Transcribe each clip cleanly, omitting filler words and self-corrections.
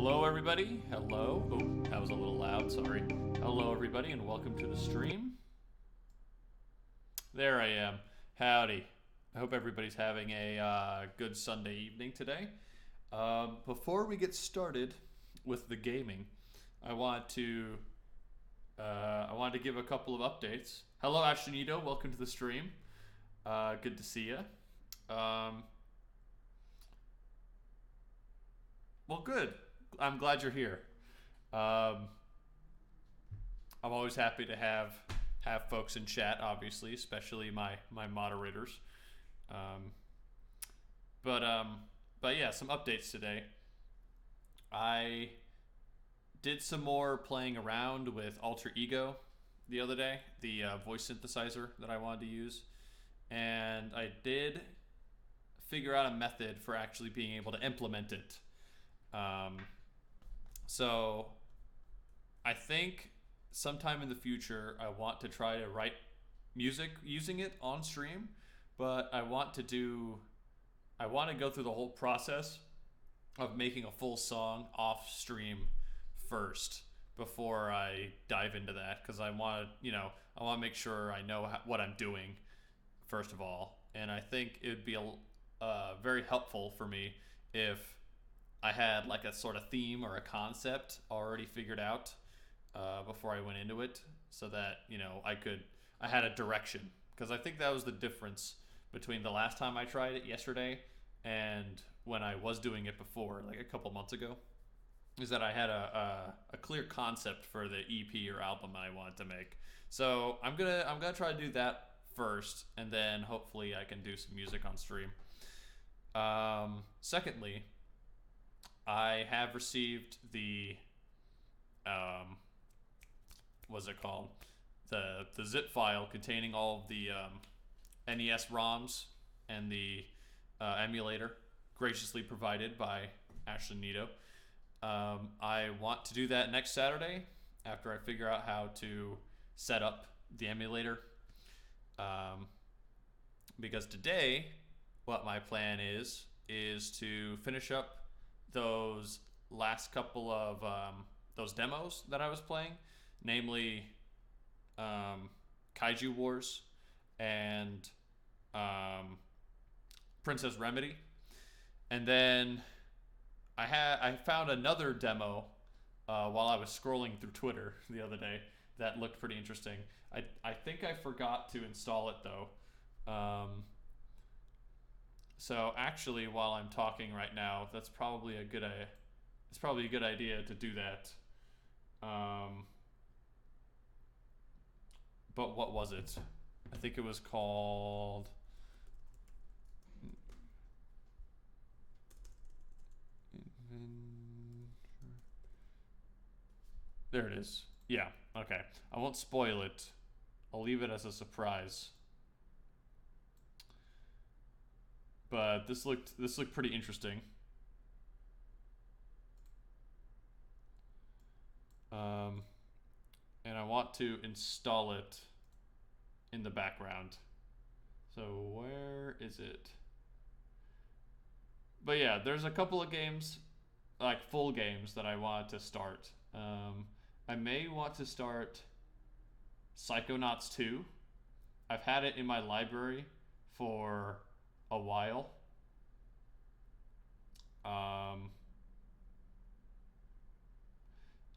Hello, everybody. Hello. Oh, that was a little loud. Sorry. Hello, everybody, and welcome to the stream. There I am. Howdy. I hope everybody's having a good Sunday evening today. Before we get started with the gaming, I wanted to give a couple of updates. Hello, Ashtonito. Welcome to the stream. Good to see you. Well, good. I'm glad you're here. I'm always happy to have folks in chat, obviously, especially my moderators. But yeah, some updates today. I did some more playing around with Alter Ego the other day, the voice synthesizer that I wanted to use, and I did figure out a method for actually being able to implement it. So I think sometime in the future I want to try to write music using it on stream, but I want to go through the whole process of making a full song off stream first before I dive into that, because I want to make sure I know what I'm doing first of all, and I think it would be very helpful for me if I had like a sort of theme or a concept already figured out before I went into it, so that I had a direction, because I think that was the difference between the last time I tried it yesterday and when I was doing it before, like a couple months ago, is that I had a clear concept for the EP or album I wanted to make. So I'm gonna try to do that first, and then hopefully I can do some music on stream. Secondly, I have received the what's it called? The zip file containing all of the NES ROMs and the emulator, graciously provided by Ashley Nito. I want to do that next Saturday after I figure out how to set up the emulator. Because today, what my plan is to finish up those last couple of those demos that I was playing, namely Kaiju Wars and Princess Remedy. And then I found another demo while I was scrolling through Twitter the other day that looked pretty interesting. I think I forgot to install it though. So actually, while I'm talking right now, that's probably a good idea to do that. But what was it? I think it was called. There it is. Yeah. Okay. I won't spoil it. I'll leave it as a surprise. But this looked pretty interesting. And I want to install it in the background. So where is it? But yeah, there's a couple of games, like full games, that I want to start. I may want to start Psychonauts 2. I've had it in my library for a while.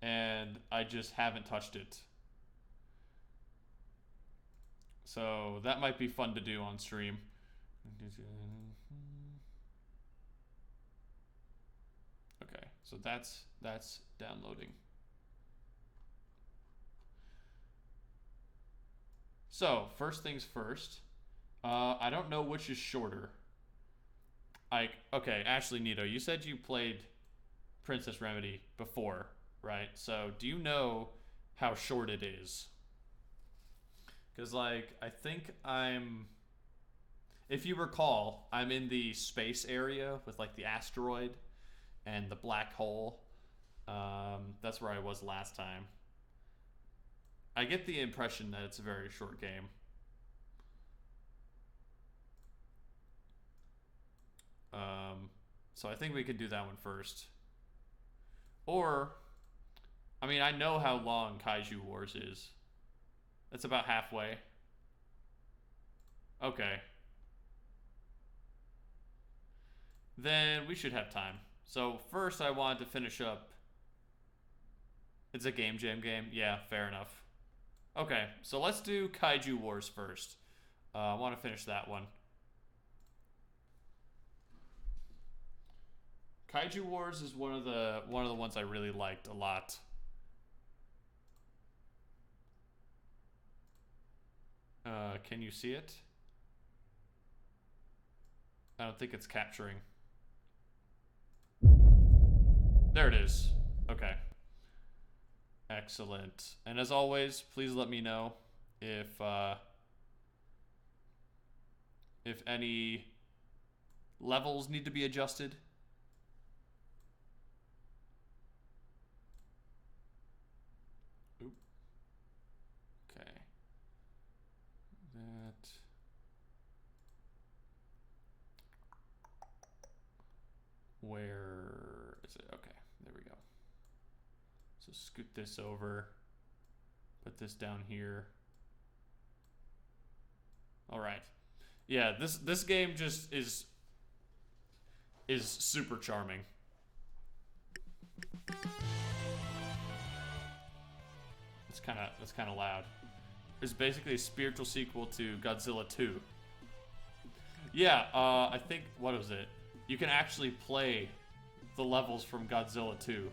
And I just haven't touched it. So that might be fun to do on stream. Okay, so that's downloading. So first things first, I don't know which is shorter. Okay, Ashley Nito, you said you played Princess Remedy before, right? So do you know how short it is? Because I think if you recall, I'm in the space area with like the asteroid and the black hole. That's where I was last time. I get the impression that it's a very short game. So I think we could do that one first. Or, I mean, I know how long Kaiju Wars is. That's about halfway. Okay. Then we should have time. So first I wanted to finish up. It's a game jam game. Yeah, fair enough. Okay, so let's do Kaiju Wars first. I want to finish that one. Kaiju Wars is one of the ones I really liked a lot. Can you see it? I don't think it's capturing. There it is. Okay. Excellent. And as always, please let me know if any levels need to be adjusted. Oop. Okay. That. Where is it? Okay, there we go. So scoot this over. Put this down here. All right. Yeah, this game just is super charming. It's kind of loud. It's basically a spiritual sequel to Godzilla 2. Yeah, I think, what was it? You can actually play the levels from Godzilla 2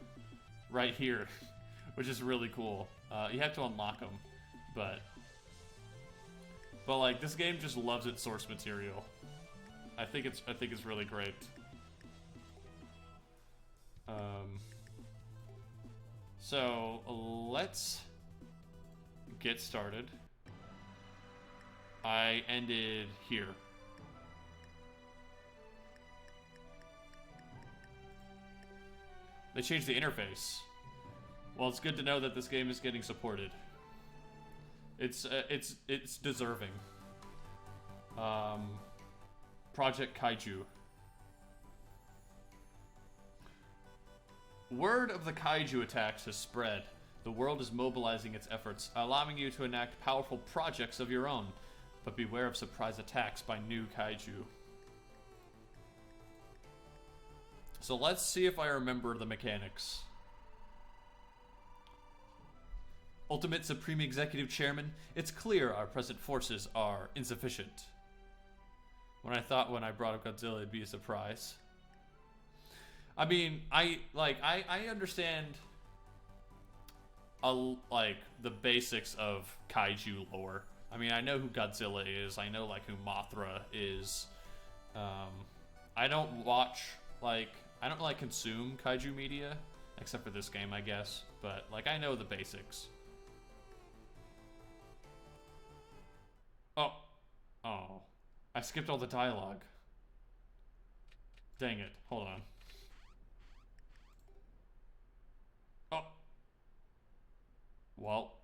right here, which is really cool. You have to unlock them, but like this game just loves its source material. I think it's really great. So let's get started. I ended here. They changed the interface. Well, it's good to know that this game is getting supported. It's deserving. Project Kaiju. Word of the Kaiju attacks has spread. The world is mobilizing its efforts, allowing you to enact powerful projects of your own. But beware of surprise attacks by new Kaiju. So let's see if I remember the mechanics. Ultimate Supreme Executive Chairman, it's clear our present forces are insufficient. When I brought up Godzilla, it'd be a surprise. I mean, I understand the basics of Kaiju lore. I mean, I know who Godzilla is. I know who Mothra is. I don't consume Kaiju media, except for this game, I guess. But I know the basics. Oh, I skipped all the dialogue. Dang it! Hold on. Oh. Well.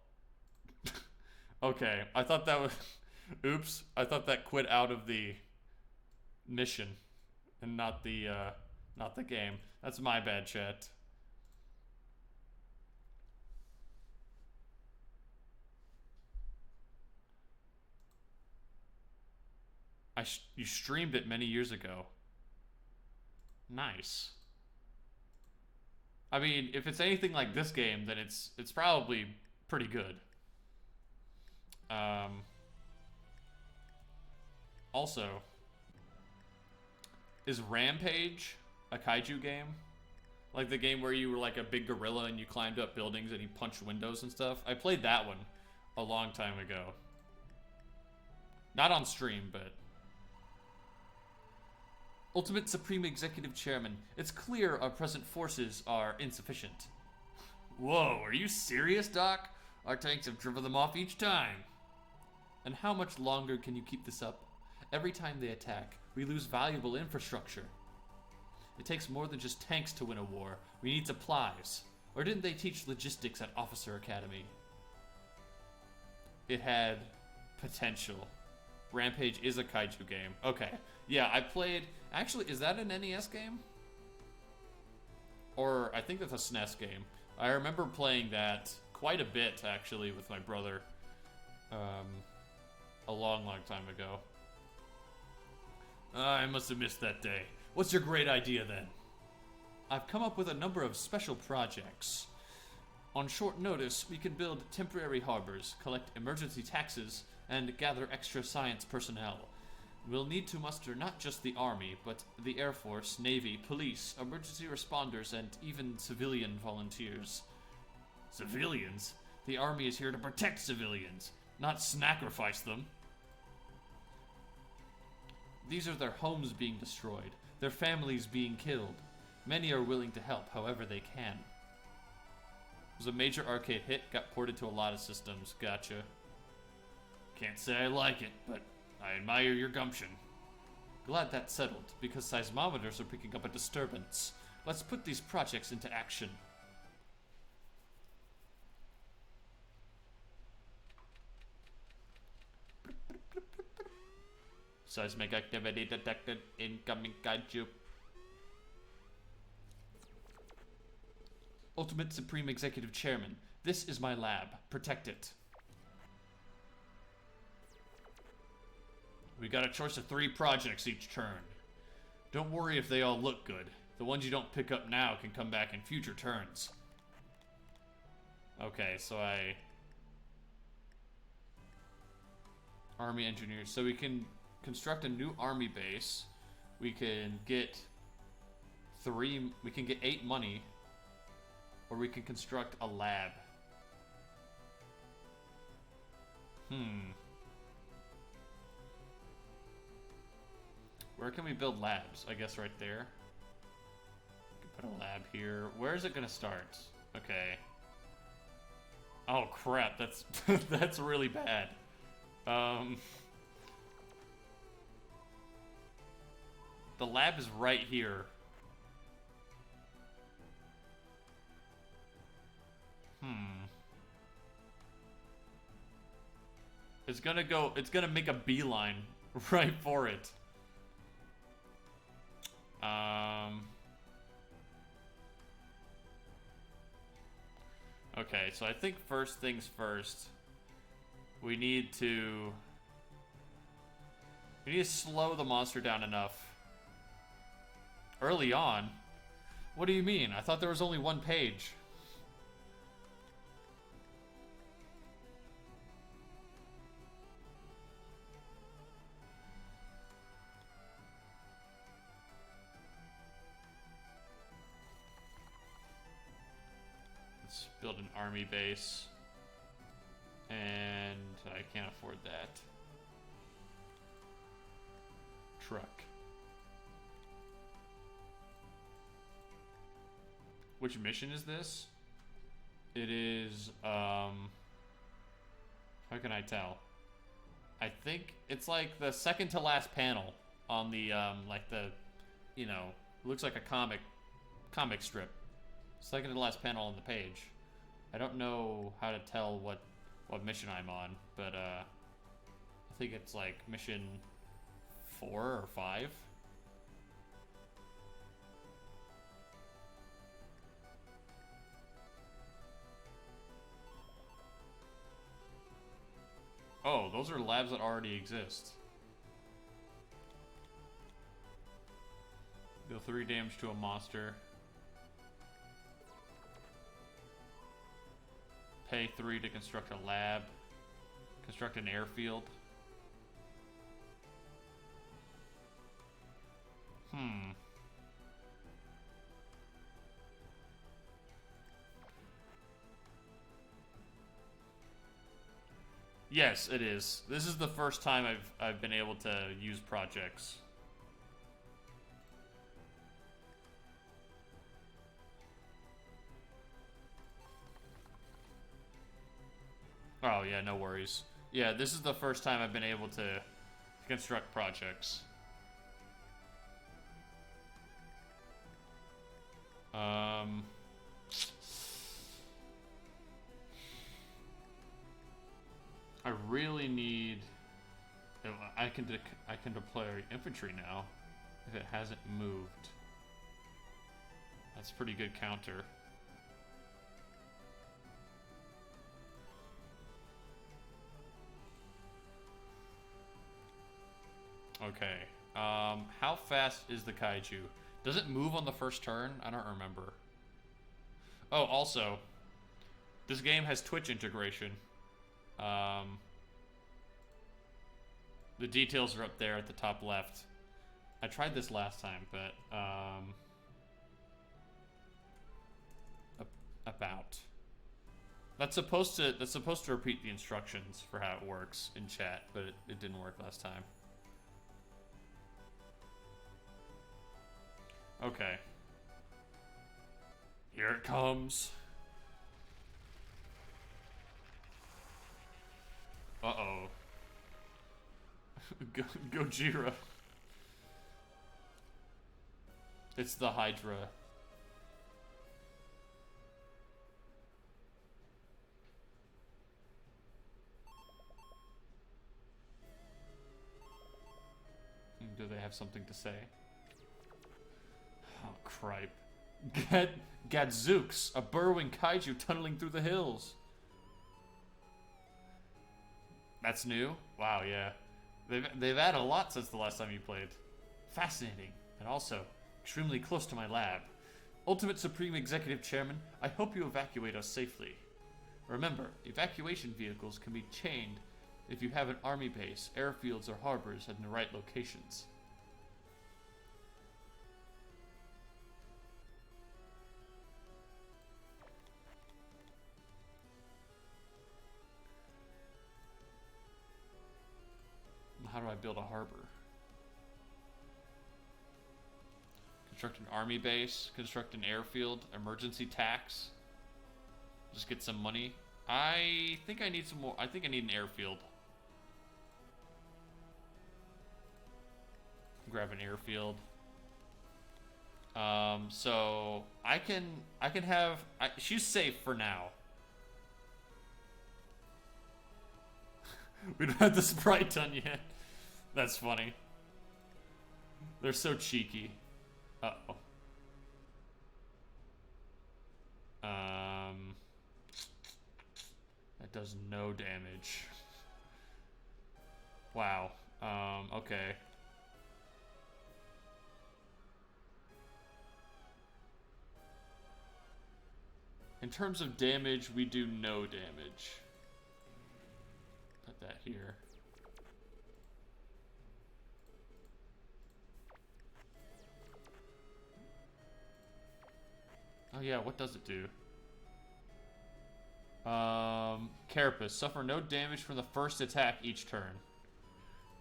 Okay, I thought that was... Oops, I thought that quit out of the mission and not the game. That's my bad, chat. You streamed it many years ago. Nice. I mean, if it's anything like this game, then it's probably pretty good. Also, is Rampage a Kaiju game? Like the game where you were a big gorilla and you climbed up buildings and you punched windows and stuff? I played that one a long time ago. Not on stream, but... Ultimate Supreme Executive Chairman, it's clear our present forces are insufficient. Whoa, are you serious, Doc? Our tanks have driven them off each time. And how much longer can you keep this up? Every time they attack, we lose valuable infrastructure. It takes more than just tanks to win a war. We need supplies. Or didn't they teach logistics at Officer Academy? It had potential. Rampage is a Kaiju game. Okay. Yeah, I played... Actually, is that an NES game? Or I think that's a SNES game. I remember playing that quite a bit, actually, with my brother. A long, long time ago. I must have missed that day. What's your great idea, then? I've come up with a number of special projects. On short notice, we can build temporary harbors, collect emergency taxes, and gather extra science personnel. We'll need to muster not just the Army, but the Air Force, Navy, police, emergency responders, and even civilian volunteers. Civilians? The Army is here to protect civilians, not sacrifice them. These are their homes being destroyed, their families being killed. Many are willing to help however they can. It was a major arcade hit, got ported to a lot of systems. Gotcha. Can't say I like it, but I admire your gumption. Glad that's settled, because seismometers are picking up a disturbance. Let's put these projects into action. Seismic activity detected. Incoming kaiju. Ultimate Supreme Executive Chairman. This is my lab. Protect it. We got a choice of 3 projects each turn. Don't worry if they all look good. The ones you don't pick up now can come back in future turns. Okay, so Army engineers. So we can construct a new army base. We can get 8 money. Or we can construct a lab. Where can we build labs? I guess right there. We can put a lab here. Where is it gonna start? Okay. Oh crap, that's that's really bad. The lab is right here. It's gonna make a beeline right for it. Okay, so I think first things first, we need to slow the monster down enough. Early on? What do you mean? I thought there was only 1 page. Let's build an army base. And I can't afford that. Truck. Which mission is this? It is, how can I tell? I think it's like the second to last panel on the, like the, you know, looks like a comic strip. Second to last panel on the page. I don't know how to tell what mission I'm on, but, I think it's like mission 4 or 5. Oh, those are labs that already exist. Deal 3 damage to a monster. Pay 3 to construct a lab. Construct an airfield. Yes, it is. This is the first time I've been able to use projects. Oh yeah, no worries. Yeah, this is the first time I've been able to construct projects. I really need. I can deploy infantry now if it hasn't moved. That's a pretty good counter. Okay. How fast is the kaiju? Does it move on the first turn? I don't remember. Oh, also, this game has Twitch integration. The details are up there at the top left. I tried this last time, but about. That's supposed to repeat the instructions for how it works in chat, but it didn't work last time. Okay. Here it comes. Uh-oh. Gojira. It's the Hydra. Do they have something to say? Oh, cripe. Gadzooks, a burrowing kaiju tunneling through the hills. That's new? Wow, yeah. They've added a lot since the last time you played. Fascinating, and also extremely close to my lab. Ultimate Supreme Executive Chairman, I hope you evacuate us safely. Remember, evacuation vehicles can be chained if you have an army base, airfields, or harbors in the right locations. How do I build a harbor? Construct an army base, construct an airfield, emergency tax. Just get some money. I think I need some more. I think I need an airfield. Grab an airfield. So I can have. She's safe for now. We don't have the sprite done yet. That's funny. They're so cheeky. Uh-oh. That does no damage. Wow. Okay. In terms of damage, we do no damage. Put that here. Oh yeah, what does it do? Carapace. Suffer no damage from the first attack each turn.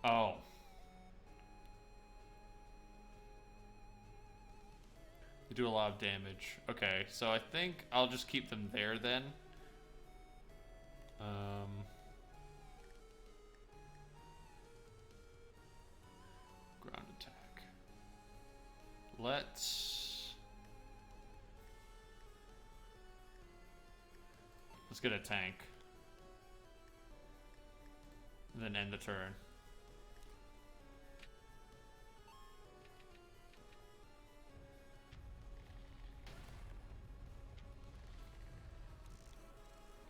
Oh. They do a lot of damage. Okay, so I think I'll just keep them there then. Ground attack. Let's get a tank. And then end the turn.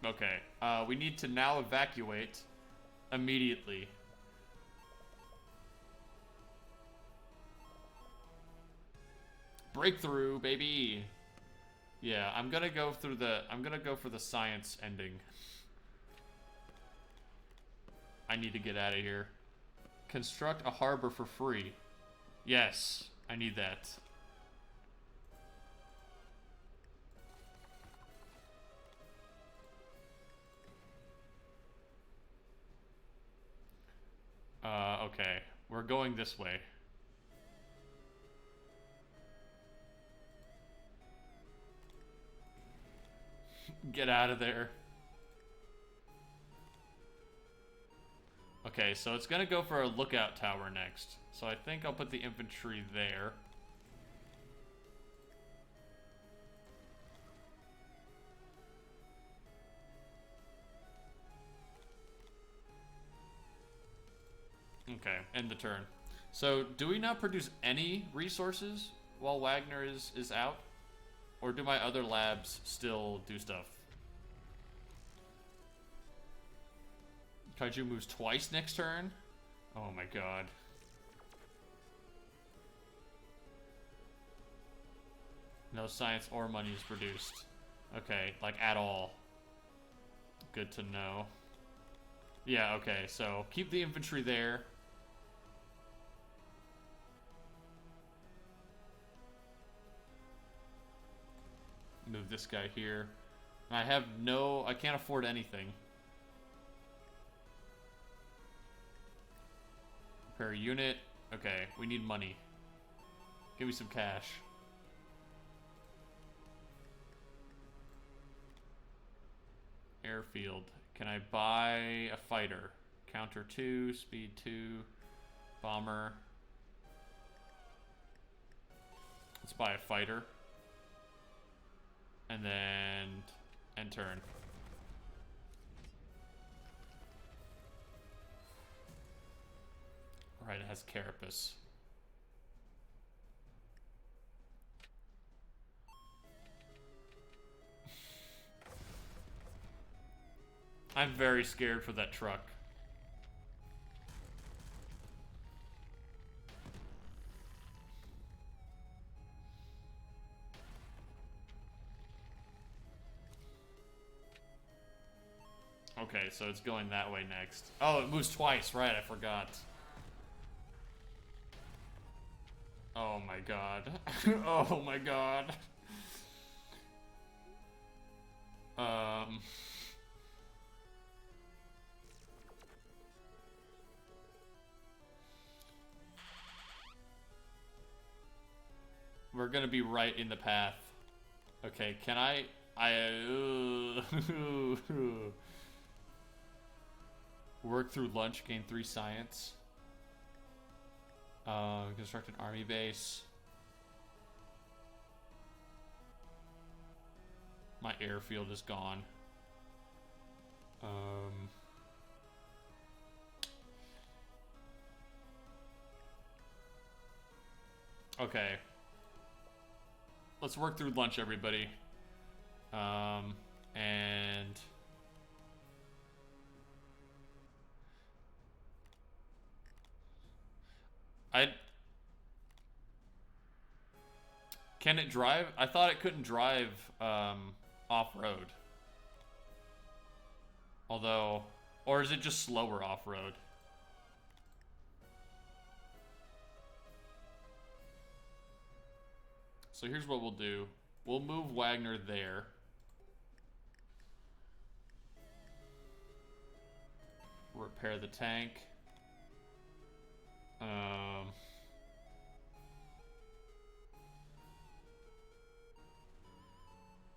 Okay, we need to now evacuate immediately. Breakthrough, baby. Yeah, I'm gonna go for the science ending. I need to get out of here. Construct a harbor for free. Yes, I need that. Okay. We're going this way. Get out of there. Okay, so it's gonna go for a lookout tower next. So I think I'll put the infantry there. Okay, end the turn. So, do we not produce any resources while Wagner is out? Or do my other labs still do stuff? Kaiju moves twice next turn? Oh my god. No science or money is produced. Okay, like at all. Good to know. Yeah, okay, so keep the infantry there. Move this guy here. I can't afford anything. Repair unit. Okay, we need money. Give me some cash. Airfield. Can I buy a fighter? Counter 2, speed 2, bomber. Let's buy a fighter. And then end turn. Right, it has Carapace. I'm very scared for that truck. Okay, so it's going that way next. Oh, it moves twice, right, I forgot. Oh my god. Oh my god. We're gonna be right in the path. Okay, can I work through lunch, gain 3 science. Construct an army base. My airfield is gone. Okay. Let's work through lunch, everybody. And can it drive? I thought it couldn't drive off-road. Although, or is it just slower off-road? So here's what we'll do. We'll move Wagner there. Repair the tank.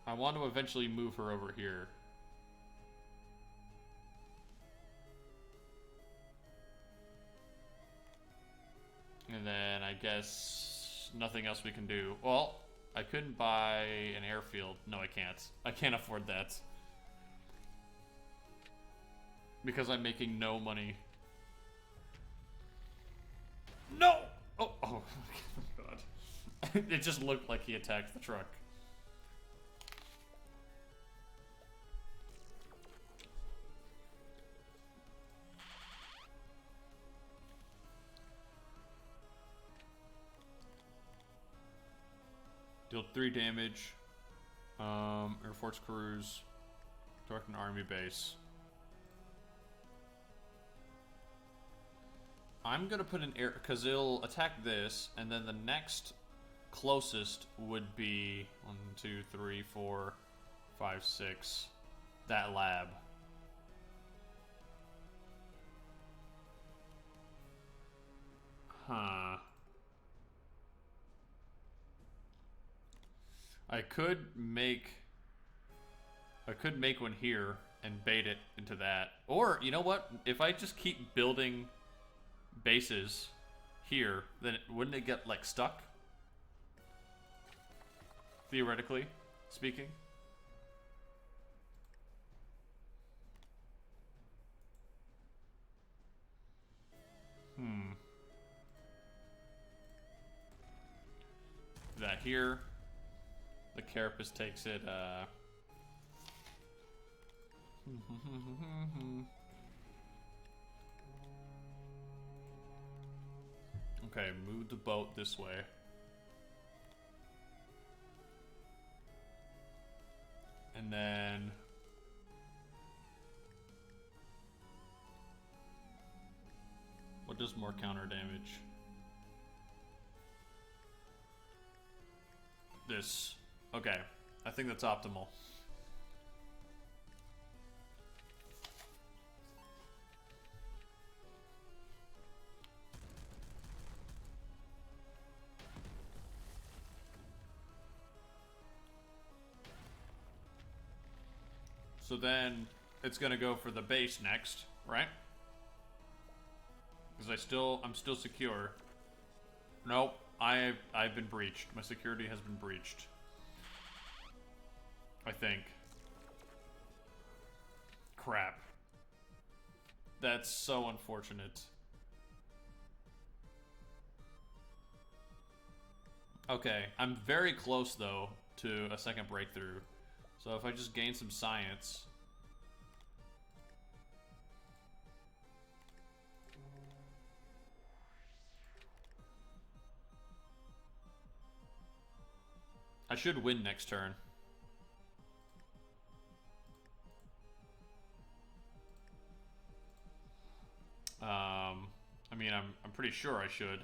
I want to eventually move her over here. And then I guess nothing else we can do. Well, I couldn't buy an airfield. No, I can't. I can't afford that. Because I'm making no money. No! Oh god. It just looked like he attacked the truck. Deal 3 damage. Air Force cruise. Direct an army base. I'm gonna put an air, because it'll attack this, and then the next closest would be 1, 2, 3, 4, 5, 6. That lab. Huh. I could make one here and bait it into that. Or, you know what? If I just keep building bases here, then wouldn't it get, like, stuck? Theoretically speaking. That here. The carapace takes it, Okay, move the boat this way. And then... what does more counter damage? This. Okay, I think that's optimal. So then it's gonna go for the base next, right? Because I'm still secure. Nope, I've been breached. My security has been breached. I think. Crap. That's so unfortunate. Okay, I'm very close though to a second breakthrough. So if I just gain some science. I should win next turn. I mean, I'm pretty sure I should.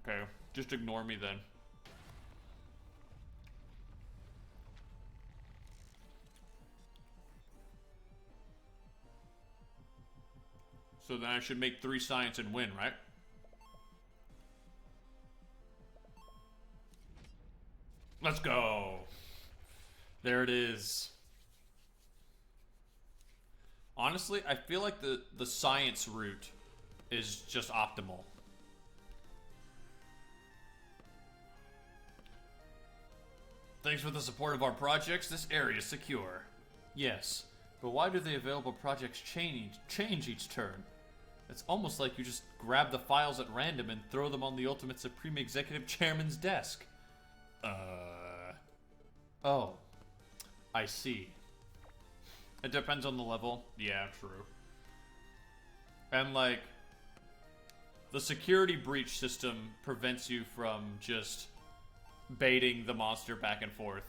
Okay, just ignore me then. So then I should make 3 science and win, right? Let's go. There it is. Honestly, I feel like the science route is just optimal. Thanks for the support of our projects. This area is secure. Yes, but why do the available projects change each turn? It's almost like you just grab the files at random and throw them on the Ultimate Supreme Executive Chairman's desk. Oh. I see. It depends on the level. Yeah, true. And, like, the security breach system prevents you from just baiting the monster back and forth.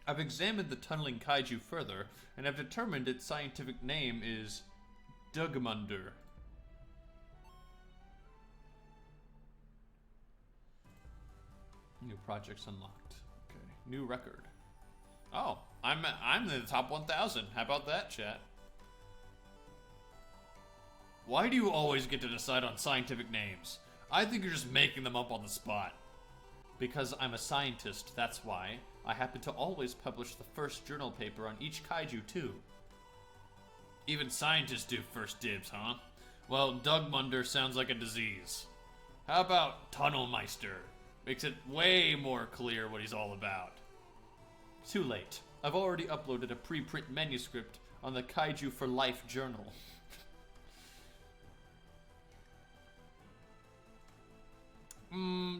I've examined the tunneling kaiju further, and have determined its scientific name is Dugmunder. New projects unlocked. Okay, new record. Oh, I'm in the top 1,000. How about that, chat? Why do you always get to decide on scientific names? I think you're just making them up on the spot. Because I'm a scientist, that's why. I happen to always publish the first journal paper on each kaiju, too. Even scientists do first dibs, huh? Well, Dugmunder sounds like a disease. How about Tunnelmeister? Makes it way more clear what he's all about. Too late. I've already uploaded a preprint manuscript on the Kaiju for Life journal.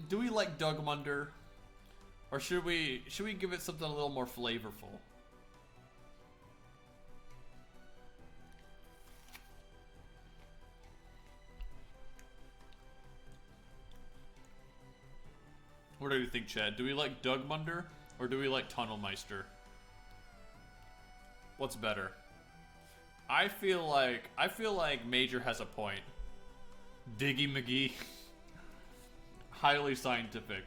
Do we like Dugmunder? Or should we give it something a little more flavorful? What do you think, Chad? Do we like Dugmunder or do we like Tunnelmeister? What's better? I feel like Major has a point. Diggy McGee. Highly scientific.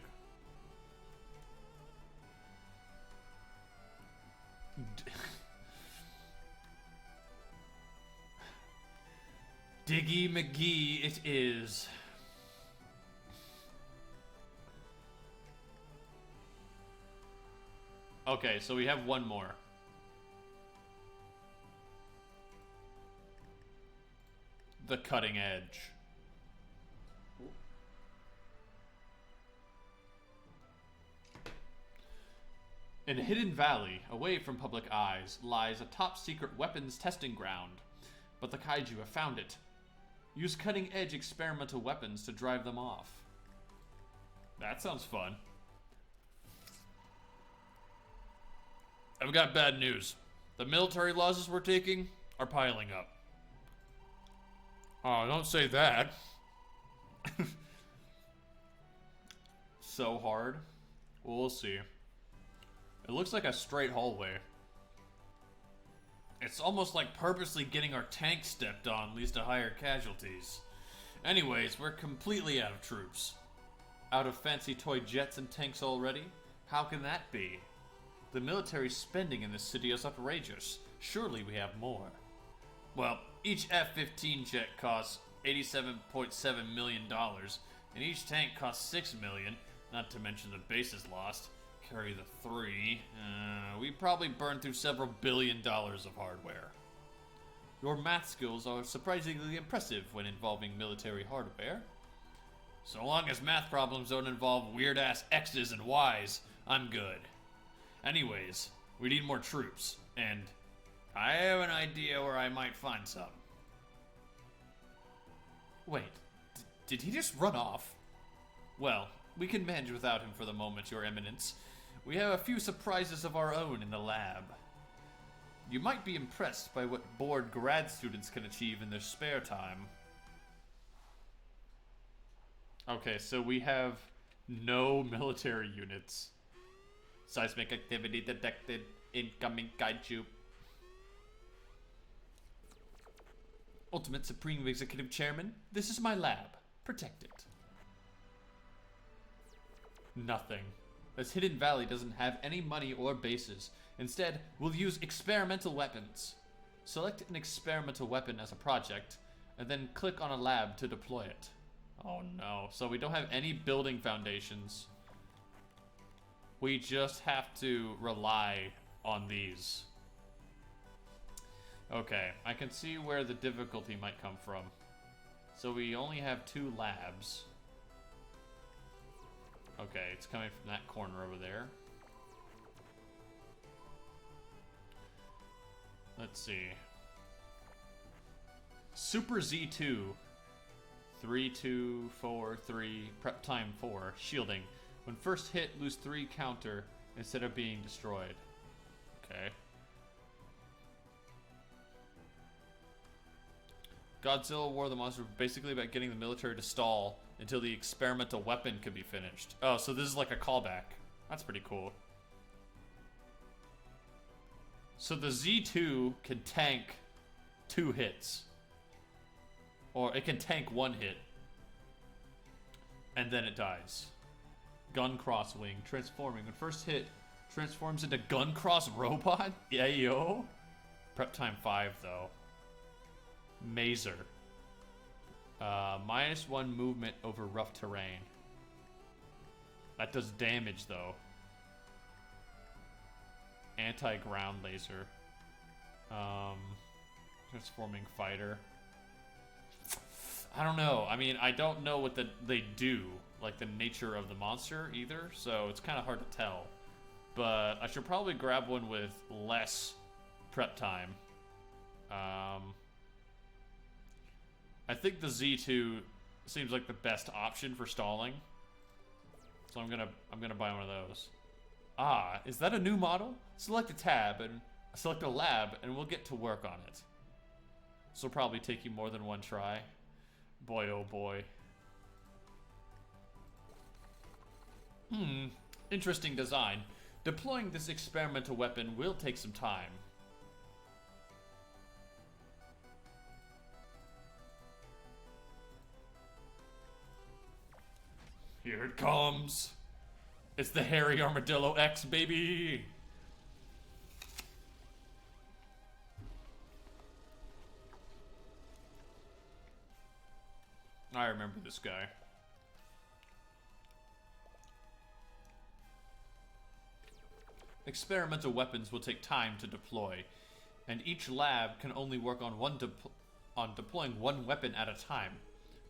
Diggy McGee it is. Okay, so we have one more. The cutting edge. In a hidden valley, away from public eyes, lies a top-secret weapons testing ground. But the kaiju have found it. Use cutting-edge experimental weapons to drive them off. That sounds fun. I've got bad news. The military losses we're taking are piling up. Oh, don't say that. So hard. We'll see. It looks like a straight hallway. It's almost like purposely getting our tank stepped on leads to higher casualties. Anyways, we're completely out of troops. Out of fancy toy jets and tanks already? How can that be? The military spending in this city is outrageous. Surely we have more. Well, each F-15 jet costs $87.7 million, and each tank costs $6 million, not to mention the bases lost. Carry the 3. We probably burned through several $1 billion of hardware. Your math skills are surprisingly impressive when involving military hardware. So long as math problems don't involve weird-ass X's and Y's, I'm good. Anyways, we need more troops, and I have an idea where I might find some. Wait, did he just run off? Well, we can manage without him for the moment, Your Eminence. We have a few surprises of our own in the lab. You might be impressed by what bored grad students can achieve in their spare time. Okay, so we have no military units. Seismic activity detected. Incoming kaiju. Ultimate Supreme Executive Chairman, this is my lab. Protect it. Nothing. This hidden valley doesn't have any money or bases. Instead, we'll use experimental weapons. Select an experimental weapon as a project, and then click on a lab to deploy it. Oh no, so we don't have any building foundations. We just have to rely on these. Okay, I can see where the difficulty might come from. So we only have 2 labs. Okay, it's coming from that corner over there. Let's see. Super Z2. 3, 2, 4, 3. Prep time 4. Shielding. When first hit, lose 3 counter instead of being destroyed. Okay. Godzilla War of the Monsters, basically about getting the military to stall until the experimental weapon could be finished. Oh, so this is like a callback. That's pretty cool. So the Z2 can tank 2 hits. Or it can tank 1 hit. And then it dies. Gun Crosswing, transforming. When first hit, transforms into Gun Cross Robot? Yeah, yo. Prep time 5, though. Mazer. -1 movement over rough terrain. That does damage, though. Anti-ground laser. Transforming fighter. I don't know. I mean, I don't know what they do, like the nature of the monster either, so it's kind of hard to tell. But I should probably grab one with less prep time. I think the Z2 seems like the best option for stalling. So I'm gonna buy one of those. Ah, is that a new model? Select a tab and select a lab and we'll get to work on it. This will probably take you more than 1 try. Boy, oh boy. Interesting design. Deploying this experimental weapon will take some time. Here it comes. It's the hairy Armadillo X, baby. I remember this guy. Experimental weapons will take time to deploy, and each lab can only work on deploying one weapon at a time.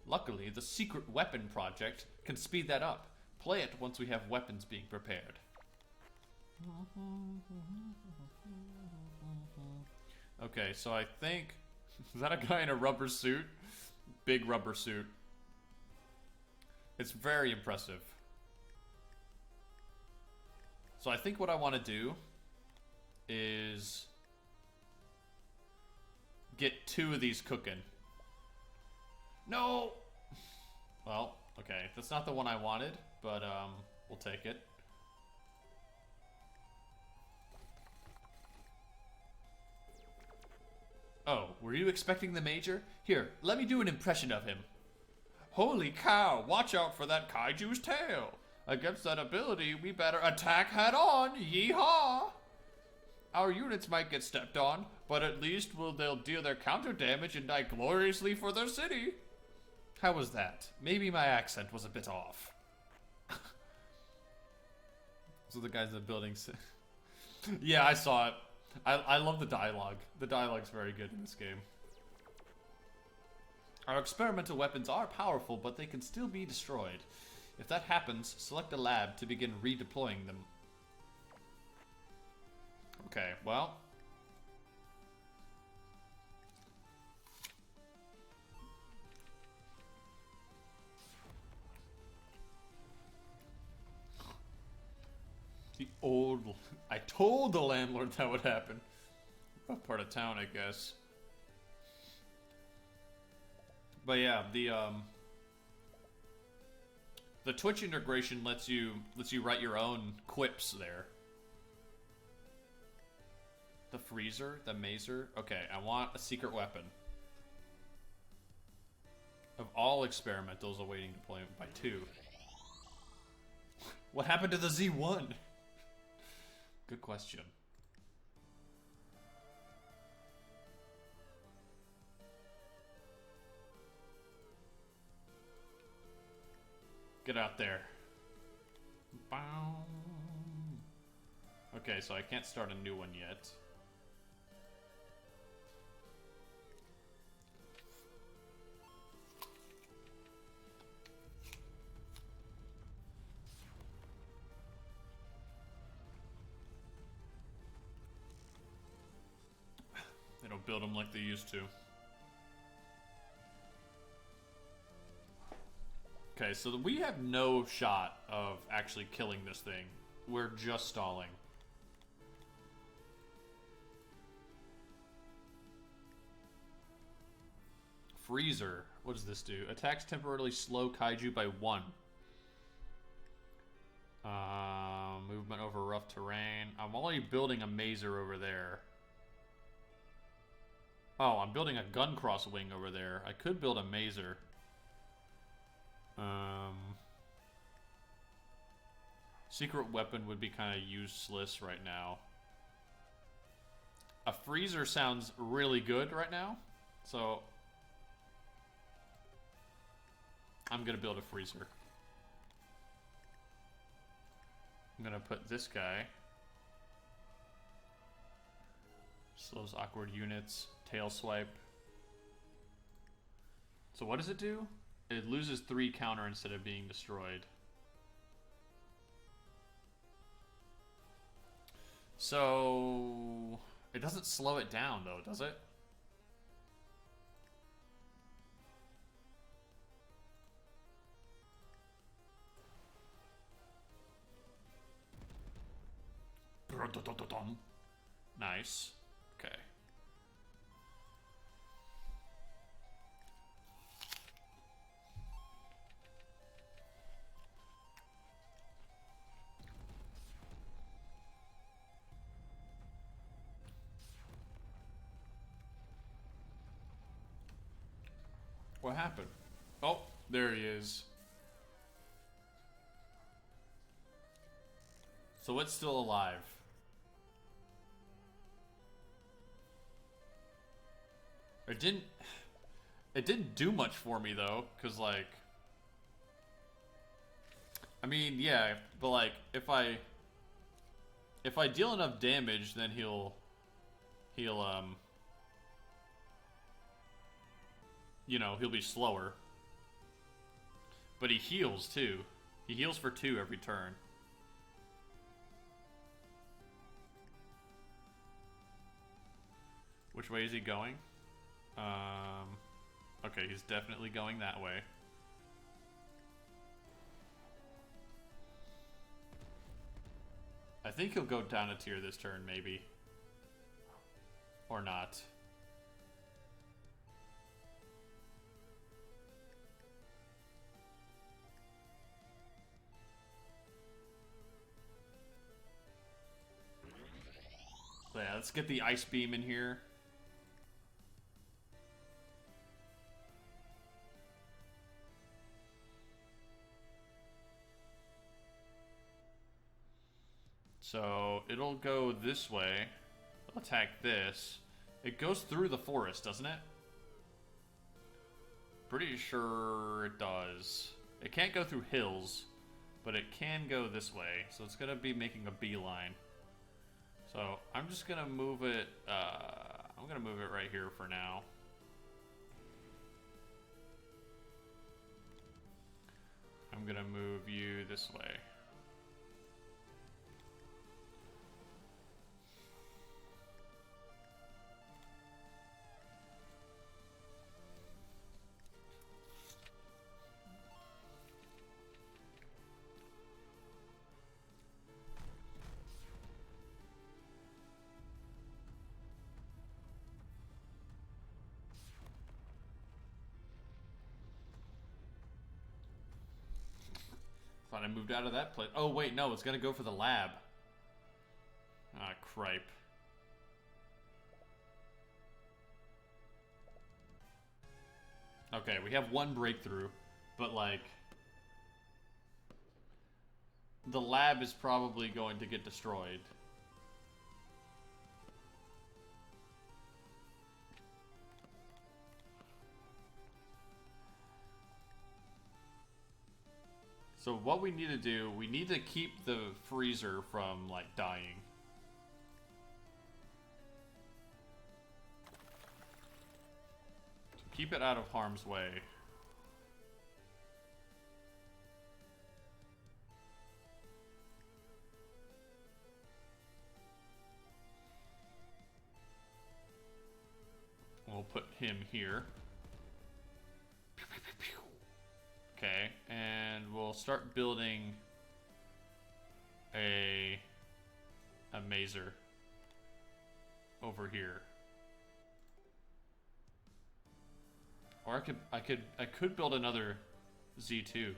Luckily, the secret weapon project can speed that up. Play it once we have weapons being prepared. Okay, so I think... Is that a guy in a rubber suit? Big rubber suit. It's very impressive. So I think what I want to do is get 2 of these cooking. No! Well, okay. That's not the one I wanted, but we'll take it. Oh, were you expecting the Major? Here, let me do an impression of him. Holy cow, watch out for that kaiju's tail. Against that ability, we better attack head on, yeehaw! Our units might get stepped on, but at least they'll deal their counter damage and die gloriously for their city. How was that? Maybe my accent was a bit off. So the guys in the building... Yeah, I saw it. I love the dialogue. The dialogue's very good in this game. Our experimental weapons are powerful, but they can still be destroyed. If that happens, select a lab to begin redeploying them. Okay, well... The old... I told the landlord that would happen. Rough part of town, I guess. But yeah, the Twitch integration lets you write your own quips there. The freezer, the mazer. Okay, I want a secret weapon. Of all experimentals awaiting deployment by 2. What happened to the Z1? Good question. Get out there. Bow. Okay, so I can't start a new one yet. They don't build them like they used to. Okay, so we have no shot of actually killing this thing. We're just stalling. Freezer. What does this do? Attacks temporarily slow kaiju by 1. Movement over rough terrain. I'm already building a mazer over there. Oh, I'm building a gun cross wing over there. I could build a mazer. Secret weapon would be kind of useless right now. A freezer sounds really good right now, so I'm gonna build a freezer. I'm gonna put this guy. Slows awkward units. Tail swipe. So what does it do? It loses 3 counter instead of being destroyed. So it doesn't slow it down though, does it? Nice. Okay. What happened? Oh, there he is. So it's still alive. It didn't do much for me though, cause like, I mean, yeah, but like, if I if I deal enough damage, then he'll you know, he'll be slower. But he heals too. He heals for 2 every turn. Which way is he going? Okay, he's definitely going that way. I think he'll go down a tier this turn, maybe. Or not. So yeah, let's get the ice beam in here. So it'll go this way. It'll attack this. It goes through the forest, doesn't it? Pretty sure it does. It can't go through hills, but it can go this way. So it's gonna be making a beeline. So I'm just gonna move it. I'm gonna move it right here for now. I'm gonna move you this way. Thought I moved out of that place. Oh, wait, no, it's gonna go for the lab. Ah, cripe. Okay, we have 1 breakthrough, but, like, the lab is probably going to get destroyed. So what we need to do, we need to keep the freezer from, like, dying. So keep it out of harm's way. We'll put him here. Okay, and we'll start building a mazer over here. Or I could build another Z2.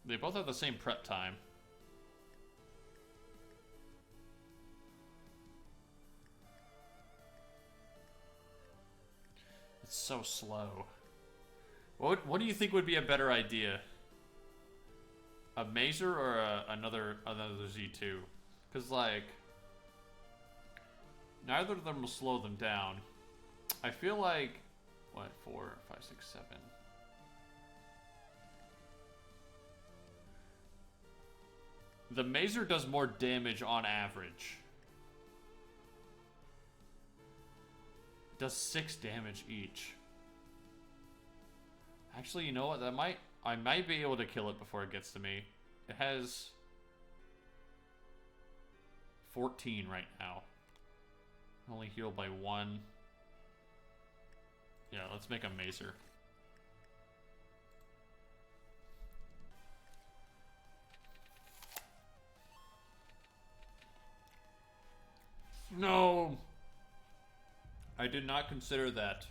They both have the same prep time. It's so slow. What do you think would be a better idea? A mazer or another Z2? Because, like, neither of them will slow them down. I feel like, what, 4, 5, 6, 7. The mazer does more damage on average. It does 6 damage each. Actually, you know what? I might be able to kill it before it gets to me. It has 14 right now. Only healed by 1. Yeah, let's make a mazer. No! I did not consider that.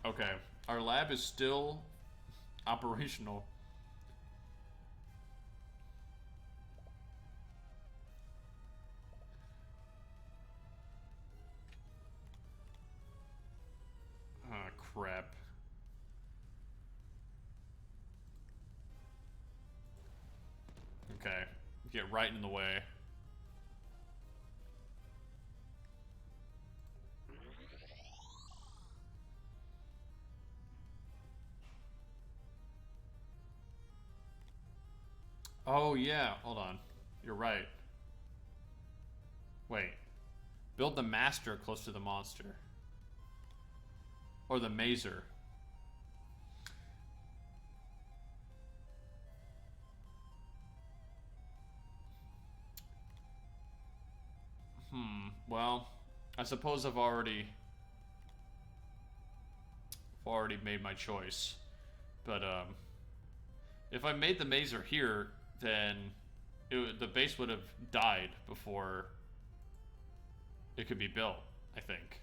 Okay, our lab is still operational. Ah, crap. Okay, get right in the way. Oh, yeah. Hold on. You're right. Wait. Build the master close to the monster. Or the mazer. Well, I suppose I've already made my choice. But, if I made the mazer here, then the base would have died before it could be built, I think.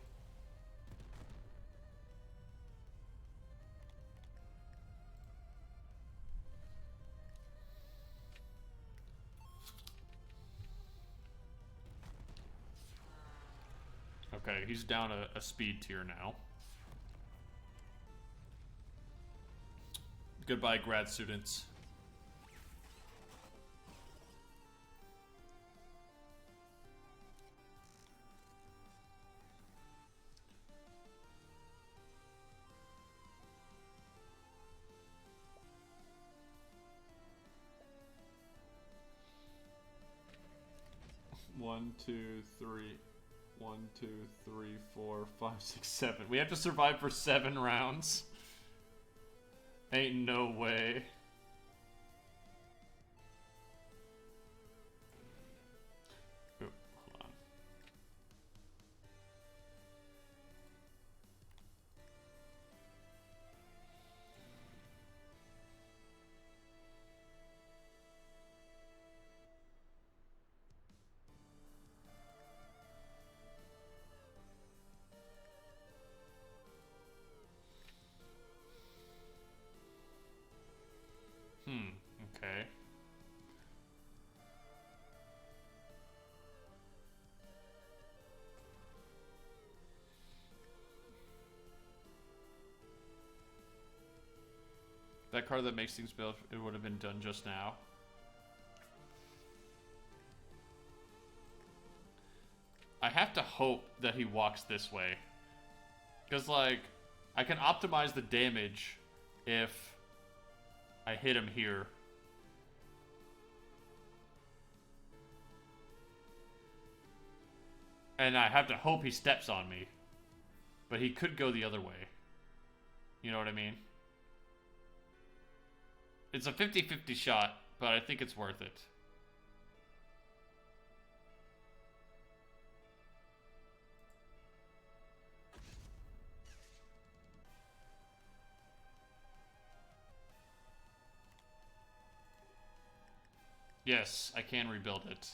Okay, he's down a speed tier now. Goodbye, grad students. One, two, three. 1, 2, 3, 4, 5, 6, 7. We have to survive for 7 rounds. Ain't no way. Ooh, hold on. Okay. That card that makes things build, it would have been done just now. I have to hope that he walks this way. Because, like, I can optimize the damage if I hit him here. And I have to hope he steps on me. But he could go the other way. You know what I mean? It's a 50-50 shot, but I think it's worth it. Yes, I can rebuild it.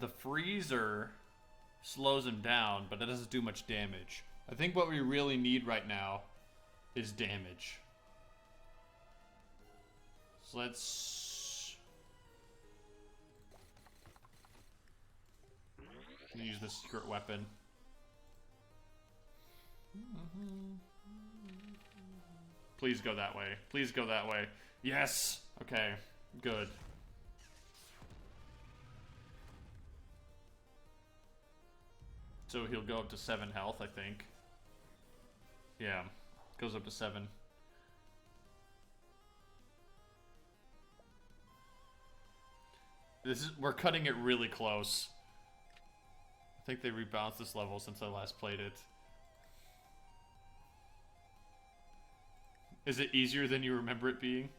The freezer slows him down, but it doesn't do much damage. I think what we really need right now is damage. So let's use the secret weapon. Please go that way. Please go that way. Yes! Okay, good. So he'll go up to 7 health, I think. Yeah, goes up to 7. We're cutting it really close. I think they rebalanced this level since I last played it. Is it easier than you remember it being?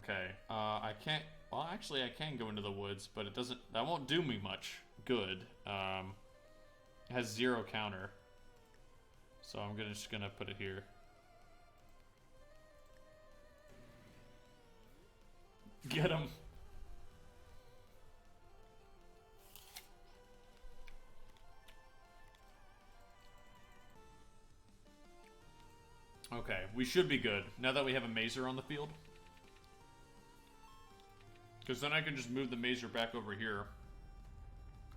Okay, I can't, well actually I can go into the woods, but it doesn't, that won't do me much good. It has 0 counter. So I'm just gonna put it here. Get him! Okay, we should be good, now that we have a mazer on the field. Because then I can just move the mazer back over here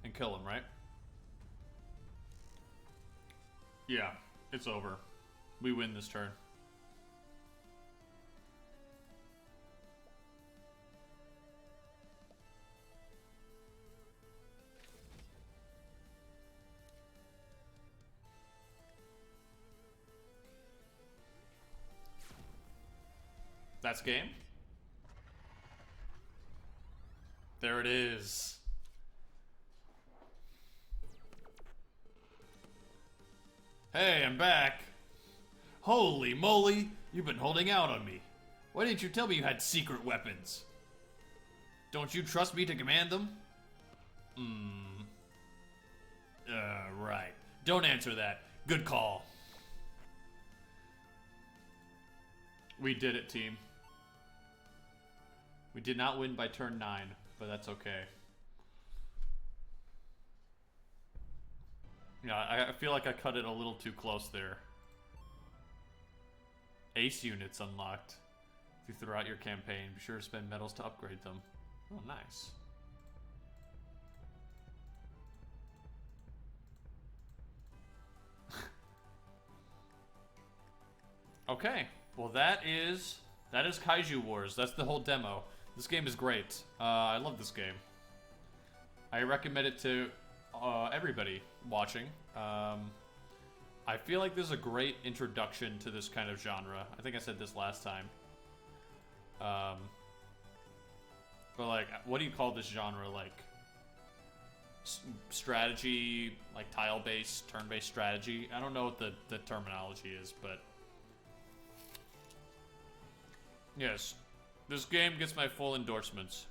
and kill him, right? Yeah, it's over. We win this turn. That's game. There it is. Hey, I'm back. Holy moly, you've been holding out on me. Why didn't you tell me you had secret weapons? Don't you trust me to command them? Right. Don't answer that. Good call. We did it, team. We did not win by turn 9, but that's okay. Yeah, I feel like I cut it a little too close there. Ace units unlocked. Throughout your campaign, be sure to spend medals to upgrade them. Oh, nice. Okay, well that is Kaiju Wars. That's the whole demo. This game is great. I love this game. I recommend it to everybody watching. I feel like this is a great introduction to this kind of genre. I think I said this last time. But like, what do you call this genre? Like strategy, like tile-based, turn-based strategy? I don't know what the terminology is, but yes, this game gets my full endorsements.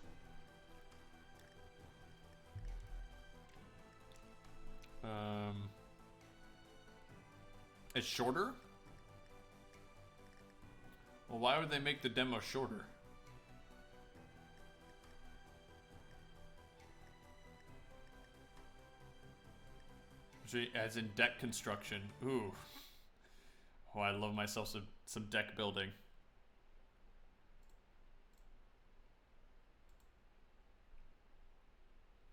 It's shorter? Well, why would they make the demo shorter? As in deck construction. Ooh. Oh, I love myself some deck building.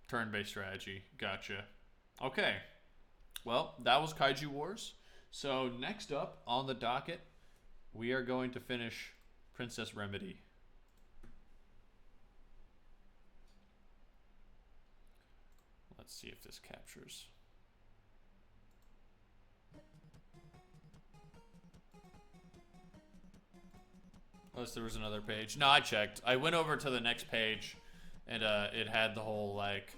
Turn-based strategy. Gotcha. Okay. Well, that was Kaiju Wars. So next up on the docket, we are going to finish Princess Remedy. Let's see if this captures. Unless there was another page. No, I checked. I went over to the next page, and it had the whole, like,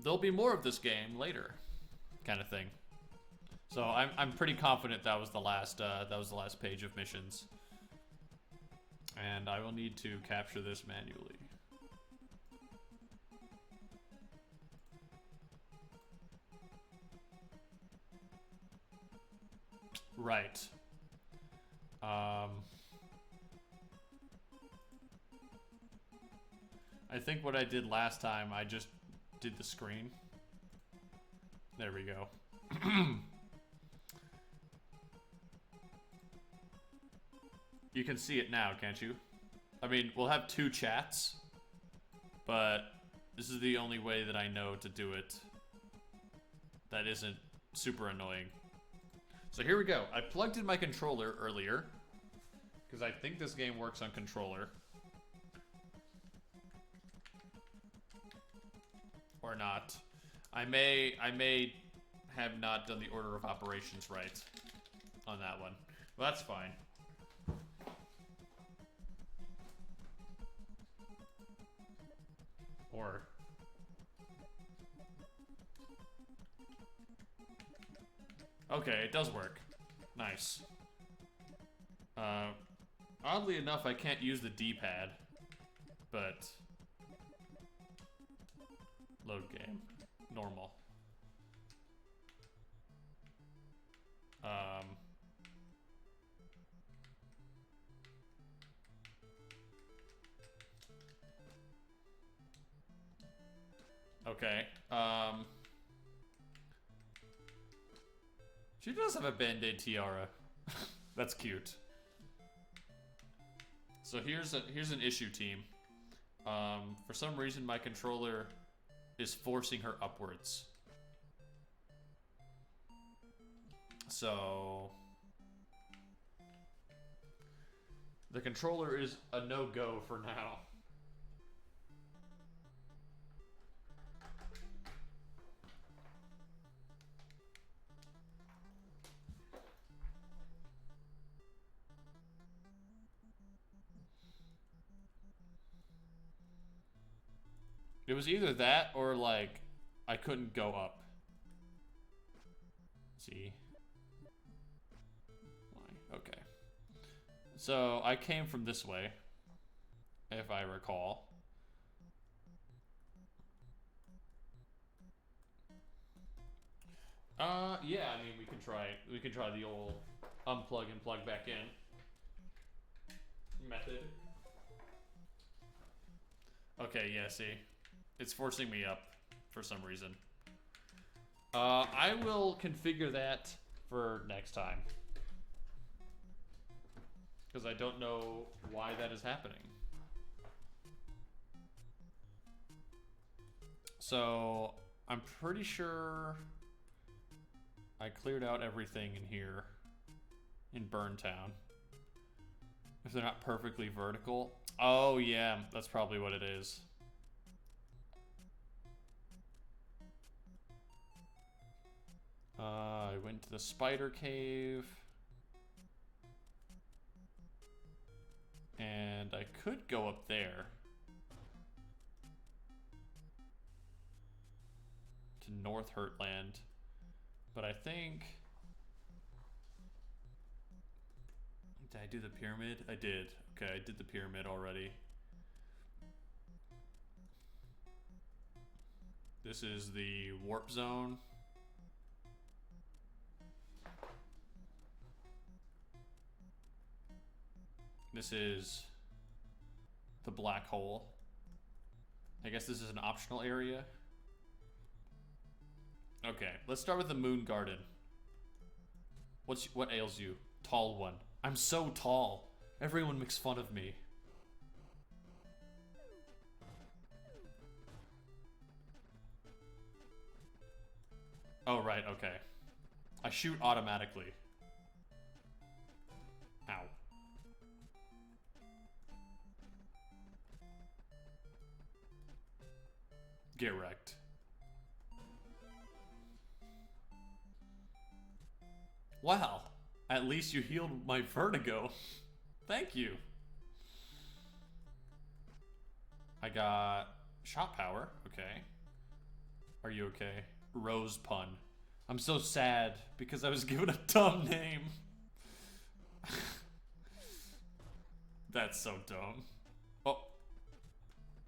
there'll be more of this game later kind of thing. So I'm pretty confident that was the last page of missions. And I will need to capture this manually. Right. I think what I did last time, I just did the screen. There we go. You can see it now, can't you? I mean, we'll have two chats, but this is the only way that I know to do it that isn't super annoying. So here we go. I plugged in my controller earlier, because I think this game works on controller. Or not. I may have not done the order of operations right on that one. Well, that's fine. Or okay, it does work. Nice. Oddly enough, I can't use the D-pad, but load game. Normal. Okay. She does have a Band-Aid tiara. That's cute. So here's an issue, team. For some reason, my controller is forcing her upwards. So the controller is a no-go for now. It was either that or like I couldn't go up. See? Why? Okay. So I came from this way, if I recall. Yeah, I mean we can try the old unplug and plug back in method. Okay, yeah, see. It's forcing me up for some reason. I will configure that for next time. Because I don't know why that is happening. So, I'm pretty sure I cleared out everything in here in Burntown. If they're not perfectly vertical. Oh, yeah, that's probably what it is. I went to the spider cave. And I could go up there. To North Hurtland. But I think... Did I do the pyramid? I did. Okay, I did the pyramid already. This is the warp zone. This is the black hole. I guess this is an optional area. Okay, let's start with the moon garden. What ails you? Tall one. I'm so tall. Everyone makes fun of me. Oh, right, okay. I shoot automatically. Ow. Get wrecked. Wow. At least you healed my vertigo. Thank you. I got shot power. Okay. Are you okay? Rose pun. I'm so sad because I was given a dumb name. That's so dumb. Oh.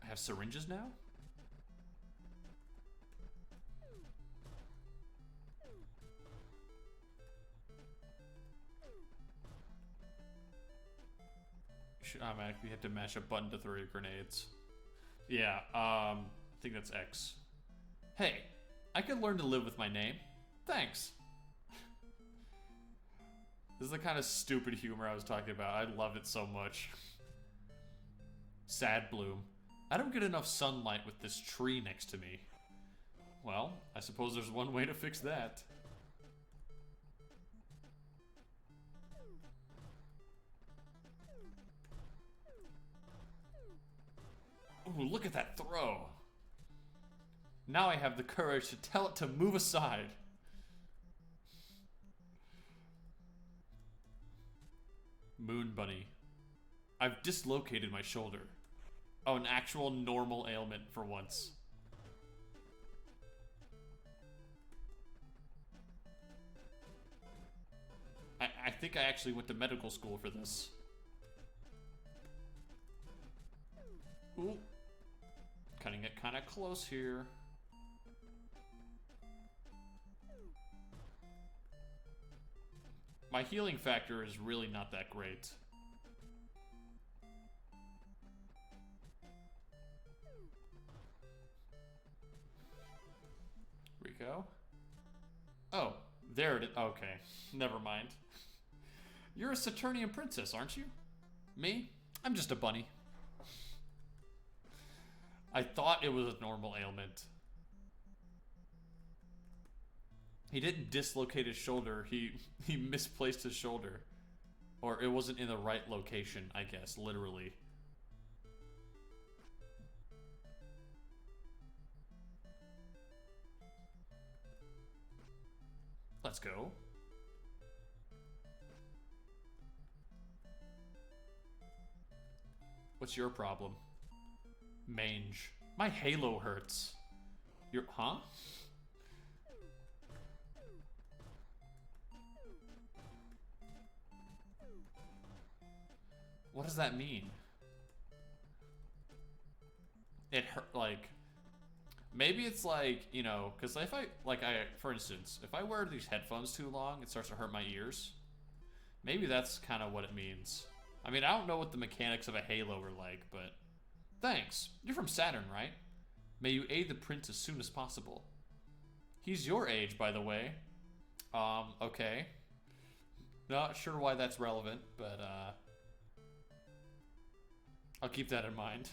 I have syringes now? Should automatically have to mash a button to throw your grenades. Yeah, I think that's X. Hey, I could learn to live with my name. Thanks. This is the kind of stupid humor I was talking about. I love it so much. Sad bloom. I don't get enough sunlight with this tree next to me. Well, I suppose there's one way to fix that. Ooh, look at that throw. Now I have the courage to tell it to move aside. Moon Bunny. I've dislocated my shoulder. Oh, an actual normal ailment for once. I think I actually went to medical school for this. Ooh. Cutting it kind of close here. My healing factor is really not that great. Rico? Oh, there it is. Okay, never mind. You're a Saturnian princess, aren't you? Me? I'm just a bunny. I thought it was a normal ailment. He didn't dislocate his shoulder, he misplaced his shoulder. Or it wasn't in the right location, I guess, literally. Let's go. What's your problem? Mange. My halo hurts. Huh? What does that mean? It hurt, like... Maybe it's like, you know, because if for instance, if I wear these headphones too long, it starts to hurt my ears. Maybe that's kind of what it means. I mean, I don't know what the mechanics of a halo are like, but... Thanks. You're from Saturn, right? May you aid the prince as soon as possible. He's your age, by the way. Okay. Not sure why that's relevant, but, I'll keep that in mind.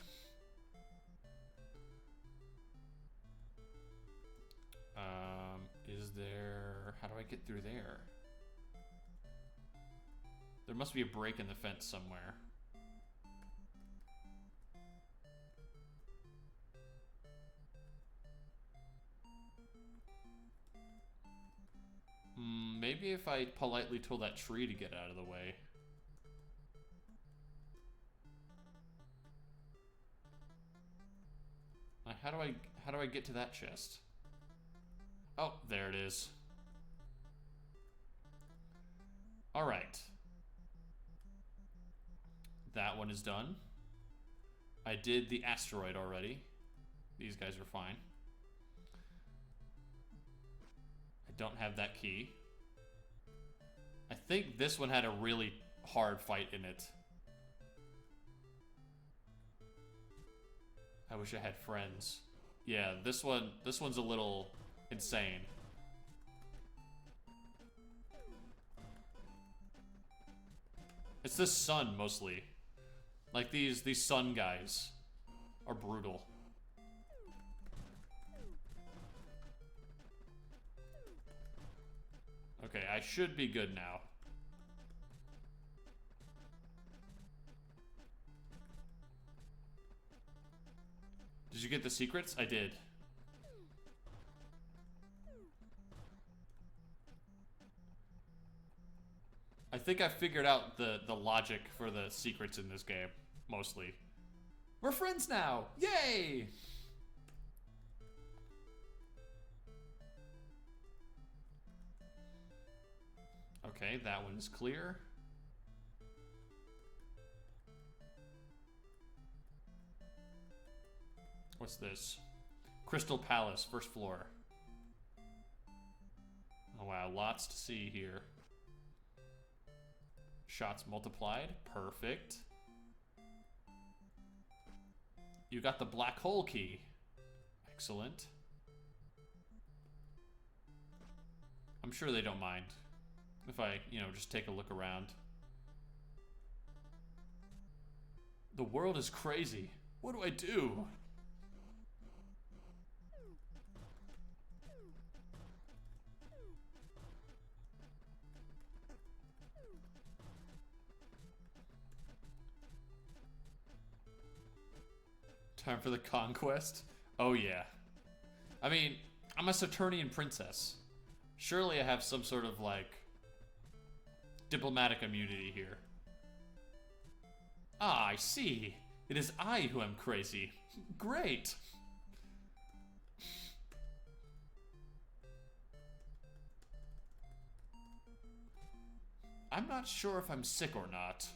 Is there... How do I get through there? There must be a break in the fence somewhere. Maybe if I politely told that tree to get out of the way. How do I get to that chest? Oh, there it is. All right. That one is done. I did the asteroid already. These guys are fine. I don't have that key. I think this one had a really hard fight in it. I wish I had friends. Yeah, this one's a little insane. It's this sun mostly. Like these sun guys are brutal. Okay, I should be good now. Did you get the secrets? I did. I think I figured out the logic for the secrets in this game, mostly. We're friends now! Yay! Okay, that one is clear. What's this? Crystal Palace, first floor. Oh wow, lots to see here. Shots multiplied, perfect. You got the black hole key. Excellent. I'm sure they don't mind if I, you know, just take a look around. The world is crazy. What do I do? Time for the conquest? Oh yeah. I mean, I'm a Saturnian princess. Surely I have some sort of, like, diplomatic immunity here. Ah, I see. It is I who am crazy. Great. I'm not sure if I'm sick or not.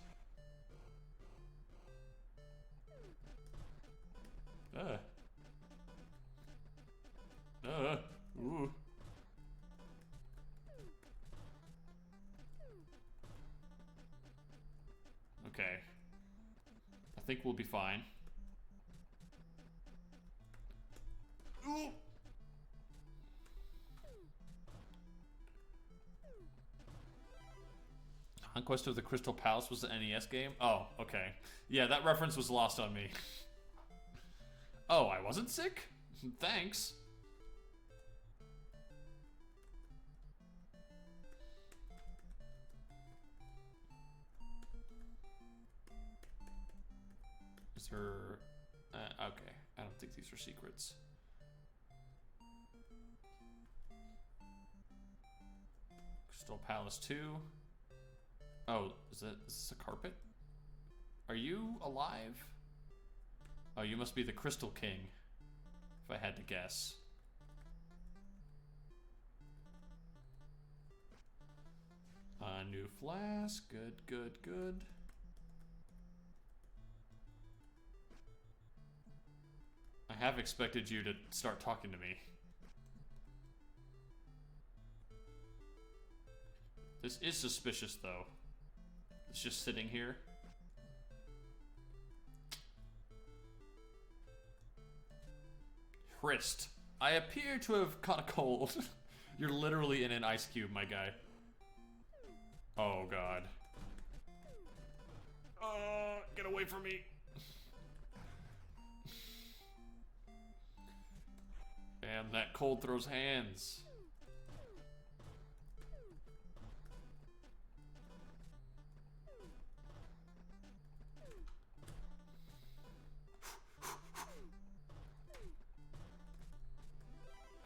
Ooh. Okay. I think we'll be fine. Ooh. Conquest of the Crystal Palace was the NES game? Oh, okay. Yeah, that reference was lost on me. Oh, I wasn't sick? Thanks. Is there... okay, I don't think these are secrets. Crystal Palace 2. Oh, is this a carpet? Are you alive? Oh, you must be the Crystal King. guess. A new flask. Good, good, good. I have expected you to start talking to me. This is suspicious, though. It's just sitting here. Wrist. I appear to have caught a cold. You're literally in an ice cube, my guy. Oh, God. Get away from me. Damn, that cold throws hands.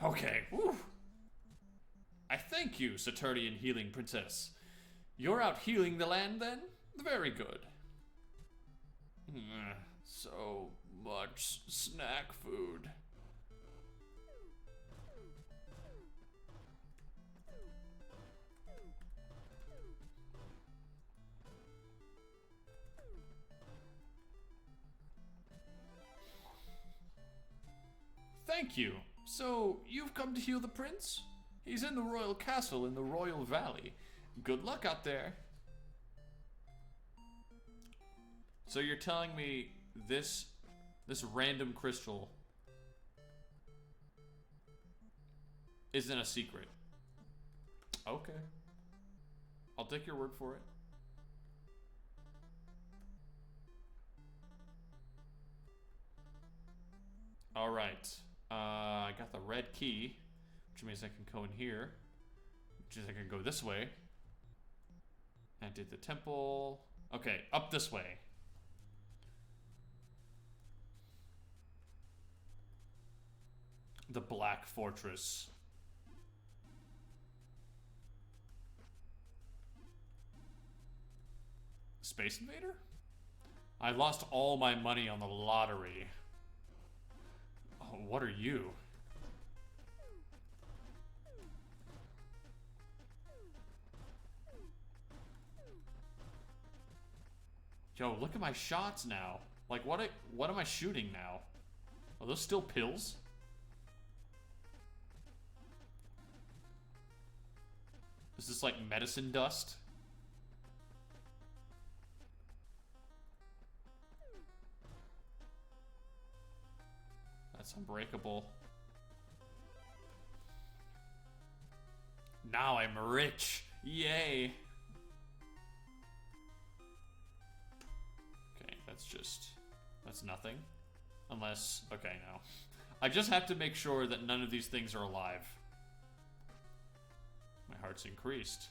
Okay, whew. I thank you, Saturnian healing princess. You're out healing the land, then? Very good. So much snack food. Thank you. So, you've come to heal the prince? He's in the royal castle in the royal valley. Good luck out there. So you're telling me this random crystal isn't a secret? Okay. I'll take your word for it. All right. I got the red key, which means I can go in here, which means I can go this way. I did the temple. Okay, up this way. The Black Fortress. Space Invader? I lost all my money on the lottery. Oh, what are you? Yo, look at my shots now. Like, what am I shooting now? Are those still pills? Is this like medicine dust? That's unbreakable. Now I'm rich. Yay. Okay, that's nothing. Unless, okay, no. I just have to make sure that none of these things are alive. My heart's increased.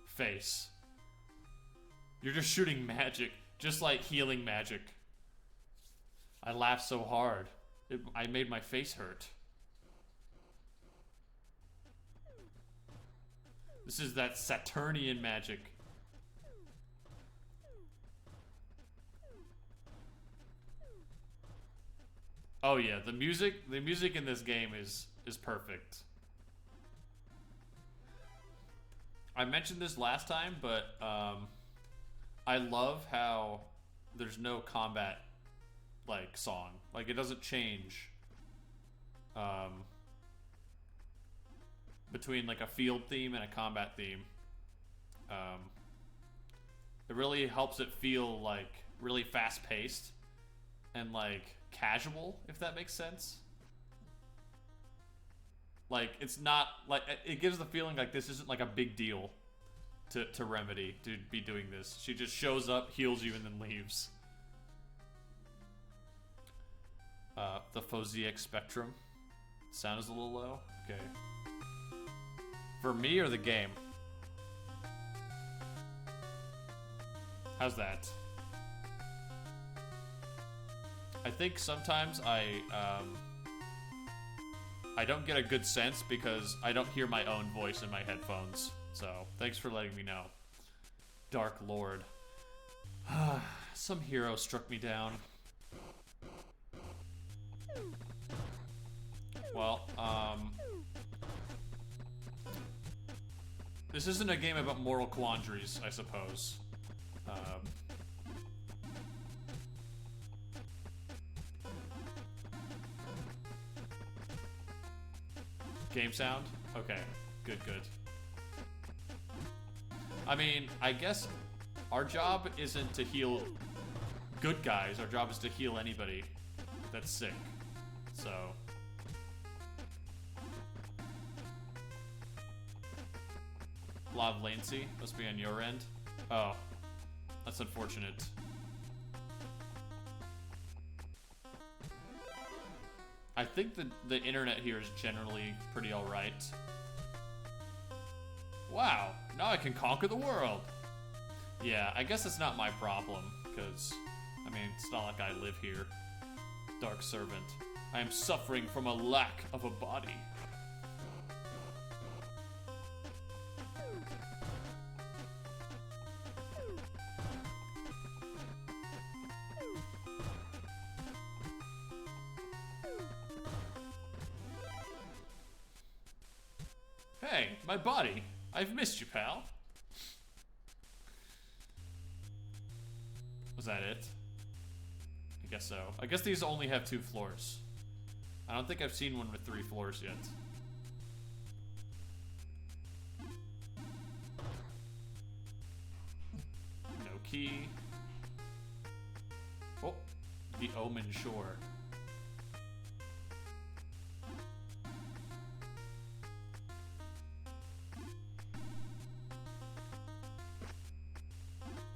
Face. You're just shooting magic. Just like healing magic. I laughed so hard. I made my face hurt. This is that Saturnian magic. Oh yeah, the music in this game is perfect. I mentioned this last time, but I love how there's no combat like song. Like it doesn't change between like a field theme and a combat theme. It really helps it feel like really fast paced and like casual, if that makes sense. Like it's not like it gives the feeling like this isn't like a big deal to Remedy to be doing this. She just shows up, heals you, and then leaves. The Phosiac Spectrum. Sound is a little low. Okay. For me or the game? How's that? I think sometimes I don't get a good sense because I don't hear my own voice in my headphones. So, thanks for letting me know. Dark Lord. Some hero struck me down. Well, this isn't a game about moral quandaries, I suppose. Game sound? Okay, good, good. I mean, I guess our job isn't to heal good guys. Our job is to heal anybody that's sick. So... a lot of latency must be on your end. Oh, that's unfortunate. I think the internet here is generally pretty alright. Wow, now I can conquer the world. Yeah, I guess it's not my problem, because, I mean, it's not like I live here. Dark Servant. I am suffering from a lack of a body. Hey, my body. I've missed you, pal. Was that it? I guess so. I guess these only have 2 floors. I don't think I've seen one with 3 floors yet. No key. Oh, the Omen Shore.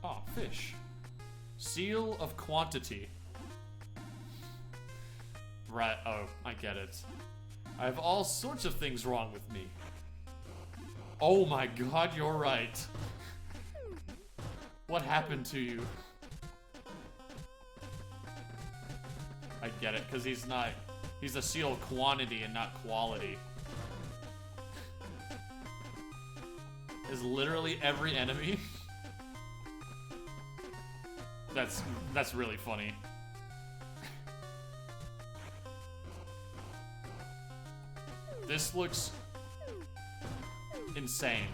Oh, fish. Seal of quantity. Right, oh, I get it. I have all sorts of things wrong with me. Oh my god, you're right. What happened to you? I get it, because he's a seal of quantity and not quality. Is literally every enemy? That's really funny. This looks insane.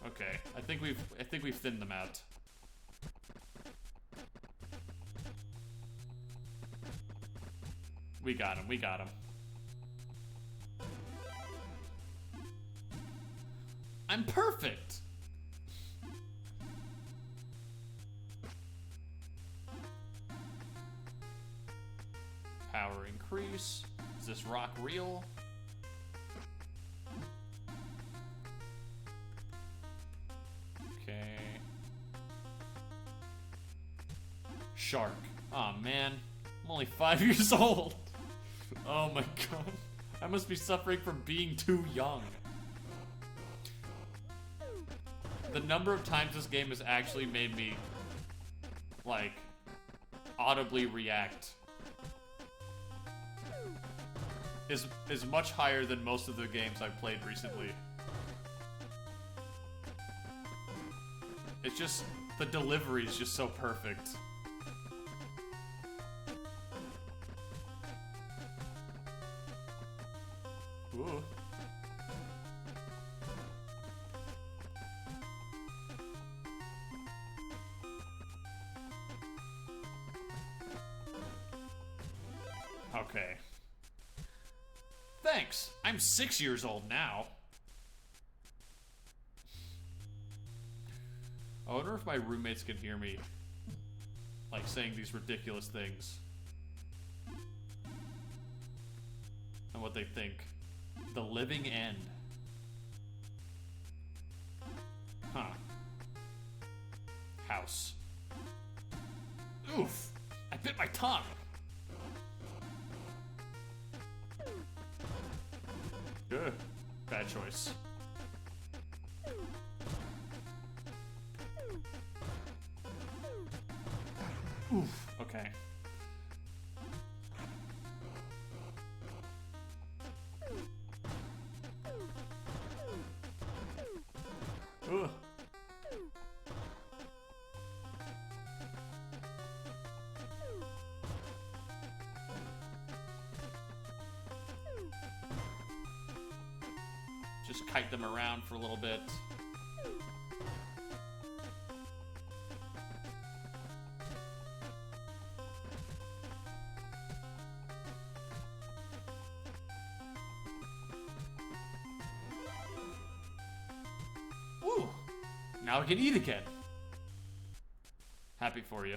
Okay, I think we've thinned them out. We got him. We got him. I'm perfect. Power increase. Is this rock real? Okay. Shark. Aw, oh, man. I'm only 5 years old. Oh my god. I must be suffering from being too young. The number of times this game has actually made me, like, audibly react is much higher than most of the games I've played recently. It's just, the delivery is just so perfect. Ooh. Okay. Thanks. I'm 6 years old now. I wonder if my roommates can hear me, like, saying these ridiculous things. And what they think. The living end. Huh. House. Oof. I bit my tongue. Ugh. Bad choice. Oof. Okay. Ugh. kite them around for a little bit. Woo! Now we can eat again. Happy for you.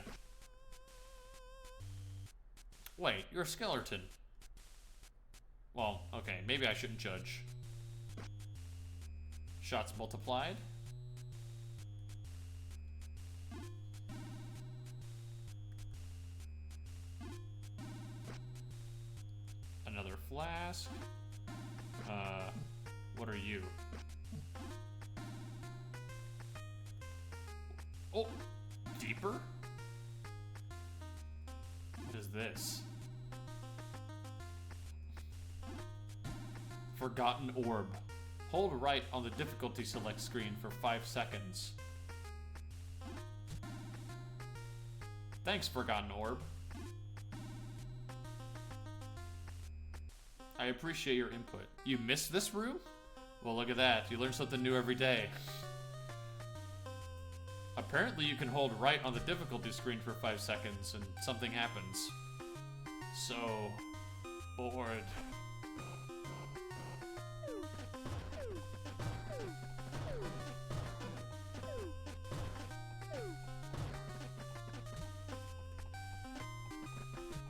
Wait, you're a skeleton. Well, okay, maybe I shouldn't judge. Shots multiplied. Another flask. What are you? Oh, deeper? What is this? Forgotten orb. Hold right on the difficulty select screen for 5 seconds. Thanks, Forgotten Orb. I appreciate your input. You missed this room? Well, look at that. You learn something new every day. Apparently you can hold right on the difficulty screen for 5 seconds and something happens. So bored.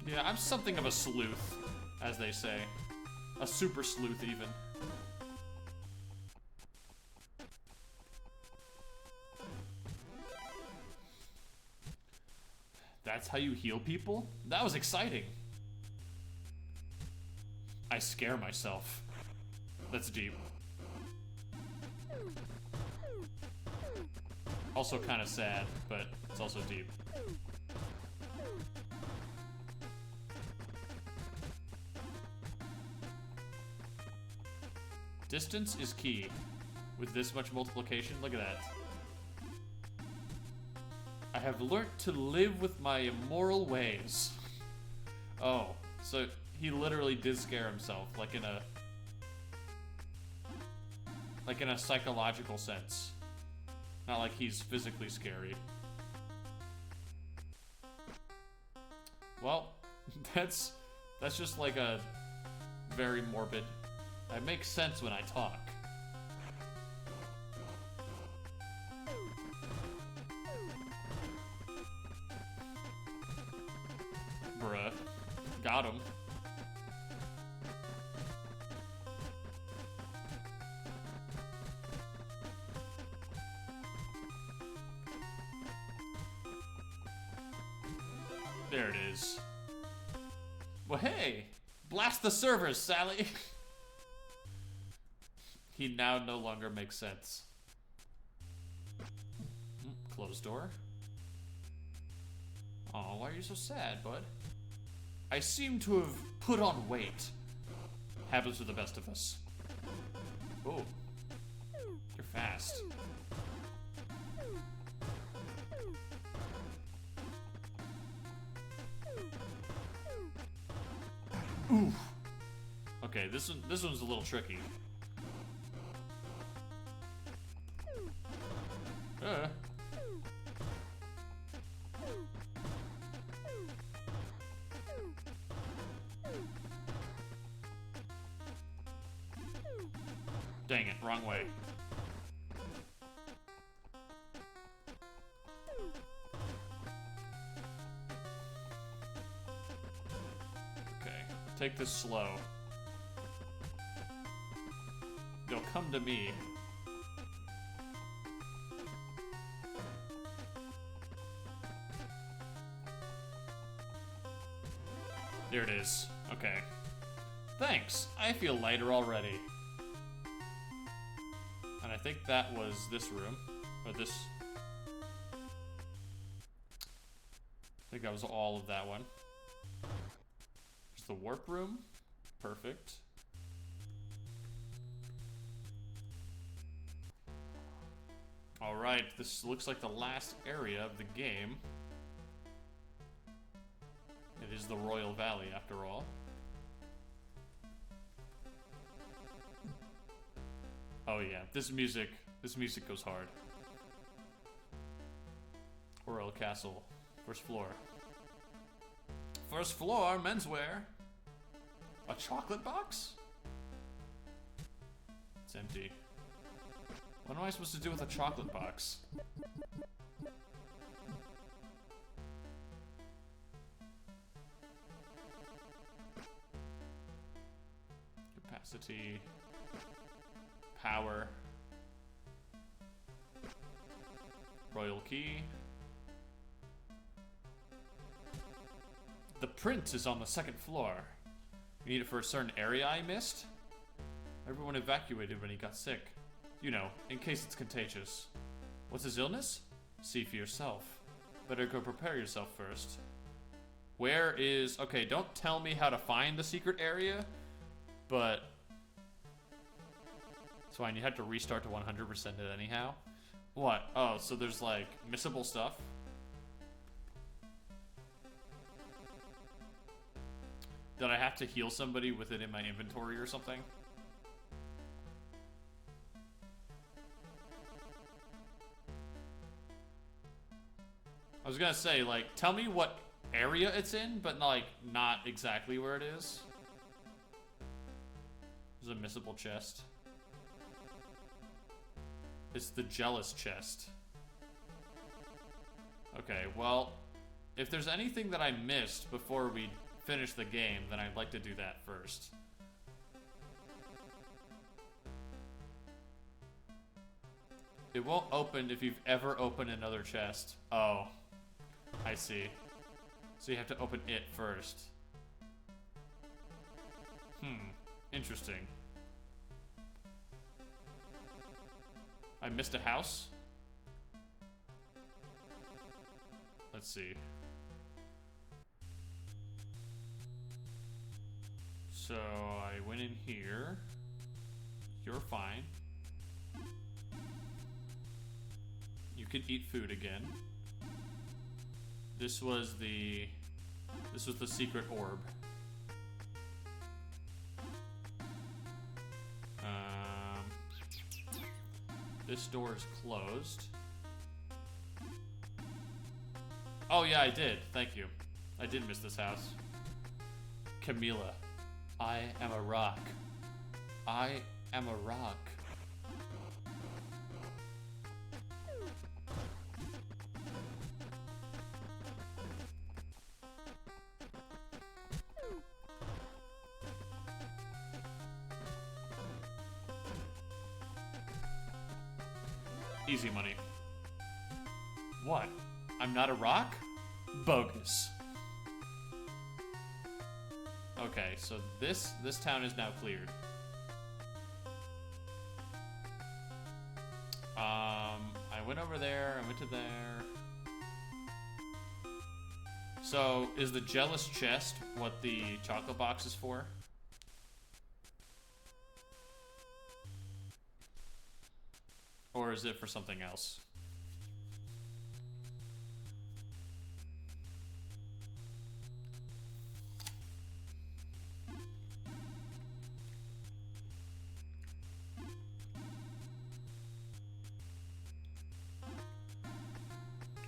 Yeah, I'm something of a sleuth, as they say. A super sleuth, even. That's how you heal people? That was exciting. I scare myself. That's deep. Also kind of sad, but it's also deep. Distance is key. With this much multiplication, look at that. I have learnt to live with my immoral ways. Oh, so he literally did scare himself, like in a psychological sense. Not like he's physically scary. Well, that's just like a very morbid. It makes sense when I talk. Bruh. Got him. There it is. Well, hey! Blast the servers, Sally! He now no longer makes sense. Closed door. Oh, why are you so sad, bud? I seem to have put on weight. Happens to the best of us. Oh. You're fast. Oof. Okay, this one's a little tricky. Dang it, wrong way. Okay, take this slow. You'll come to me. There it is. Okay. Thanks. I feel lighter already. And I think that was this room. Or this. I think that was all of that one. There's the warp room. Perfect. Alright, this looks like the last area of the game. It is the Royal Valley, after all. Oh yeah, this music goes hard. Royal Castle, first floor. First floor, menswear. A chocolate box? It's empty. What am I supposed to do with a chocolate box? Capacity. Power. Royal key. The print is on the second floor. You need it for a certain area I missed? Everyone evacuated when he got sick. You know, in case it's contagious. What's his illness? See for yourself. Better go prepare yourself first. Where is... Okay, don't tell me how to find the secret area, but... It's fine, you have to restart to 100% it anyhow. What? Oh, so there's like missable stuff? Did I have to heal somebody with it in my inventory or something? I was gonna say, like, tell me what area it's in, but like, not exactly where it is. There's a missable chest. It's the jealous chest. Okay, well, if there's anything that I missed before we finish the game, then I'd like to do that first. It won't open if you've ever opened another chest. Oh, I see. So you have to open it first. Interesting. I missed a house? Let's see. So I went in here. You're fine. You can eat food again. This was the secret orb. This door is closed. Oh yeah, I did. Thank you. I did miss this house. Camila. I am a rock. I am a rock. Easy money. What? I'm not a rock? Bogus. Okay, so this town is now cleared. I went over there, I went to there. So, is the jealous chest what the chocolate box is for? Or is it for something else?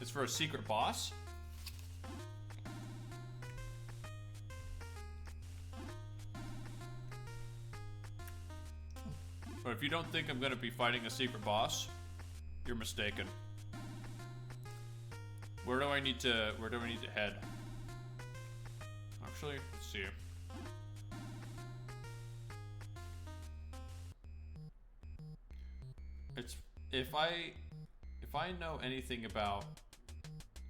It's for a secret boss? But if you don't think I'm gonna be fighting a secret boss, you're mistaken. Where do I need to head? Actually, let's see. It's if I know anything about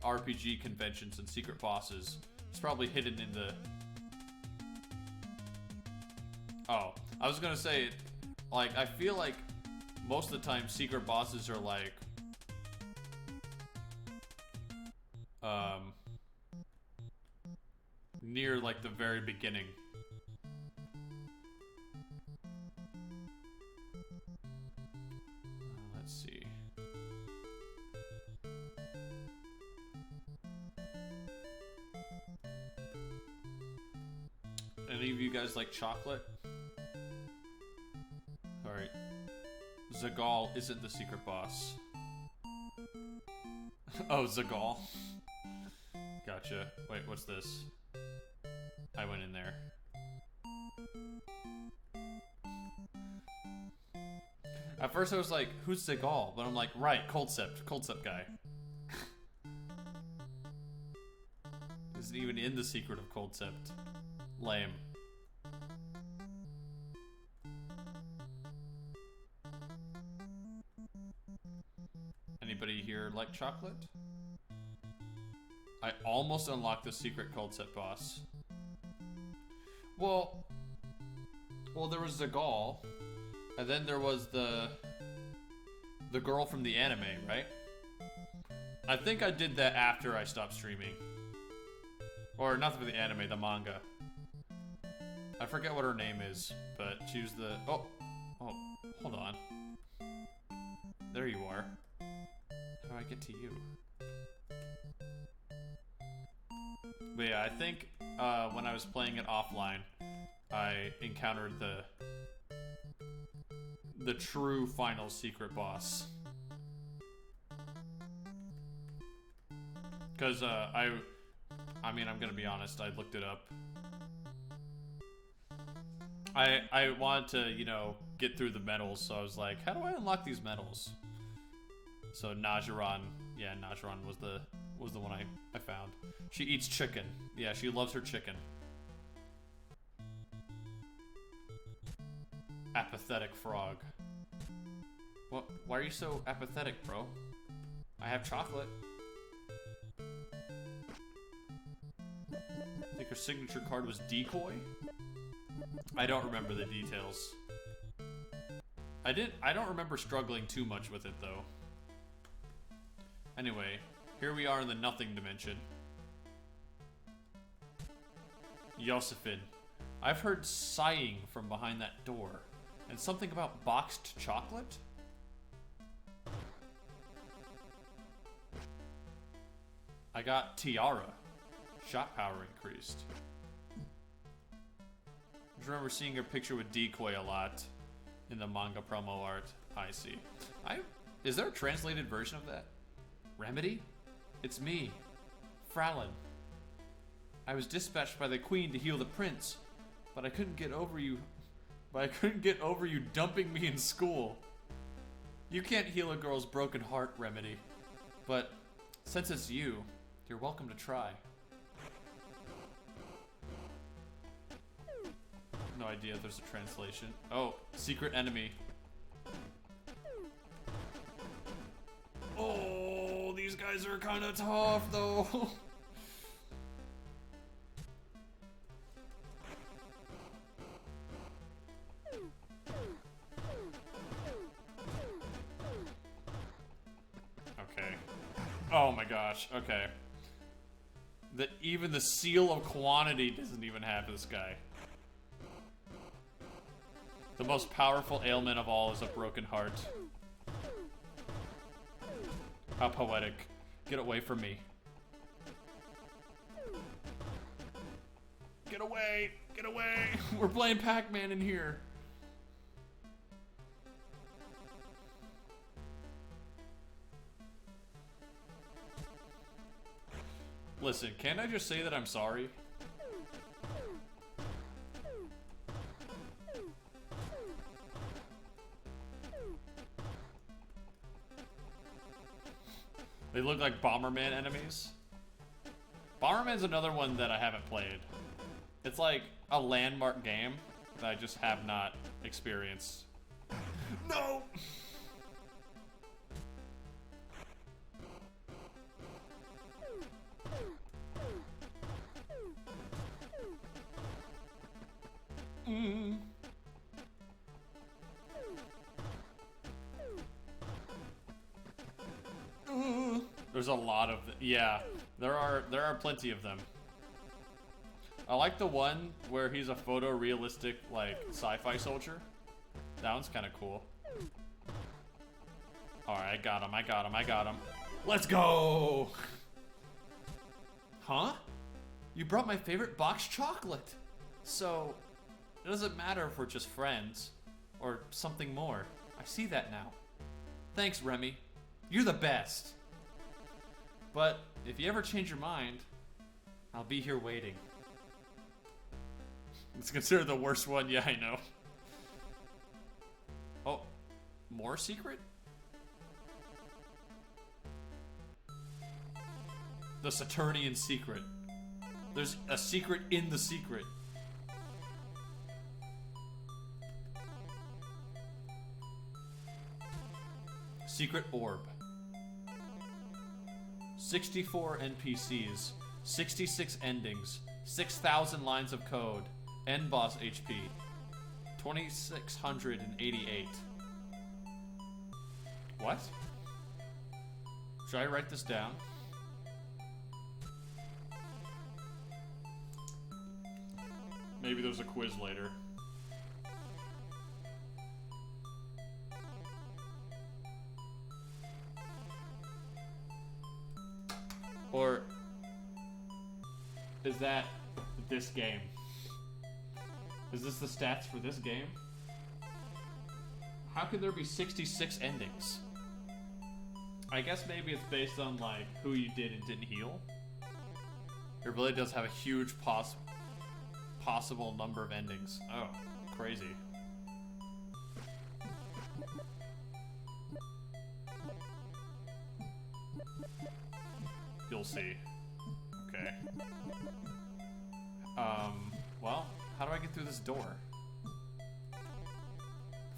RPG conventions and secret bosses, it's probably hidden in the... Oh, I was gonna say, like, I feel like most of the time secret bosses are like near like the very beginning. Let's see. Any of you guys like chocolate? Alright. Zagal isn't the secret boss. Oh, Zagal. Gotcha. Wait, what's this? I went in there. At first I was like, who's Zagal? But I'm like, right, Cold Sept guy. Isn't even in the secret of Cold Sept. Lame. Anybody here like chocolate? I almost unlocked the secret Cold Sept boss. Well, there was Zagal, and then there was the girl from the anime, right? I think I did that after I stopped streaming. Or not for the anime, the manga. I forget what her name is, but she was the... Oh, hold on. There you are. How do I get to you? But yeah, I think when I was playing it offline, I encountered the true final secret boss. Because I mean, I'm gonna be honest, I looked it up. I wanted to, you know, get through the medals, so I was like, how do I unlock these medals? So Najaran, yeah, Najaran was the one I found. She eats chicken. Yeah, she loves her chicken. Apathetic frog. What? Why are you so apathetic, bro? I have chocolate. I think her signature card was decoy? I don't remember the details. I don't remember struggling too much with it though. Anyway, here we are in the nothing dimension. Josephine. I've heard sighing from behind that door. And something about boxed chocolate? I got Tiara. Shot power increased. I just remember seeing her picture with Decoy a lot in the manga promo art. I see. Is there a translated version of that? Remedy? It's me, Fralin. I was dispatched by the queen to heal the prince, but I couldn't get over you. Dumping me in school. You can't heal a girl's broken heart, Remedy. But since it's you, you're welcome to try. No idea if there's a translation. Oh, secret enemy. Oh, these guys are kind of tough, though. Okay. Oh my gosh, okay. Even the seal of quantity doesn't even have this guy. The most powerful ailment of all is a broken heart. How poetic. Get away from me. Get away! Get away! We're playing Pac-Man in here. Listen, can't I just say that I'm sorry? They look like Bomberman enemies. Bomberman's another one that I haven't played. It's like a landmark game that I just have not experienced. No! There's a lot of them. Yeah, there are plenty of them. I like the one where he's a photorealistic, like, sci-fi soldier. That one's kind of cool. Alright, I got him. Let's go! Huh? You brought my favorite boxed chocolate. So, it doesn't matter if we're just friends. Or something more. I see that now. Thanks, Remy. You're the best. But if you ever change your mind, I'll be here waiting. It's considered the worst one. Yeah, I know. Oh, more secret? The Saturnian secret. There's a secret in the secret. Secret orb. 64 NPCs, 66 endings, 6,000 lines of code, end boss HP, 2,688. What? Should I write this down? Maybe there's a quiz later. Or is that this game? Is this the stats for this game? How could there be 66 endings? I guess maybe it's based on like who you did and didn't heal. It really does have a huge possible number of endings. Oh, crazy. You'll see. Okay. Well, how do I get through this door?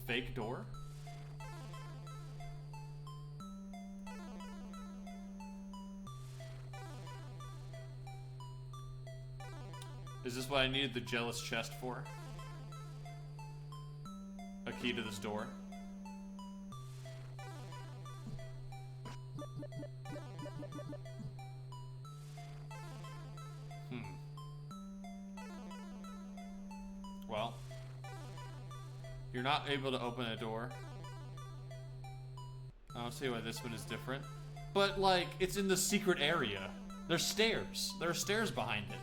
Fake door? Is this what I needed the jealous chest for? A key to this door? Well, you're not able to open a door. I don't see why this one is different. But, like, it's in the secret area. There's stairs. There are stairs behind it.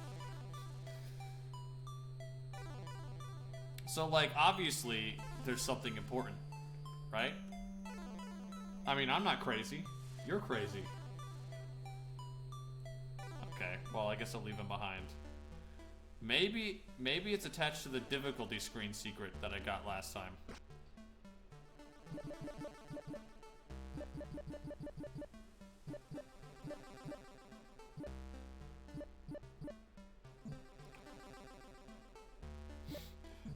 So, like, obviously, there's something important, right? I mean, I'm not crazy. You're crazy. Okay, well, I guess I'll leave him behind. Maybe it's attached to the difficulty screen secret that I got last time.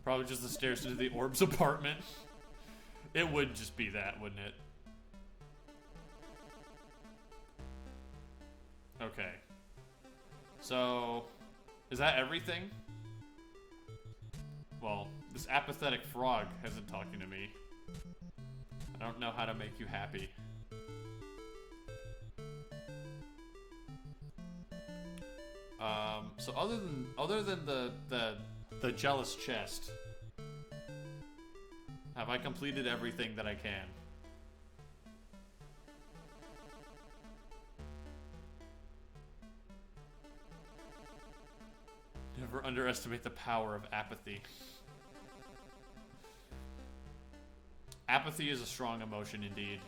Probably just the stairs to the orb's apartment. It would just be that, wouldn't it? Okay. So, is that everything? Well, this apathetic frog hasn't talking to me. I don't know how to make you happy. So other than the jealous chest, have I completed everything that I can? Never underestimate the power of apathy. Apathy is a strong emotion indeed.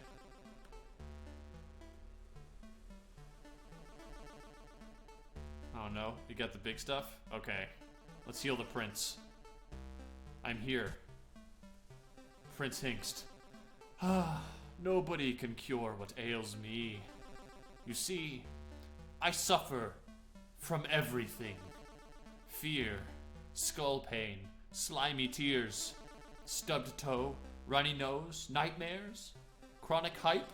Oh no, you got the big stuff? Okay, let's heal the prince. I'm here. Prince Hingst. Ah, nobody can cure what ails me. You see, I suffer from everything. Fear, skull pain, slimy tears, stubbed toe, runny nose, nightmares, chronic hype,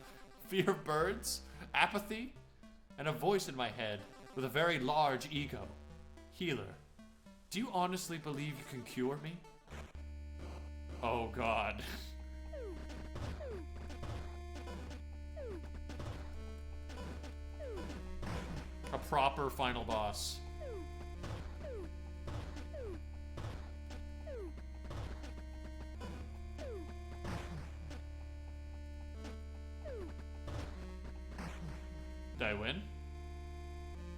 fear of birds, apathy, and a voice in my head with a very large ego. Healer, do you honestly believe you can cure me? Oh God. A proper final boss. Did I win?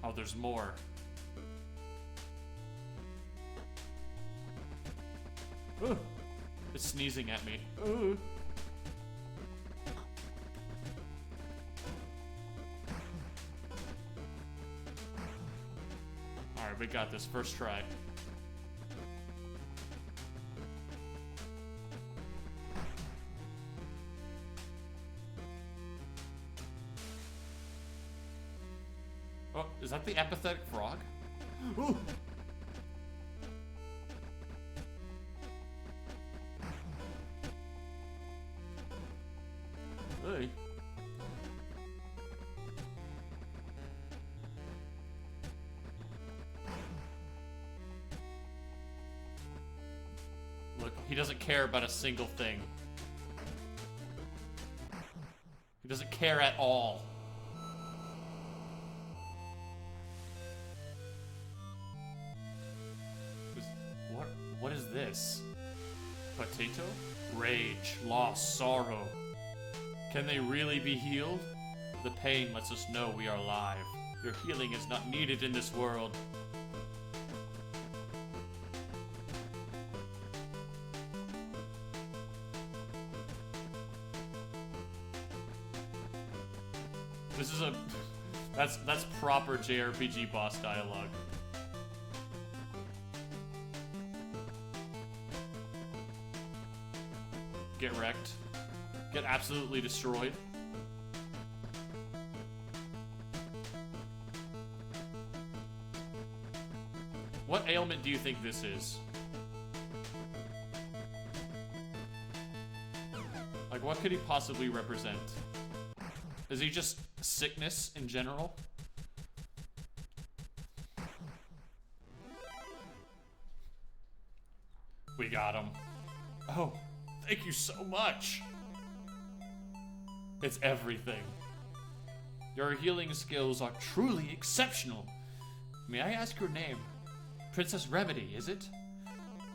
Oh, there's more. It's sneezing at me. Alright, we got this. First try. Oh, is that the apathetic frog? Ooh. Hey. Look, he doesn't care about a single thing. He doesn't care at all. What is this? Potato? Rage, loss, sorrow. Can they really be healed? The pain lets us know we are alive. Your healing is not needed in this world. This is a... That's proper JRPG boss dialogue. Get wrecked. Get absolutely destroyed. What ailment do you think this is? Like, what could he possibly represent? Is he just sickness in general? We got him. Oh, thank you so much. It's everything. Your healing skills are truly exceptional. May I ask your name? Princess Remedy, is it?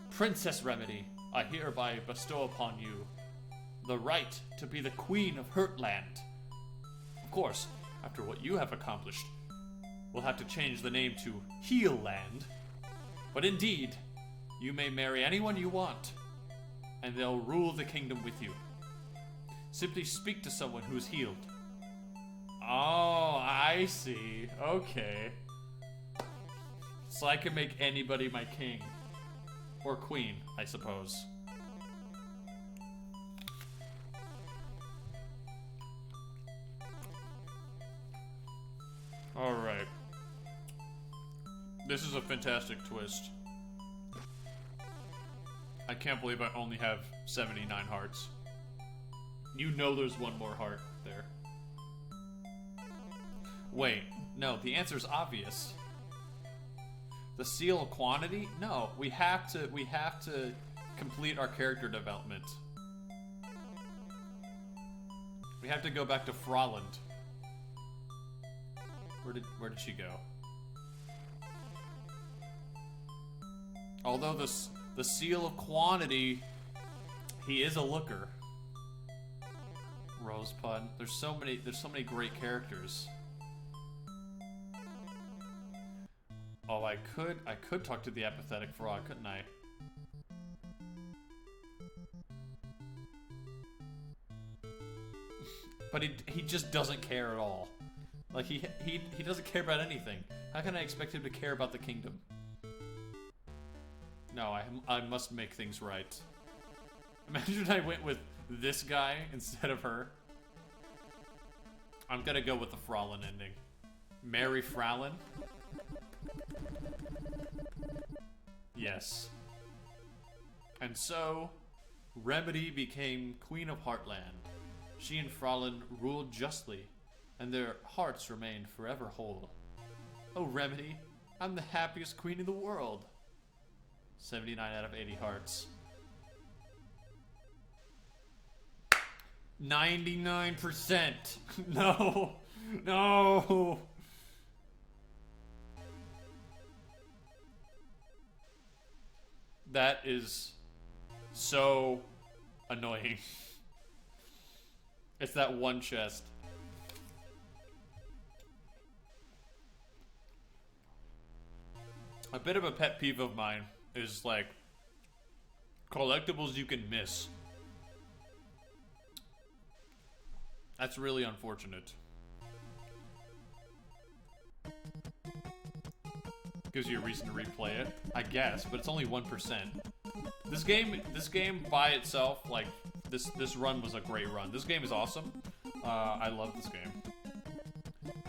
Princess Remedy, I hereby bestow upon you the right to be the Queen of Hurtland. Of course, after what you have accomplished, we'll have to change the name to Healland. But indeed, you may marry anyone you want, and they'll rule the kingdom with you. Simply speak to someone who's healed. Oh, I see. Okay. So I can make anybody my king. Or queen, I suppose. Alright. This is a fantastic twist. I can't believe I only have 79 hearts. You know there's one more heart there. Wait, no, the answer's obvious. The seal of quantity? No, we have to complete our character development. We have to go back to Frolland. Where did she go? Although the seal of quantity, he is a looker. Rosebud. There's so many great characters. Oh, I could talk to the apathetic frog, couldn't I? But he just doesn't care at all. Like he doesn't care about anything. How can I expect him to care about the kingdom? No, I must make things right. Imagine I went with this guy instead of her. I'm gonna go with the Frolin ending. Marry Frolin? Yes. And so, Remedy became Queen of Heartland. She and Frolin ruled justly, and their hearts remained forever whole. Oh, Remedy, I'm the happiest queen in the world. 79 out of 80 hearts. 99%. No. No. That is so annoying. It's that one chest. A bit of a pet peeve of mine is like collectibles you can miss. That's really unfortunate. Gives you a reason to replay it, I guess, but it's only 1%. This game by itself, like, this run was a great run. This game is awesome. I love this game.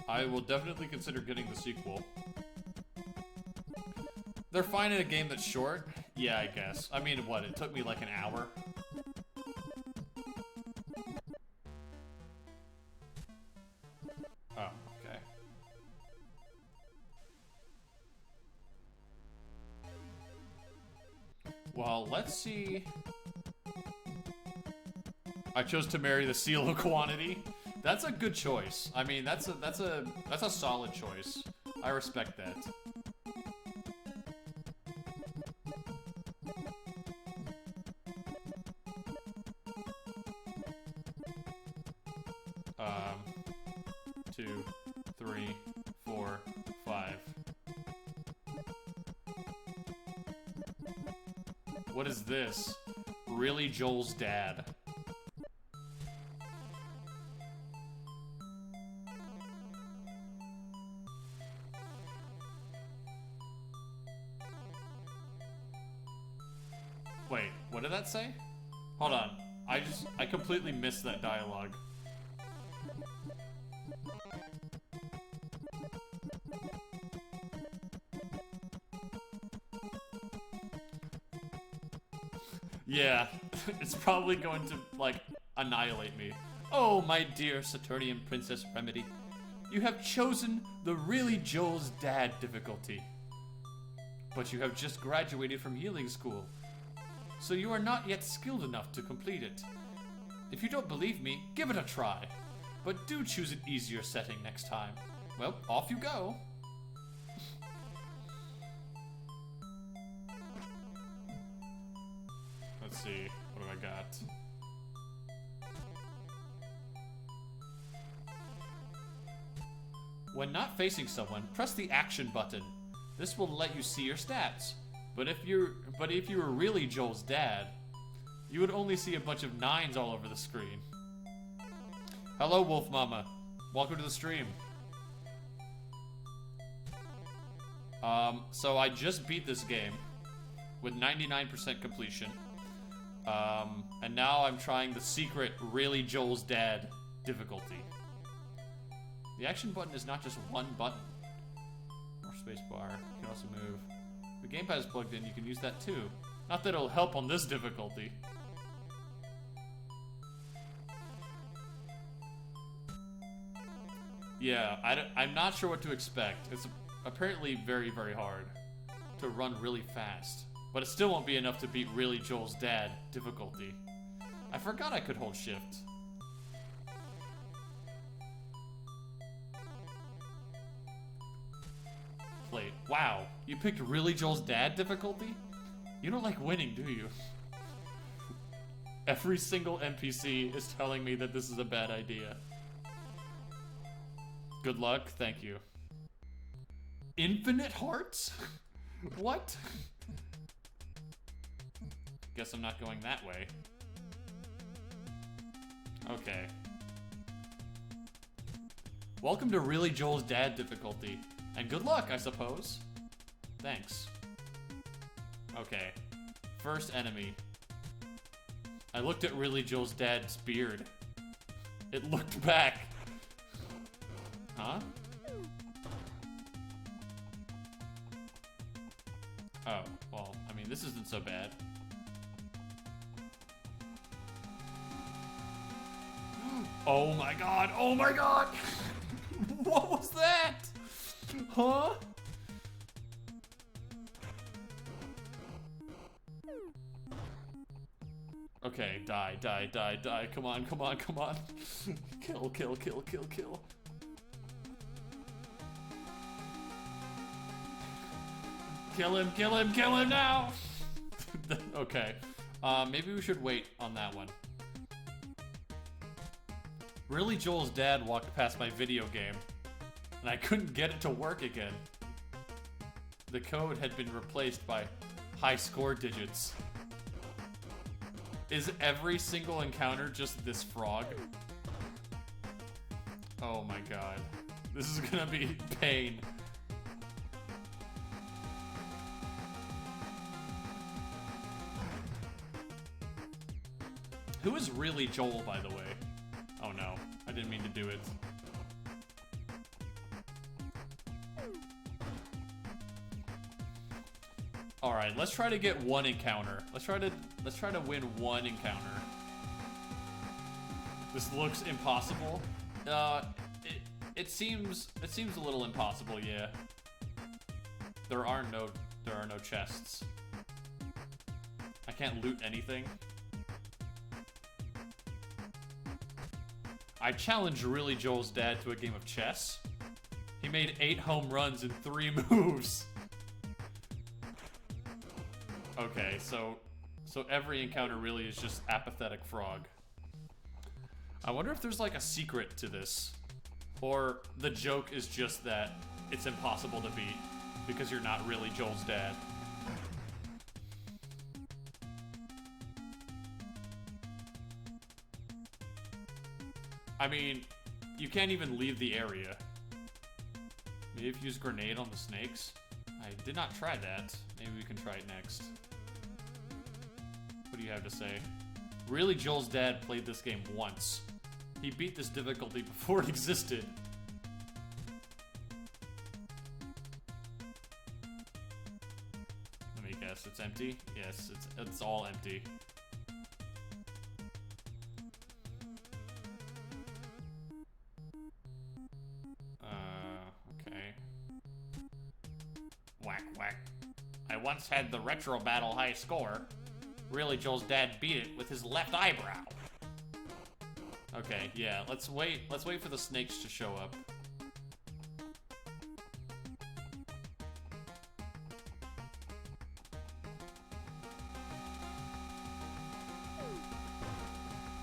I will definitely consider getting the sequel. They're fine in a game that's short. Yeah, I guess. I mean, what? It took me like an hour. Oh, okay. Well, let's see. I chose to marry the seal of quantity. That's a good choice. I mean, that's a solid choice. I respect that. Two, three, four, five. What is this? Really, Joel's dad? Wait, what did that say? Hold on. I completely missed that dialogue. Yeah, it's probably going to, like, annihilate me. Oh, my dear Saturnian Princess Remedy. You have chosen the really Joel's dad difficulty. But you have just graduated from healing school, so you are not yet skilled enough to complete it. If you don't believe me, give it a try. But do choose an easier setting next time. Well, off you go. Let's see, what have I got? When not facing someone, press the action button. This will let you see your stats. But if you were really Joel's dad, you would only see a bunch of 9s all over the screen. Hello, Wolf Mama. Welcome to the stream. So I just beat this game with 99% completion. And now I'm trying the secret really Joel's dad difficulty. The action button is not just one button. Or space bar. You can also move. The gamepad is plugged in, you can use that too. Not that it'll help on this difficulty. Yeah, I'm not sure what to expect. It's apparently very, very hard to run really fast. But it still won't be enough to beat really Joel's dad difficulty. I forgot I could hold shift. Wait, wow. You picked really Joel's dad difficulty? You don't like winning, do you? Every single NPC is telling me that this is a bad idea. Good luck, thank you. Infinite hearts? What? Guess I'm not going that way. Okay. Welcome to really Joel's dad difficulty. And good luck, I suppose. Thanks. Okay. First enemy. I looked at really Joel's dad's beard. It looked back. Huh? Oh, well, I mean, this isn't so bad. Oh my god, oh my god! What was that? Huh? Okay, die, die, die, die. Come on, come on, come on. Kill, kill, kill, kill, kill. Kill him, kill him, kill him now! Okay. Maybe we should wait on that one. Really, Joel's dad walked past my video game, and I couldn't get it to work again. The code had been replaced by high score digits. Is every single encounter just this frog? Oh my god. This is gonna be pain. Who is really Joel, by the way? Oh no, I didn't mean to do it. All right, let's try to get one encounter. Let's try to win one encounter. This looks impossible. It seems a little impossible, yeah. There are no chests. I can't loot anything. I challenged Really Joel's dad to a game of chess. He made 8 home runs in 3 moves. Okay, so every encounter really is just apathetic frog. I wonder if there's like a secret to this. Or the joke is just that it's impossible to beat because you're not really Joel's dad. I mean, you can't even leave the area. Maybe if you use grenade on the snakes? I did not try that. Maybe we can try it next. What do you have to say? Really, Joel's dad played this game once. He beat this difficulty before it existed. Let me guess, it's empty? Yes, it's all empty. Okay. Whack, whack. I once had the retro battle high score. Really, Joel's dad beat it with his left eyebrow. Okay, yeah, let's wait for the snakes to show up.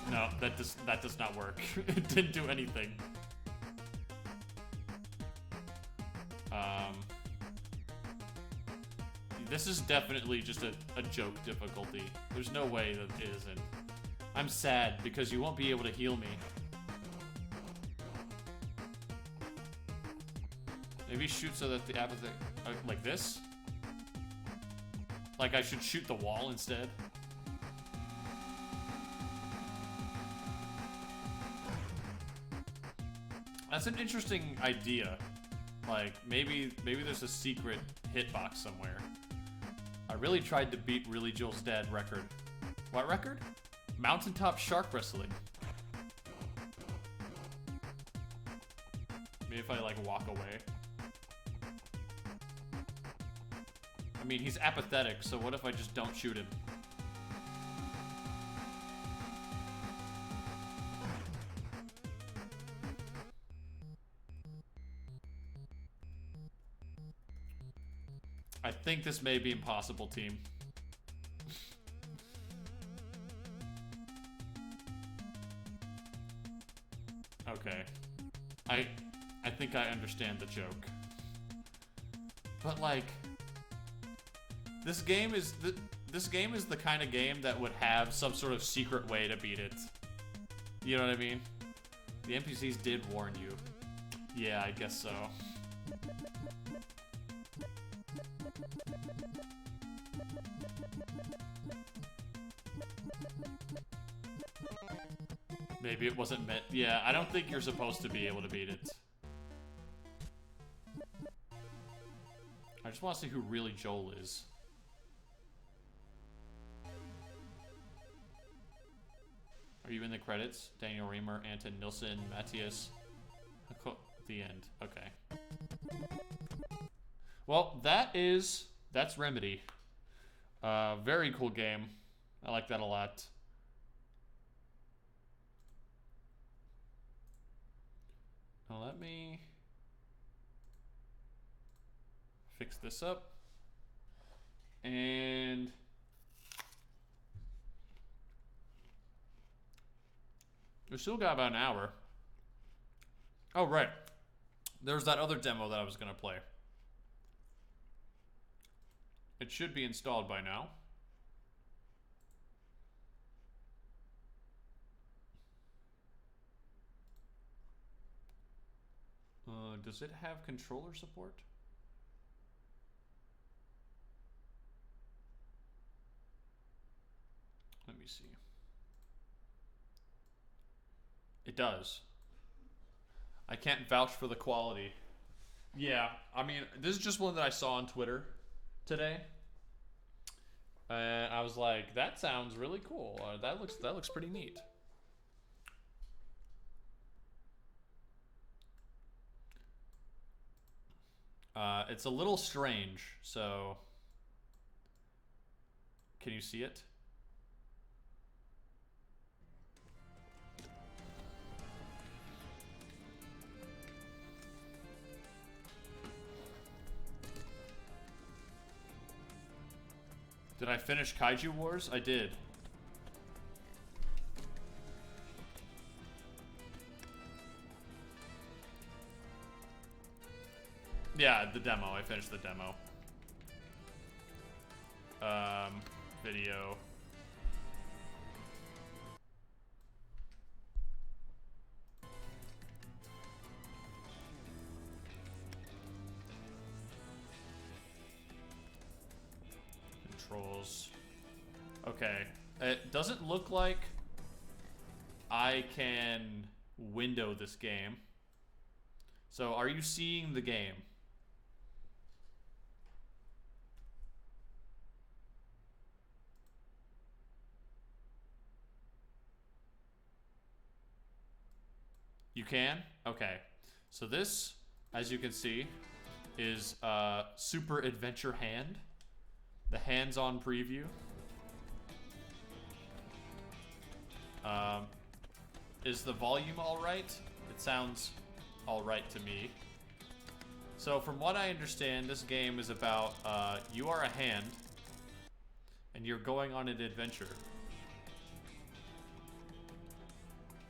No, that does not work. It didn't do anything. This is definitely just a joke difficulty. There's no way that it isn't. I'm sad because you won't be able to heal me. Maybe shoot so that the apathy... like this? Like I should shoot the wall instead? That's an interesting idea. Like, maybe there's a secret hitbox somewhere. I really tried to beat Really Joel's dad record. What record? Mountaintop shark wrestling. Maybe if I, like, walk away. I mean, he's apathetic, so what if I just don't shoot him? I think this may be impossible, team. Okay. I think I understand the joke. But like this game is the kind of game that would have some sort of secret way to beat it. You know what I mean? The NPCs did warn you. Yeah, I guess so. Maybe it wasn't meant. Yeah, I don't think you're supposed to be able to beat it. I just want to see who really Joel is. Are you in the credits? Daniel Reamer, Anton Nilsson, Matthias. The end. Okay. Well, that's Remedy. Very cool game. I like that a lot. Now let me fix this up. And we still got about an hour. Oh, right. There's that other demo that I was going to play. It should be installed by now. Does it have controller support? Let me see. It does. I can't vouch for the quality. Yeah, I mean, this is just one that I saw on Twitter today. And I was like, that sounds really cool. That looks pretty neat. It's a little strange, so can you see it? Did I finish Kaiju Wars? I did. Yeah, the demo. I finished the demo. Video. Controls. Okay. It doesn't look like I can window this game. So, are you seeing the game? You can? Okay. So this, as you can see, is Super Adventure Hand. The hands-on preview. Is the volume alright? It sounds alright to me. So from what I understand, this game is about, you are a hand, and you're going on an adventure.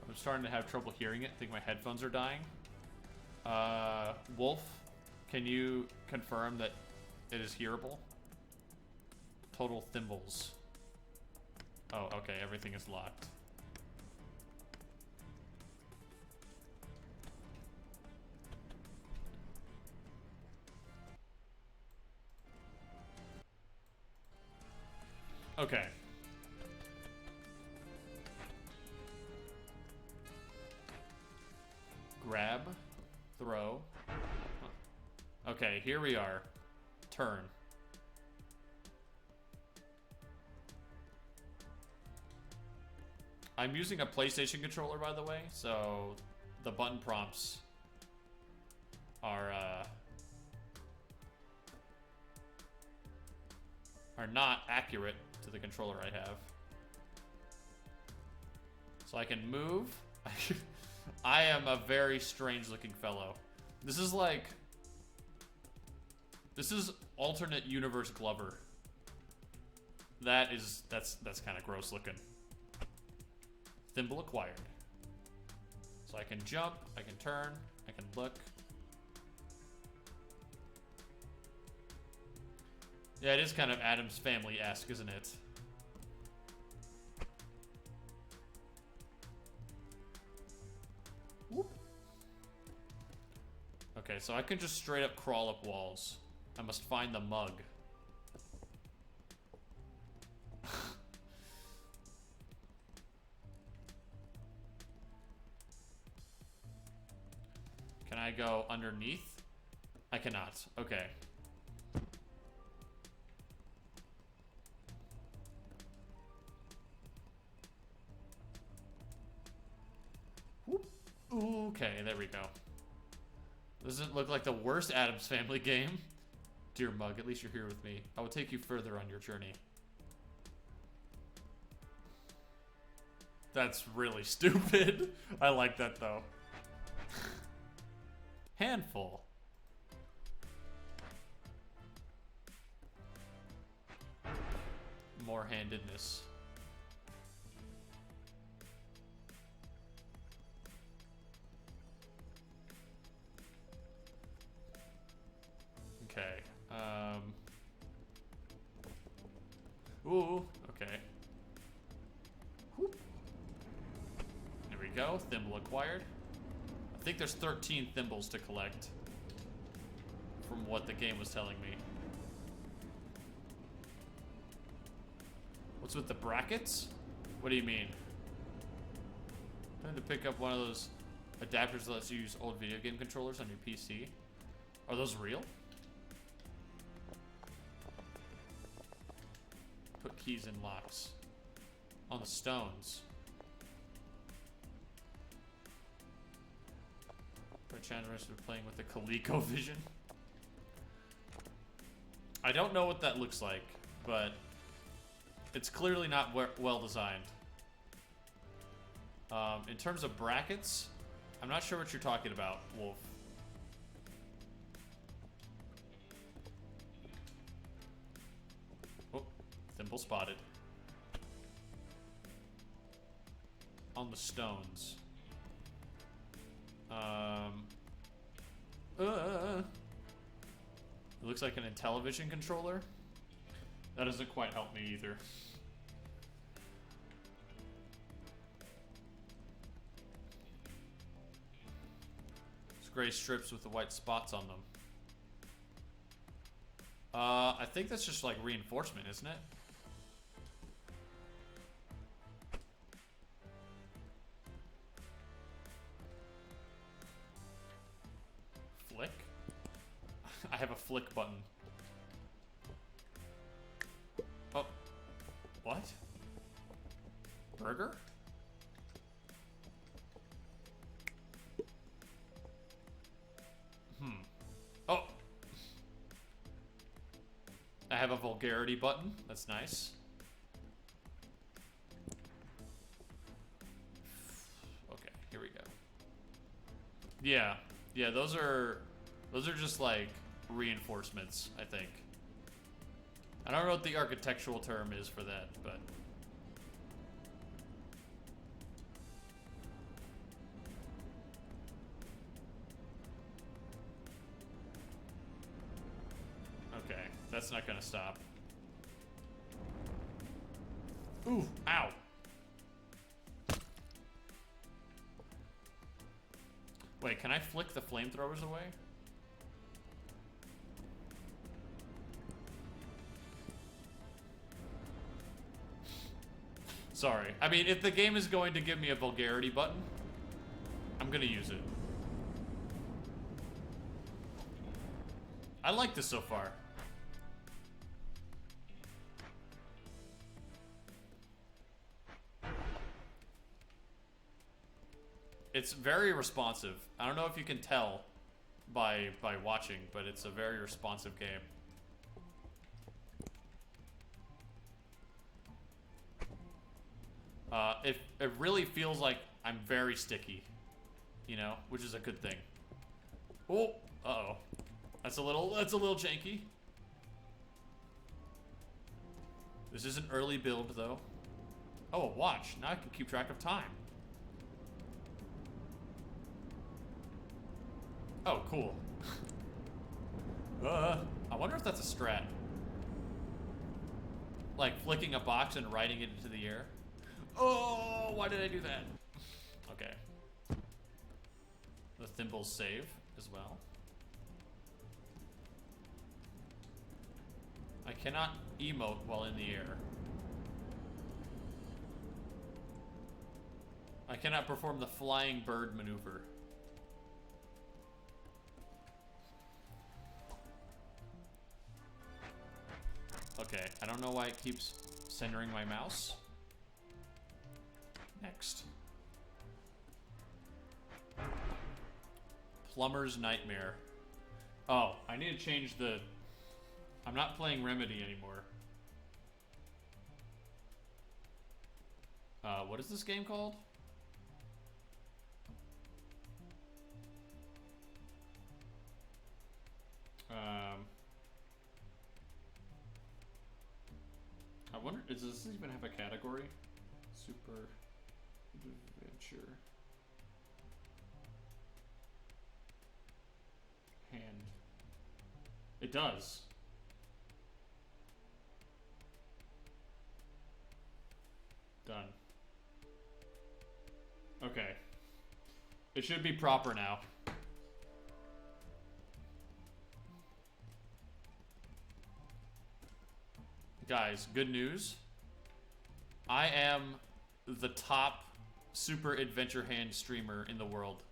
I'm starting to have trouble hearing it. I think my headphones are dying. Wolf, can you confirm that it is hearable? Total thimbles. Oh, okay, everything is locked. Okay. Grab, throw. Okay, here we are. Turn. I'm using a PlayStation controller, by the way, so the button prompts are not accurate to the controller I have. So I can move. I am a very strange looking fellow. This is like... This is alternate universe Glover. That's kind of gross looking. Thimble acquired. So I can jump, I can turn, I can look. Yeah, it is kind of Addams Family-esque, isn't it? Whoop. Okay, so I can just straight up crawl up walls. I must find the mug. Can I go underneath? I cannot. Okay. Whoop. Okay, there we go. Doesn't look like the worst Addams Family game. Dear mug, at least you're here with me. I will take you further on your journey. That's really stupid. I like that though. Handful. More handedness. Okay. Ooh, okay. Whoop. There we go. Thimble acquired. I think there's 13 thimbles to collect from what the game was telling me. What's with the brackets? What do you mean? I had to pick up one of those adapters that lets you use old video game controllers on your PC. Are those real? Put keys in locks. On the stones. Put Chandler's playing with the ColecoVision. I don't know what that looks like, but it's clearly not well designed. In terms of brackets, I'm not sure what you're talking about, Wolf. Oh, thimble spotted. On the stones. It looks like an Intellivision controller. That doesn't quite help me either. It's gray strips with the white spots on them. I think that's just like reinforcement, isn't it? Flick? I have a flick button. Oh. What? Burger? Oh. I have a vulgarity button. That's nice. Okay, here we go. Yeah. Yeah, those are just like reinforcements, I think. I don't know what the architectural term is for that, but okay, that's not gonna stop. Ooh, ow. Wait, can I flick the flamethrowers away? Sorry. I mean, if the game is going to give me a vulgarity button, I'm gonna use it. I like this so far. It's very responsive. I don't know if you can tell by watching, but it's a very responsive game. It really feels like I'm very sticky, you know, which is a good thing. Oh, uh-oh. That's a little janky. This is an early build, though. Oh, a watch. Now I can keep track of time. Oh, cool. I wonder if that's a strat. Like flicking a box and riding it into the air. Oh, why did I do that? Okay. The thimbles save as well. I cannot emote while in the air. I cannot perform the flying bird maneuver. Okay, I don't know why it keeps centering my mouse. Next. Plumber's Nightmare. Oh, I need to change the... I'm not playing Remedy anymore. What is this game called? I wonder, does this even have a category? Super Adventure. Hand. It does. Done. Okay. It should be proper now. Guys, good news. I am the top super adventure hand streamer in the world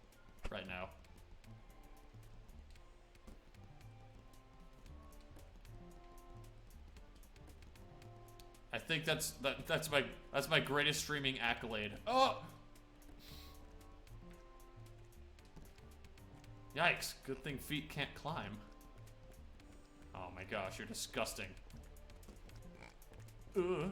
right now. I think that's my greatest streaming accolade. Oh! Yikes, good thing feet can't climb. Oh my gosh, you're disgusting. Ugh.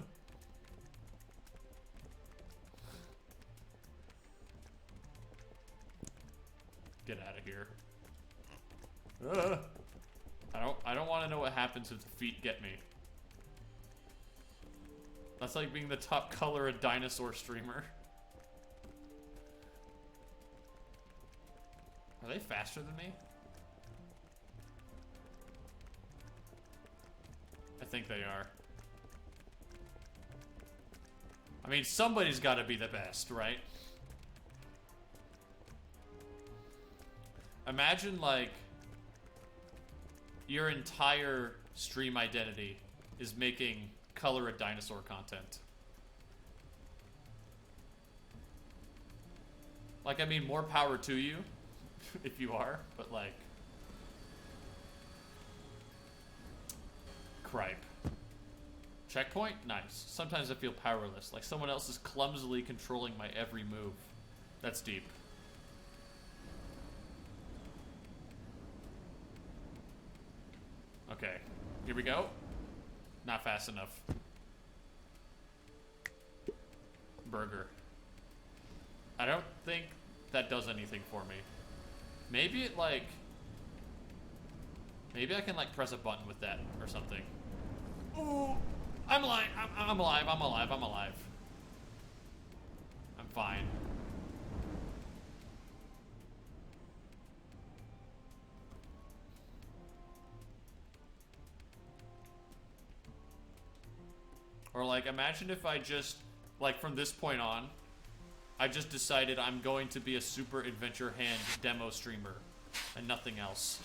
Get out of here. Ugh. I don't want to know what happens if the feet get me. That's like being the top color a dinosaur streamer. Are they faster than me? I think they are. I mean, somebody's got to be the best, right? Imagine, like, your entire stream identity is making color a dinosaur content. Like, I mean, more power to you, if you are, but like... Cripe. Checkpoint? Nice. Sometimes I feel powerless, like someone else is clumsily controlling my every move. That's deep. Okay, here we go. Not fast enough. Burger. I don't think that does anything for me. Maybe it like... Maybe I can like press a button with that or something. Ooh! I'm alive! I'm alive, I'm alive, I'm alive. I'm fine. Or like, imagine if I just, like from this point on, I just decided I'm going to be a Super Adventure Hand demo streamer and nothing else.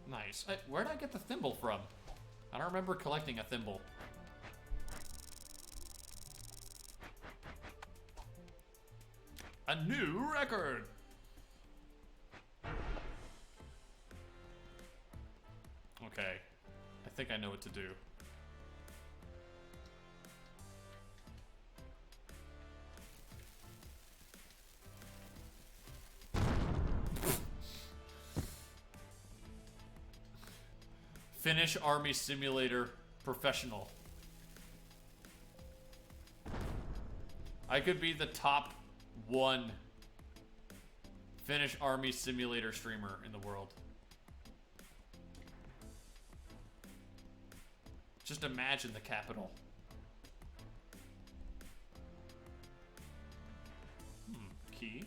Nice. Where did I get the thimble from? I don't remember collecting a thimble. A new record! Okay. I think I know what to do. Finnish Army Simulator Professional. I could be the top one Finnish Army Simulator streamer in the world. Just imagine the capital. Key.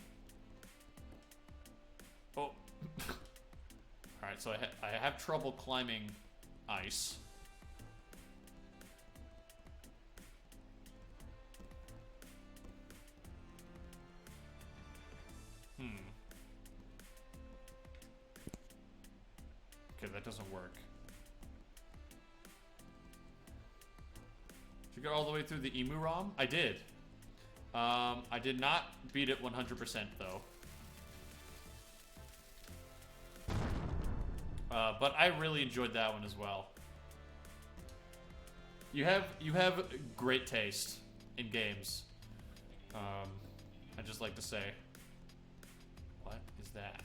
Oh. Alright, so I have trouble climbing ice. Okay, that doesn't work. Did you get all the way through the Emu ROM? I did. I did not beat it 100% though. But I really enjoyed that one as well. You have great taste in games. I just like to say. What is that?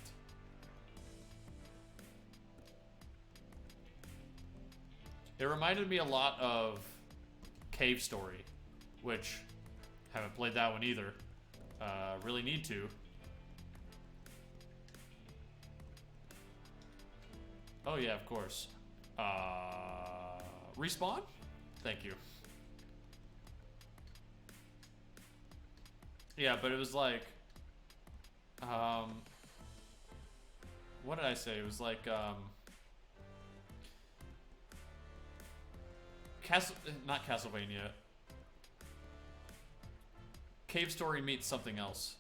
It reminded me a lot of Cave Story, which haven't played that one either. Really need to. Oh yeah, of course. Respawn? Thank you. Yeah, but it was like, what did I say? It was like, not Castlevania. Cave Story meets something else.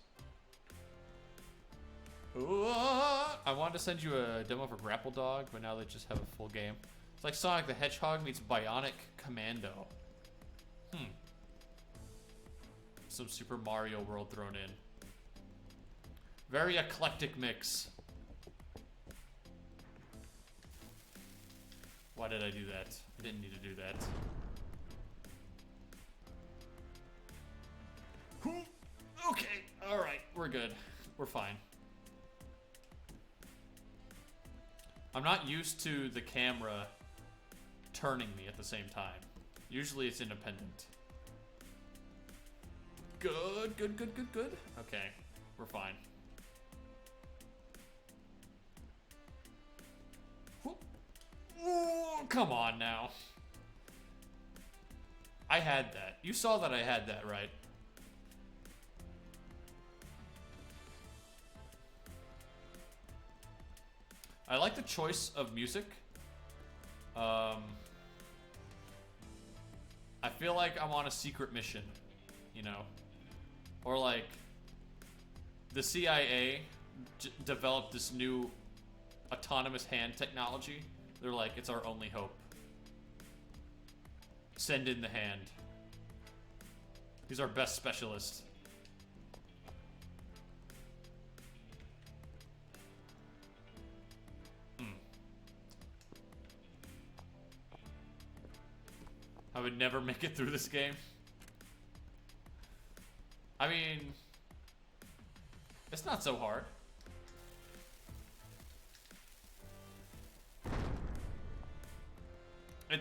I wanted to send you a demo for Grapple Dog, but now they just have a full game. It's like Sonic the Hedgehog meets Bionic Commando. Some Super Mario World thrown in. Very eclectic mix. Why did I do that? I didn't need to do that. Okay, alright, we're good. We're fine. I'm not used to the camera turning me at the same time. Usually it's independent. Good, good, good, good, good. Okay, we're fine. Ooh, come on now. I had that. You saw that I had that, right? I like the choice of music. I feel like I'm on a secret mission, you know? Or like, the CIA developed this new autonomous hand technology. They're like, it's our only hope. Send in the hand. He's our best specialist. I would never make it through this game. I mean, it's not so hard.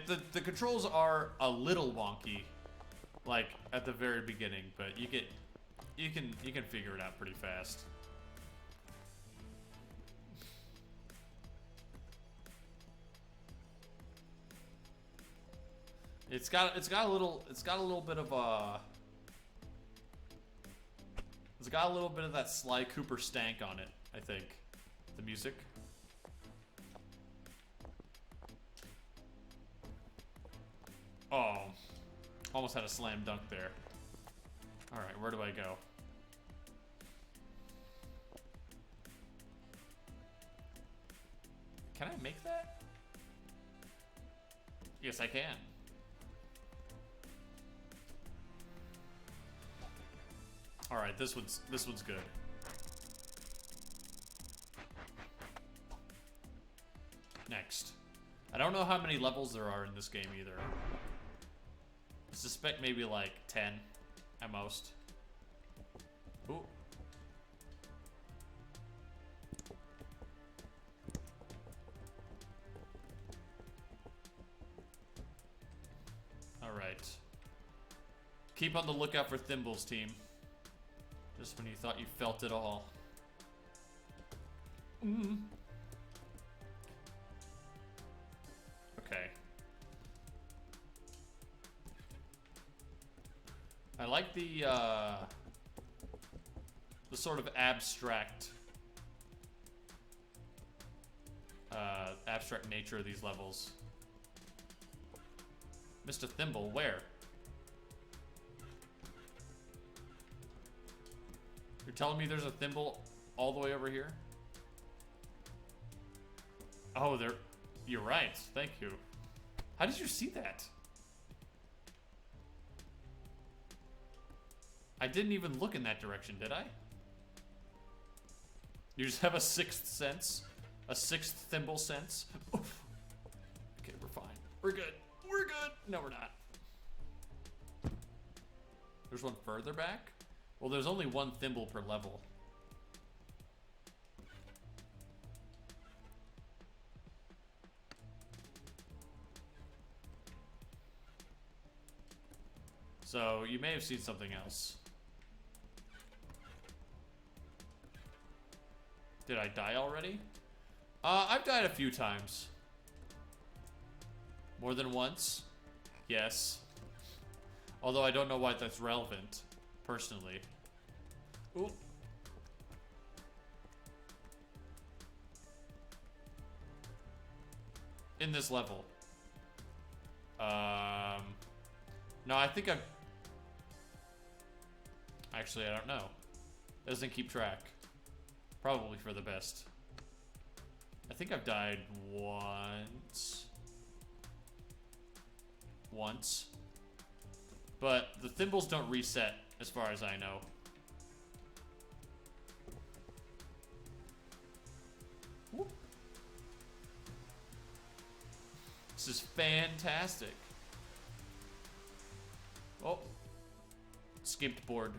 The controls are a little wonky, like at the very beginning, but you can figure it out pretty fast. It's got a little bit of it's got a little bit of that Sly Cooper stank on it, I think. The music. Oh, almost had a slam dunk there. All right, where do I go? Can I make that? Yes, I can. All right, this one's good. Next. I don't know how many levels there are in this game either. I suspect maybe like 10 at most. Ooh. All right. Keep on the lookout for Thimbles, team. Just when you thought you felt it all. Okay. I like the sort of abstract nature of these levels. Mr. Thimble, where? You're telling me there's a thimble all the way over here? Oh, you're right. Thank you. How did you see that? I didn't even look in that direction, did I? You just have a sixth sense? A sixth thimble sense? Okay, we're fine. We're good. We're good. No, we're not. There's one further back? Well, there's only one thimble per level. So, you may have seen something else. Did I die already? I've died a few times. More than once? Yes. Although I don't know why that's relevant, personally. Ooh. In this level. No, I think I've... Actually, I don't know. It doesn't keep track. Probably for the best. I think I've died once. once. But the thimbles don't reset, as far as I know. Whoop. This is fantastic. Oh. Skipped board.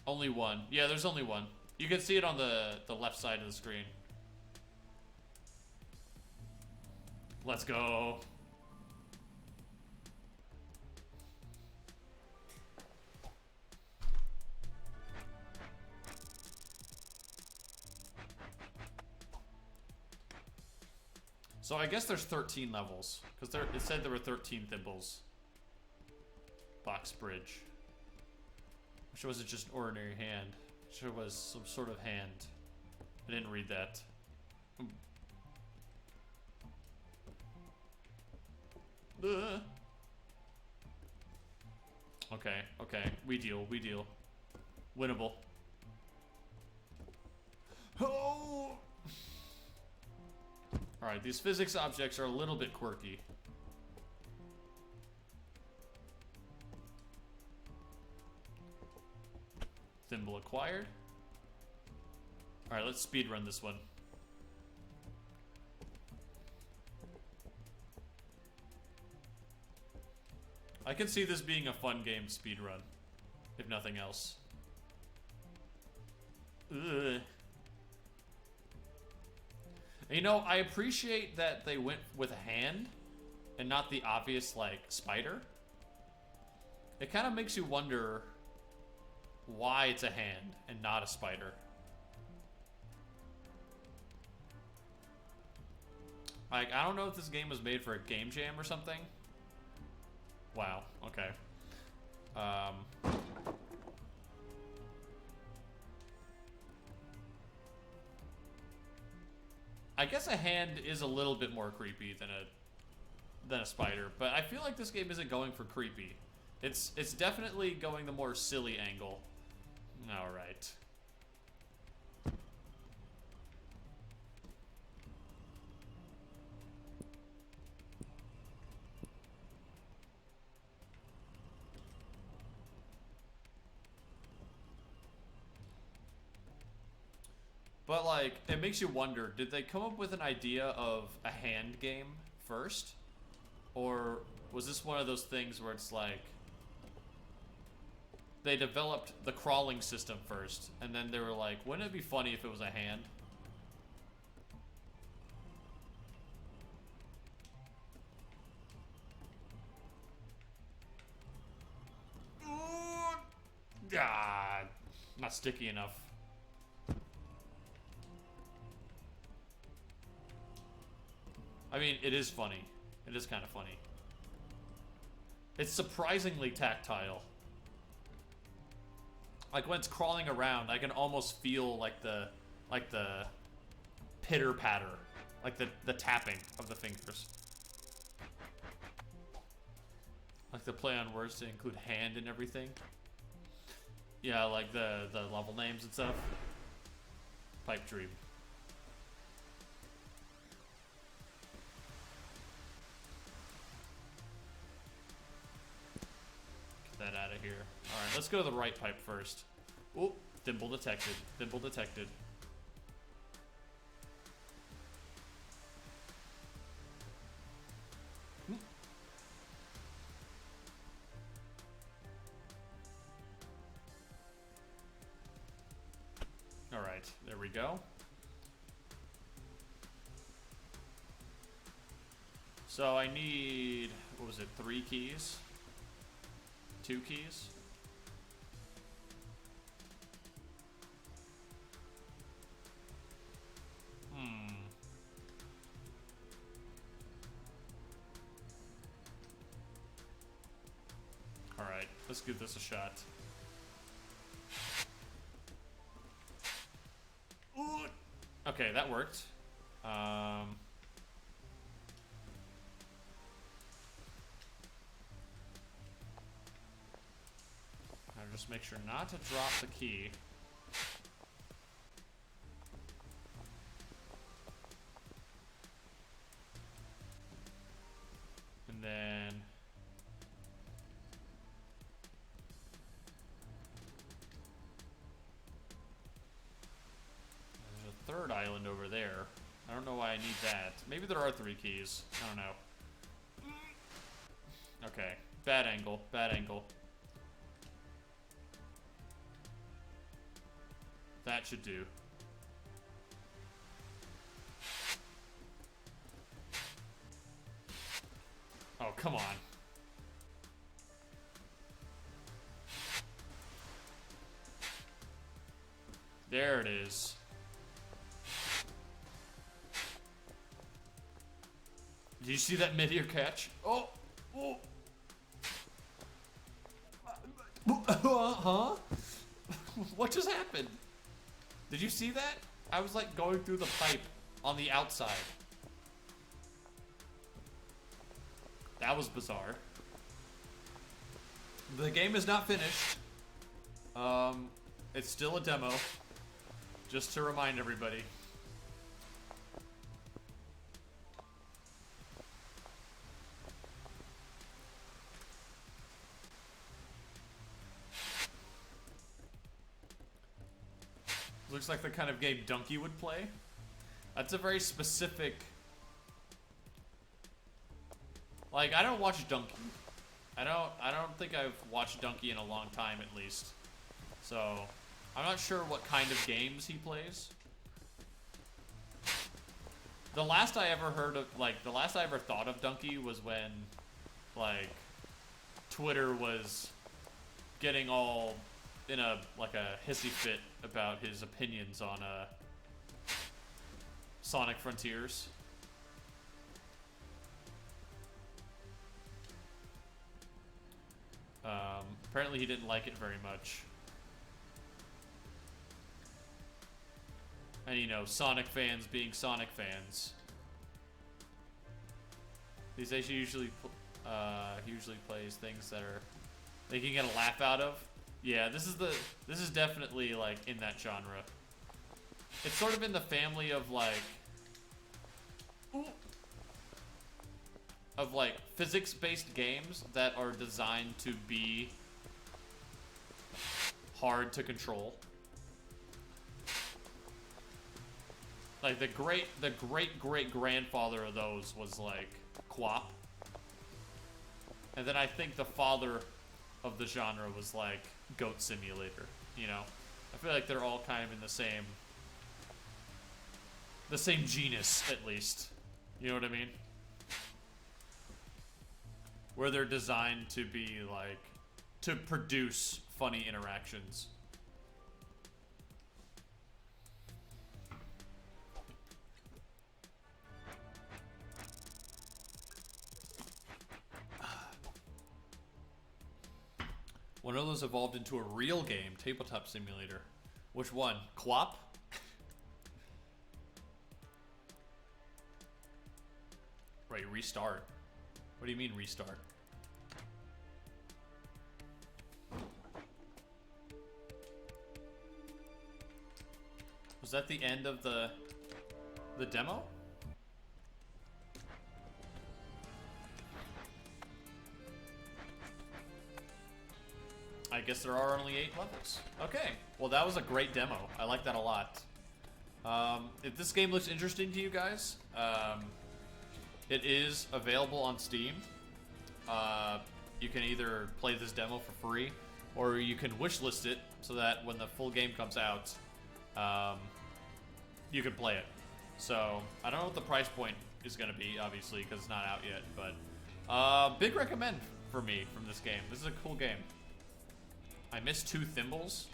Only one. Yeah, there's only one. You can see it on the left side of the screen. Let's go. So I guess there's 13 levels, because it said there were 13 thimbles. Box bridge. Wish it wasn't just an ordinary hand. Wish it was some sort of hand. I didn't read that. Okay, okay. We deal, we deal. Winnable. Oh! Alright, these physics objects are a little bit quirky. Thimble acquired. Alright, let's speedrun this one. I can see this being a fun game to speedrun, if nothing else. Ugh. You know, I appreciate that they went with a hand and not the obvious, like, spider. It kind of makes you wonder why it's a hand and not a spider. Like, I don't know if this game was made for a game jam or something. Wow, okay. I guess a hand is a little bit more creepy than a spider, but I feel like this game isn't going for creepy. It's definitely going the more silly angle. All right. But, like, it makes you wonder, did they come up with an idea of a hand game first? Or was this one of those things where it's like, they developed the crawling system first, and then they were like, wouldn't it be funny if it was a hand? Ah, not sticky enough. I mean, it is funny. It is kind of funny. It's surprisingly tactile. Like when it's crawling around, I can almost feel like the pitter patter, like the tapping of the fingers. Like the play on words to include hand and everything. Yeah, like the level names and stuff. Pipe dream. That out of here. Alright, let's go to the right pipe first. Oh, thimble detected. Thimble detected. Alright, there we go. So I need, what was it, 3 keys? 2 keys? Alright, let's give this a shot. Ooh. Okay, that worked. Just make sure not to drop the key. island over there. I don't know why I need that. Maybe there are 3 keys. I don't know. Okay. Bad angle. Bad angle. That should do. Oh, come on. There it is. Did you see that mid-ear catch? Oh! Oh! Huh? What just happened? Did you see that? I was like going through the pipe on the outside. That was bizarre. The game is not finished. It's still a demo. Just to remind everybody. Looks like the kind of game Donkey would play. That's a very specific... Like, I don't watch Donkey. I don't think I've watched Donkey in a long time, at least. So, I'm not sure what kind of games he plays. The last I ever heard of, like, the last I ever thought of Donkey was when, like, Twitter was getting all in a, like, a hissy fit about his opinions on, Sonic Frontiers. Apparently he didn't like it very much. And, you know, Sonic fans being Sonic fans. These days he usually plays things that are they can get a laugh out of. Yeah, this is definitely like in that genre. It's sort of in the family of like physics-based games that are designed to be hard to control. Like the great grandfather of those was like Quap. And then I think the father of the genre was like Goat Simulator, you know? I feel like they're all kind of in the same genus, at least. You know what I mean? Where they're designed to be like, to produce funny interactions. One of those evolved into a real game, Tabletop Simulator. Which one? Quap? Right, restart. What do you mean restart? Was that the end of the demo? I guess there are only 8 levels. Okay, well that was a great demo. I like that a lot. If this game looks interesting to you guys, it is available on Steam. You can either play this demo for free, or you can wishlist it so that when the full game comes out, you can play it. So, I don't know what the price point is going to be, obviously, because it's not out yet, but big recommend for me from this game. This is a cool game. I missed 2 thimbles.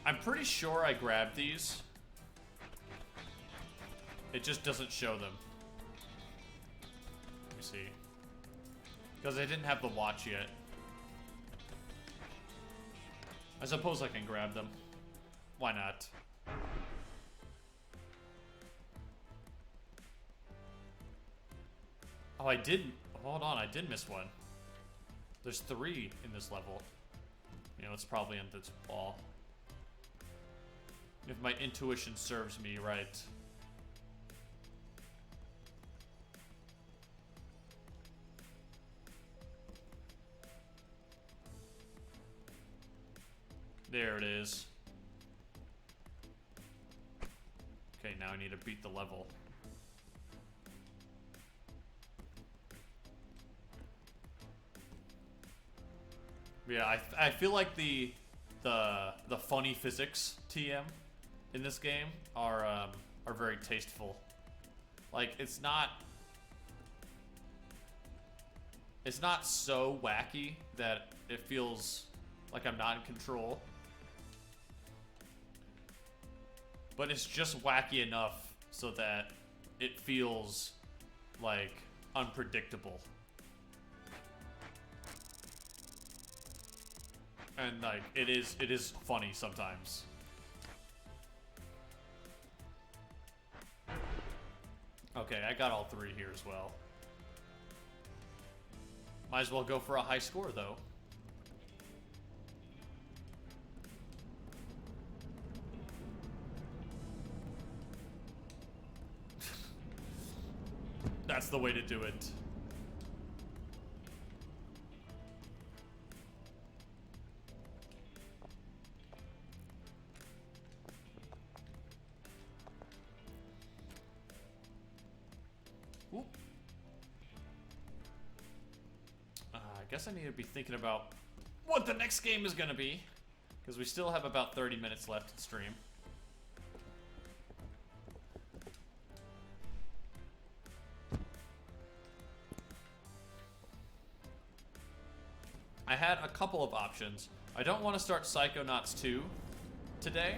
I'm pretty sure I grabbed these. It just doesn't show them. Let me see. Because I didn't have the watch yet. I suppose I can grab them. Why not? Oh, I did. Hold on, I did miss one. There's 3 in this level. You know, it's probably on this ball. If my intuition serves me right. is. Okay, now I need to beat the level. Yeah, I feel like the funny physics TM in this game are very tasteful. Like it's not so wacky that it feels like I'm not in control. But it's just wacky enough so that it feels like unpredictable. And like it is funny sometimes. Okay, I got all three here as well. Might as well go for a high score though. That's the way to do it. I guess I need to be thinking about what the next game is going to be, because we still have about 30 minutes left to stream. I had a couple of options. I don't want to start Psychonauts 2 today,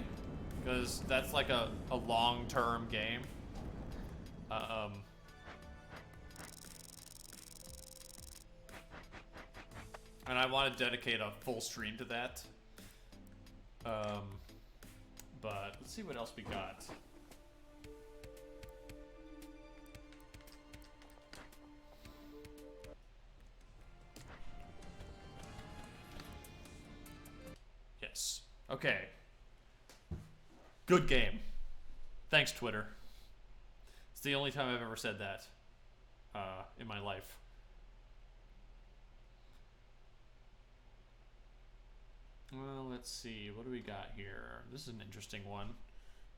because that's like a long-term game. And I want to dedicate a full stream to that. But let's see what else we got. Yes. Okay. Good game. Thanks, Twitter. It's the only time I've ever said that in my life. Well, let's see. What do we got here? This is an interesting one.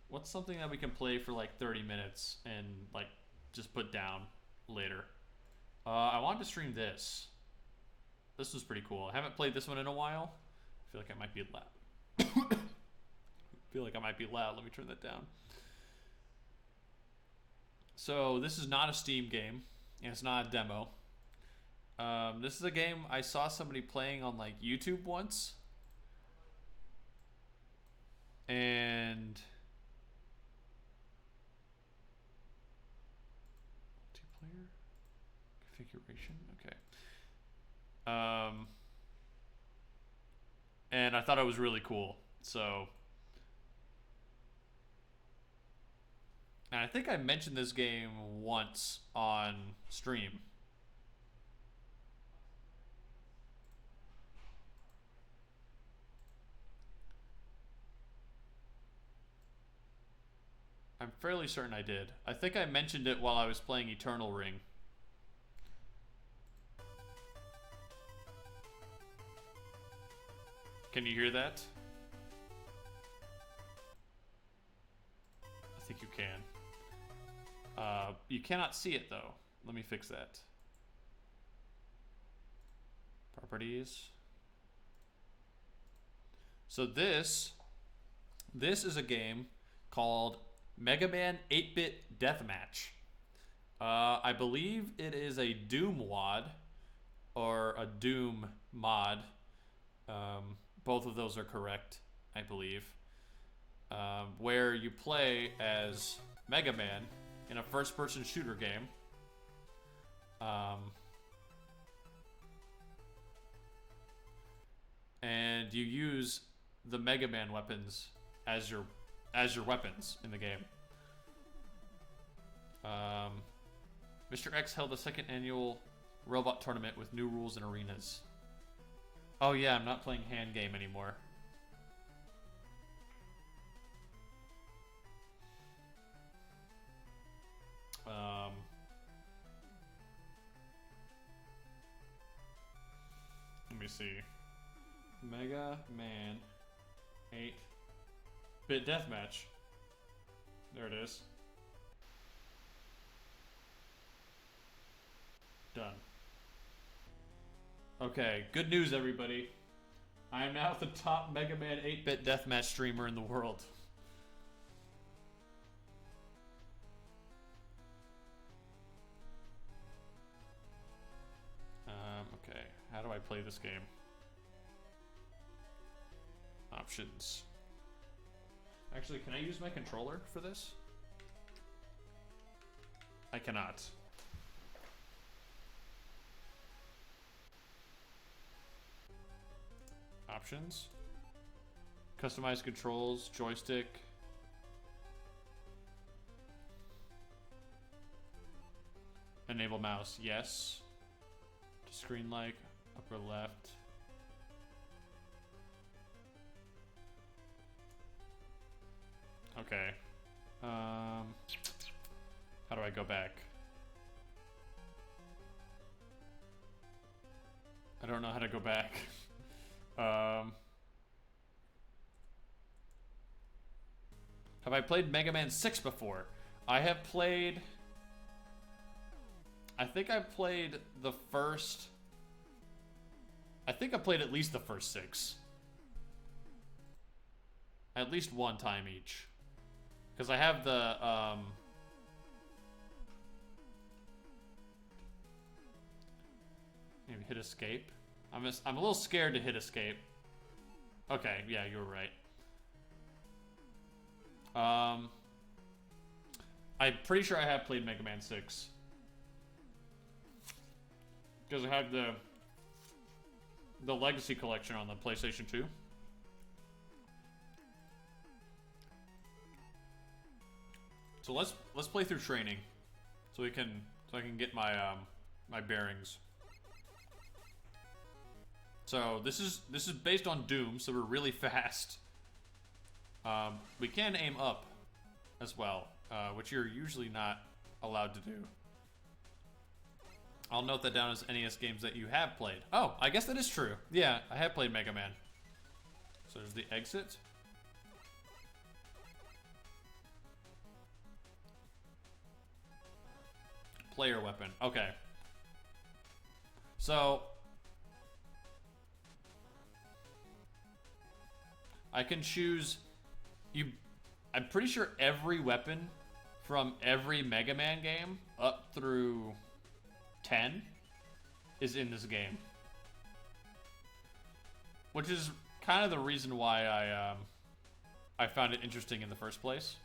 What's something that we can play for like 30 minutes and like just put down later? I wanted to stream this. This was pretty cool. I haven't played this one in a while. I feel like I might be loud. Let me turn that down. So this is not a Steam game, and it's not a demo. This is a game I saw somebody playing on like YouTube once. And multiplayer configuration, okay. And I thought it was really cool. So, and I think I mentioned this game once on stream. I'm fairly certain I did. I think I mentioned it while I was playing Eternal Ring. Can you hear that? I think you can. You cannot see it though. Let me fix that. Properties. So this is a game called Mega Man 8-Bit Deathmatch. I believe it is a Doom WOD or a Doom mod. Both of those are correct, I believe. Where you play as Mega Man in a first-person shooter game. And you use the Mega Man weapons as your weapons in the game. Mr. X held a second annual robot tournament with new rules and arenas. Oh yeah, I'm not playing hand game anymore. Let me see. Mega Man 8-bit deathmatch. There it is. Done. Okay, good news, everybody. I am now the top Mega Man 8-bit deathmatch streamer in the world. Okay, how do I play this game? Options. Actually, can I use my controller for this? I cannot. Options. Customize controls, joystick. Enable mouse, yes. Screen like, upper left. Okay. How do I go back? I don't know how to go back. Have I played Mega Man 6 before? I have played... I think I played the first... I think I played at least the first 6. At least one time each. Because I have the, maybe hit escape. I'm a little scared to hit escape. Okay, yeah, you were right. I'm pretty sure I have played Mega Man 6. Because I have the Legacy Collection on the PlayStation 2. So let's play through training, so I can get my my bearings. So this is based on Doom, so we're really fast. We can aim up as well, which you're usually not allowed to do. I'll note that down as NES games that you have played. Oh, I guess that is true. Yeah, I have played Mega Man. So there's the exit. Player weapon. Okay. So I can choose I'm pretty sure every weapon from every Mega Man game up through 10 is in this game. Which is kind of the reason why I found it interesting in the first place.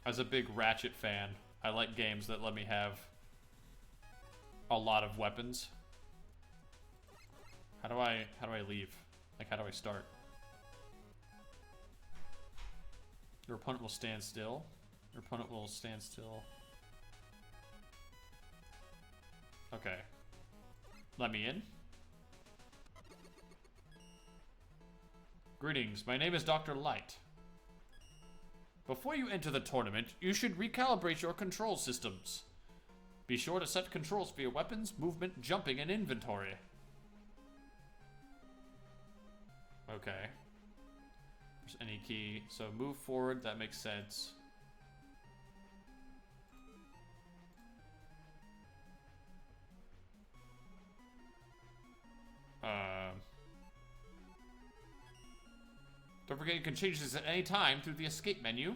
As a big Ratchet fan, I like games that let me have a lot of weapons. How do I leave? Like, how do I start? Your opponent will stand still. Your opponent will stand still. Okay. Let me in. Greetings, my name is Dr. Light. Before you enter the tournament, you should recalibrate your control systems. Be sure to set controls for your weapons, movement, jumping, and inventory. Okay. There's any key. So move forward, that makes sense. Don't forget you can change this at any time through the escape menu.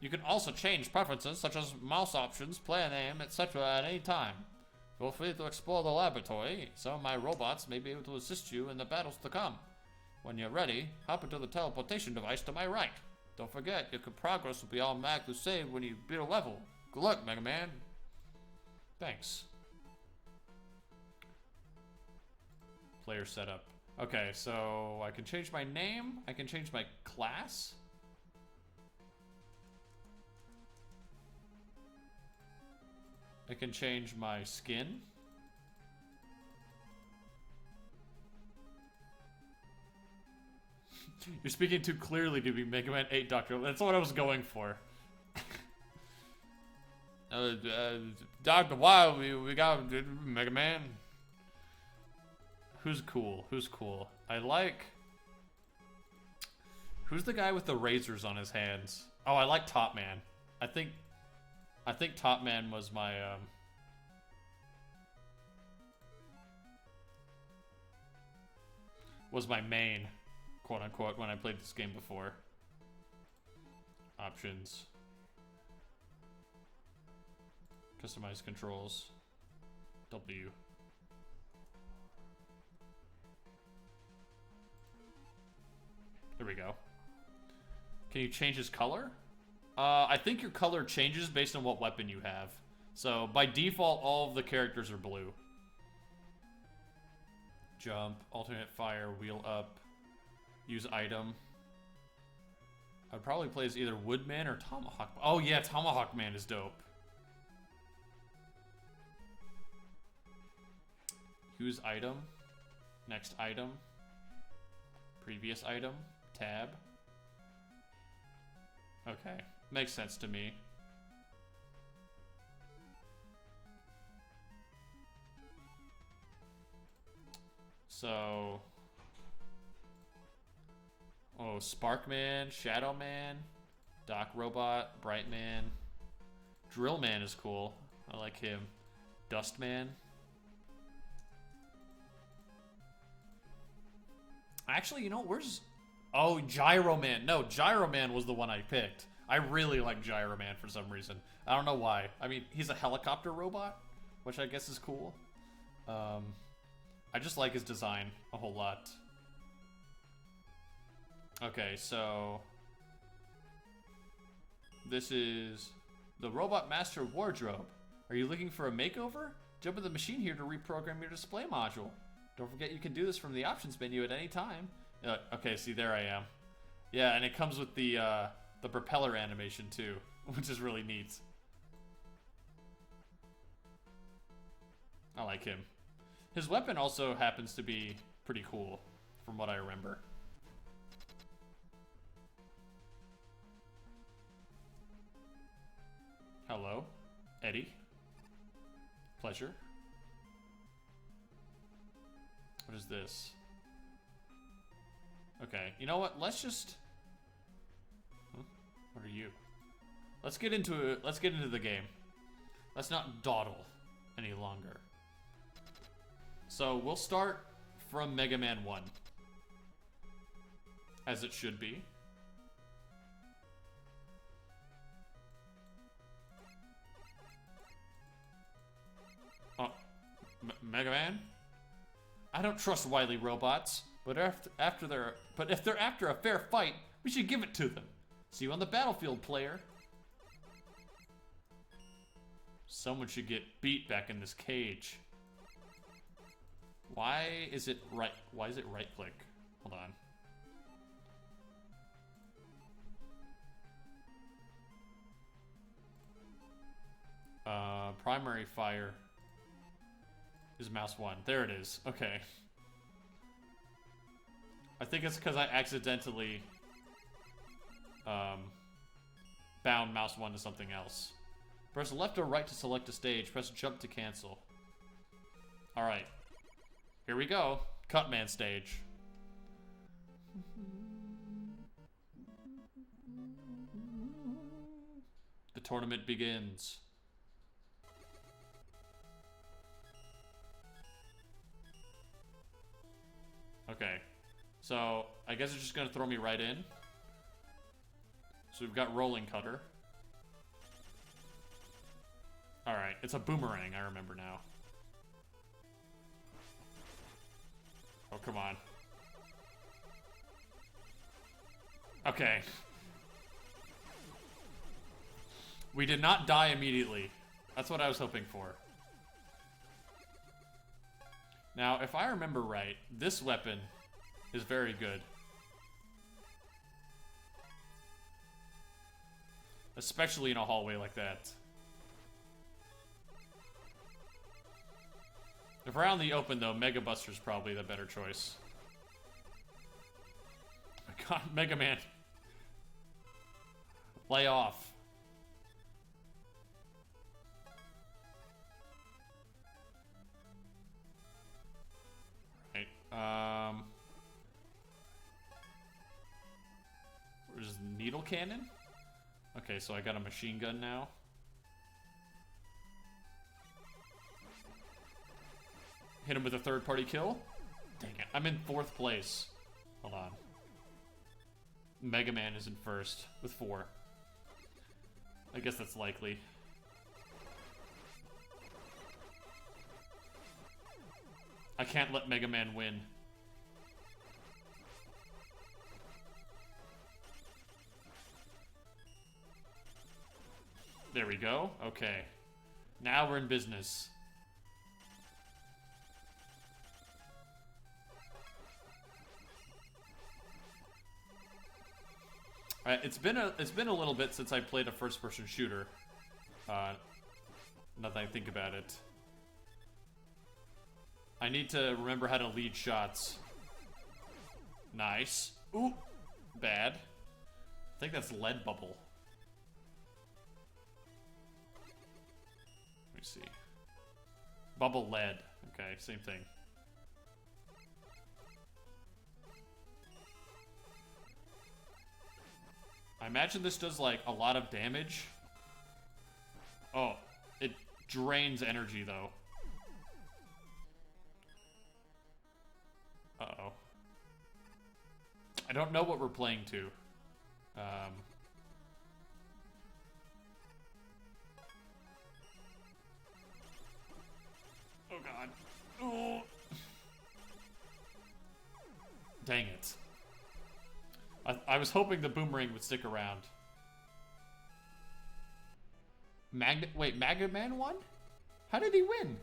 You can also change preferences such as mouse options, player name, etc. at any time. Feel free to explore the laboratory. Some of my robots may be able to assist you in the battles to come. When you're ready, hop into the teleportation device to my right. Don't forget, your progress will be automatically saved when you beat a level. Good luck, Mega Man. Thanks. Player setup. Okay, so I can change my name. I can change my class. I can change my skin. You're speaking too clearly to be Mega Man 8 Doctor. That's what I was going for. Dr. Wild, we got Mega Man. Who's cool? Who's cool? I like Who's the guy with the razors on his hands? Oh, I like Top Man. I think Top Man was my main, quote unquote, when I played this game before. Options. Customize controls. W. There we go. Can you change his color? I think your color changes based on what weapon you have. So by default, all of the characters are blue. Jump, alternate fire, wheel up, use item. I'd probably play as either Woodman or Tomahawk. Oh yeah, Tomahawk Man is dope. Use item, next item, previous item, tab. Okay, makes sense to me. So, oh, Sparkman, Shadowman, Doc Robot, Brightman, Drillman is cool. I like him. Dustman. Actually, you know, where's... Oh, Gyroman. No, Gyroman was the one I picked. I really like Gyroman for some reason. I don't know why. I mean, he's a helicopter robot, which I guess is cool. I just like his design a whole lot. Okay, so... This is the Robot Master Wardrobe. Are you looking for a makeover? Jump in the machine here to reprogram your display module. Don't forget you can do this from the options menu at any time. Okay, see, there I am. Yeah, and it comes with the propeller animation too, which is really neat. I like him. His weapon also happens to be pretty cool, from what I remember. Hello, Eddie. Pleasure. What is this? Okay, you know what? Let's just... Huh? What are you? Let's get into the game. Let's not dawdle any longer. So we'll start from Mega Man 1. As it should be. Oh, Mega Man? I don't trust wily robots, but if they're after a fair fight, we should give it to them. See you on the battlefield, player. Someone should get beat back in this cage. Why is it right click? Hold on. Primary fire is mouse 1. There it is. Okay. I think it's because I accidentally bound mouse 1 to something else. Press left or right to select a stage. Press jump to cancel. Alright. Here we go. Cutman stage. The tournament begins. Okay. So, I guess it's just gonna throw me right in. So we've got Rolling Cutter. Alright, it's a boomerang, I remember now. Oh, come on. Okay. We did not die immediately. That's what I was hoping for. Now, if I remember right, this weapon is very good. Especially in a hallway like that. If we're out in the open, though, Mega Buster's probably the better choice. Oh my god, Mega Man. Lay off. Right. Needle cannon? Okay, so I got a machine gun now. Hit him with a third-party kill. Dang it, I'm in 4th place. Hold on. Mega Man is in 1st with 4. I guess that's likely. I can't let Mega Man win. There we go. Okay. Now we're in business. It's been a little bit since I played a first-person shooter. Now that I think about it, I need to remember how to lead shots. Nice. Ooh, bad. I think that's lead bubble. Let me see. Bubble lead. Okay, same thing. I imagine this does, like, a lot of damage. Oh, it drains energy, though. Uh-oh. I don't know what we're playing to. Oh, God. Oh. Dang it. I was hoping the boomerang would stick around. Wait, Mega Man won? How did he win?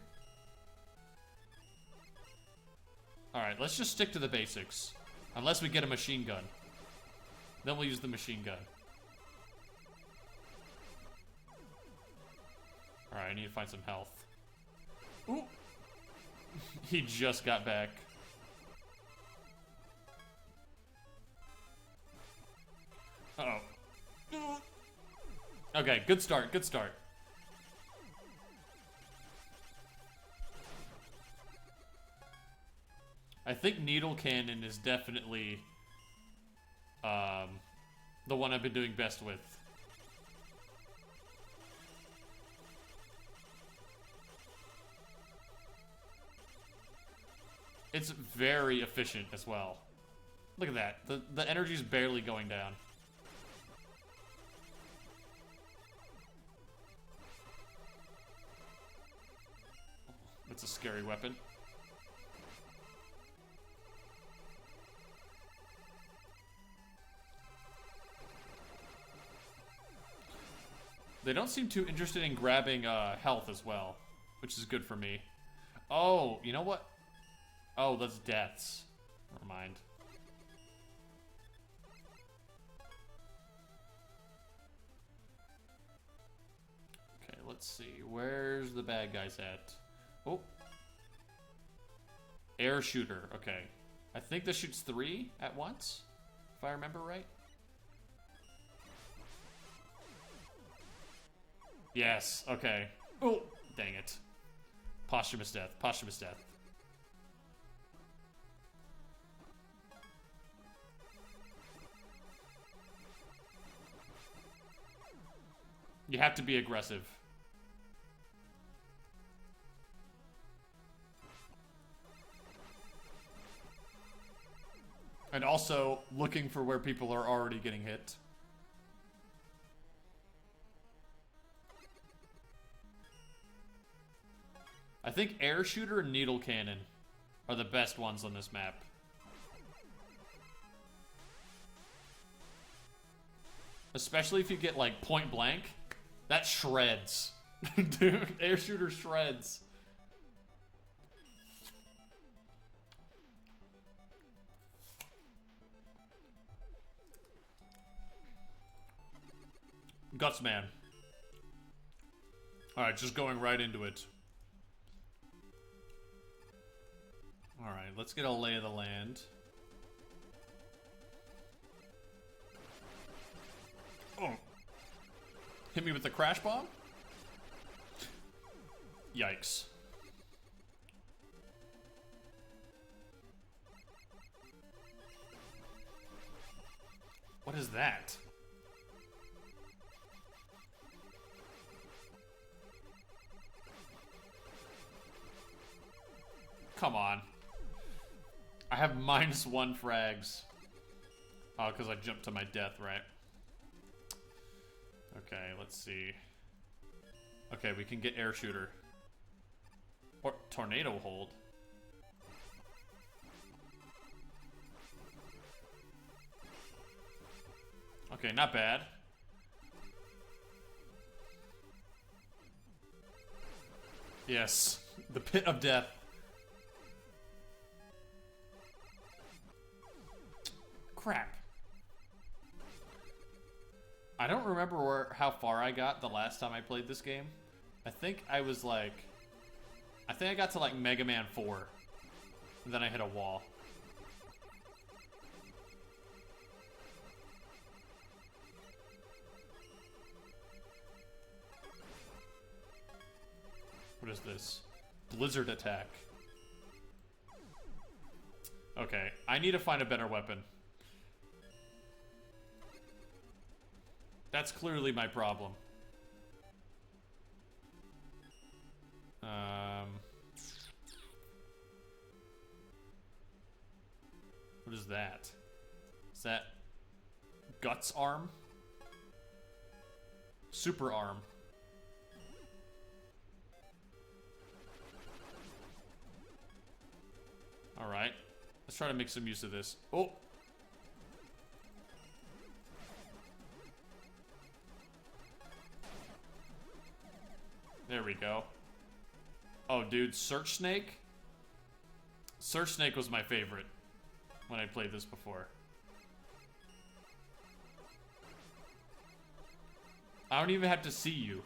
Alright, let's just stick to the basics. Unless we get a machine gun. Then we'll use the machine gun. Alright, I need to find some health. Ooh! He just got back. Uh-oh. Okay, good start, good start. I think Needle Cannon is definitely the one I've been doing best with. It's very efficient as well. Look at that. The energy's barely going down. That's a scary weapon. They don't seem too interested in grabbing health as well, which is good for me. Oh, you know what? Oh, that's deaths. Never mind. Okay, let's see. Where's the bad guys at? Oh. Air shooter. Okay. I think this shoots 3 at once, if I remember right. Yes, okay. Oh, dang it. Posthumous death, posthumous death. You have to be aggressive. And also looking for where people are already getting hit. I think air shooter and needle cannon are the best ones on this map. Especially if you get like point blank. That shreds. Dude, air shooter shreds. Gutsman. Alright, just going right into it. Alright, let's get a lay of the land. Oh. Hit me with the crash bomb? Yikes. What is that? come on. I have -1 frags. Oh, because I jumped to my death, right? Okay, let's see. Okay, we can get air shooter. Or tornado hold. Okay, not bad. Yes, the pit of death. Crap. I don't remember how far I got the last time I played this game. I think I was like... I think I got to like Mega Man 4. And then I hit a wall. What is this? Blizzard attack. Okay, I need to find a better weapon. That's clearly my problem. What is that? Is that Guts arm? Super arm. Alright. Let's try to make some use of this. Oh! There we go. Oh, dude, Search Snake? Search Snake was my favorite when I played this before. I don't even have to see you.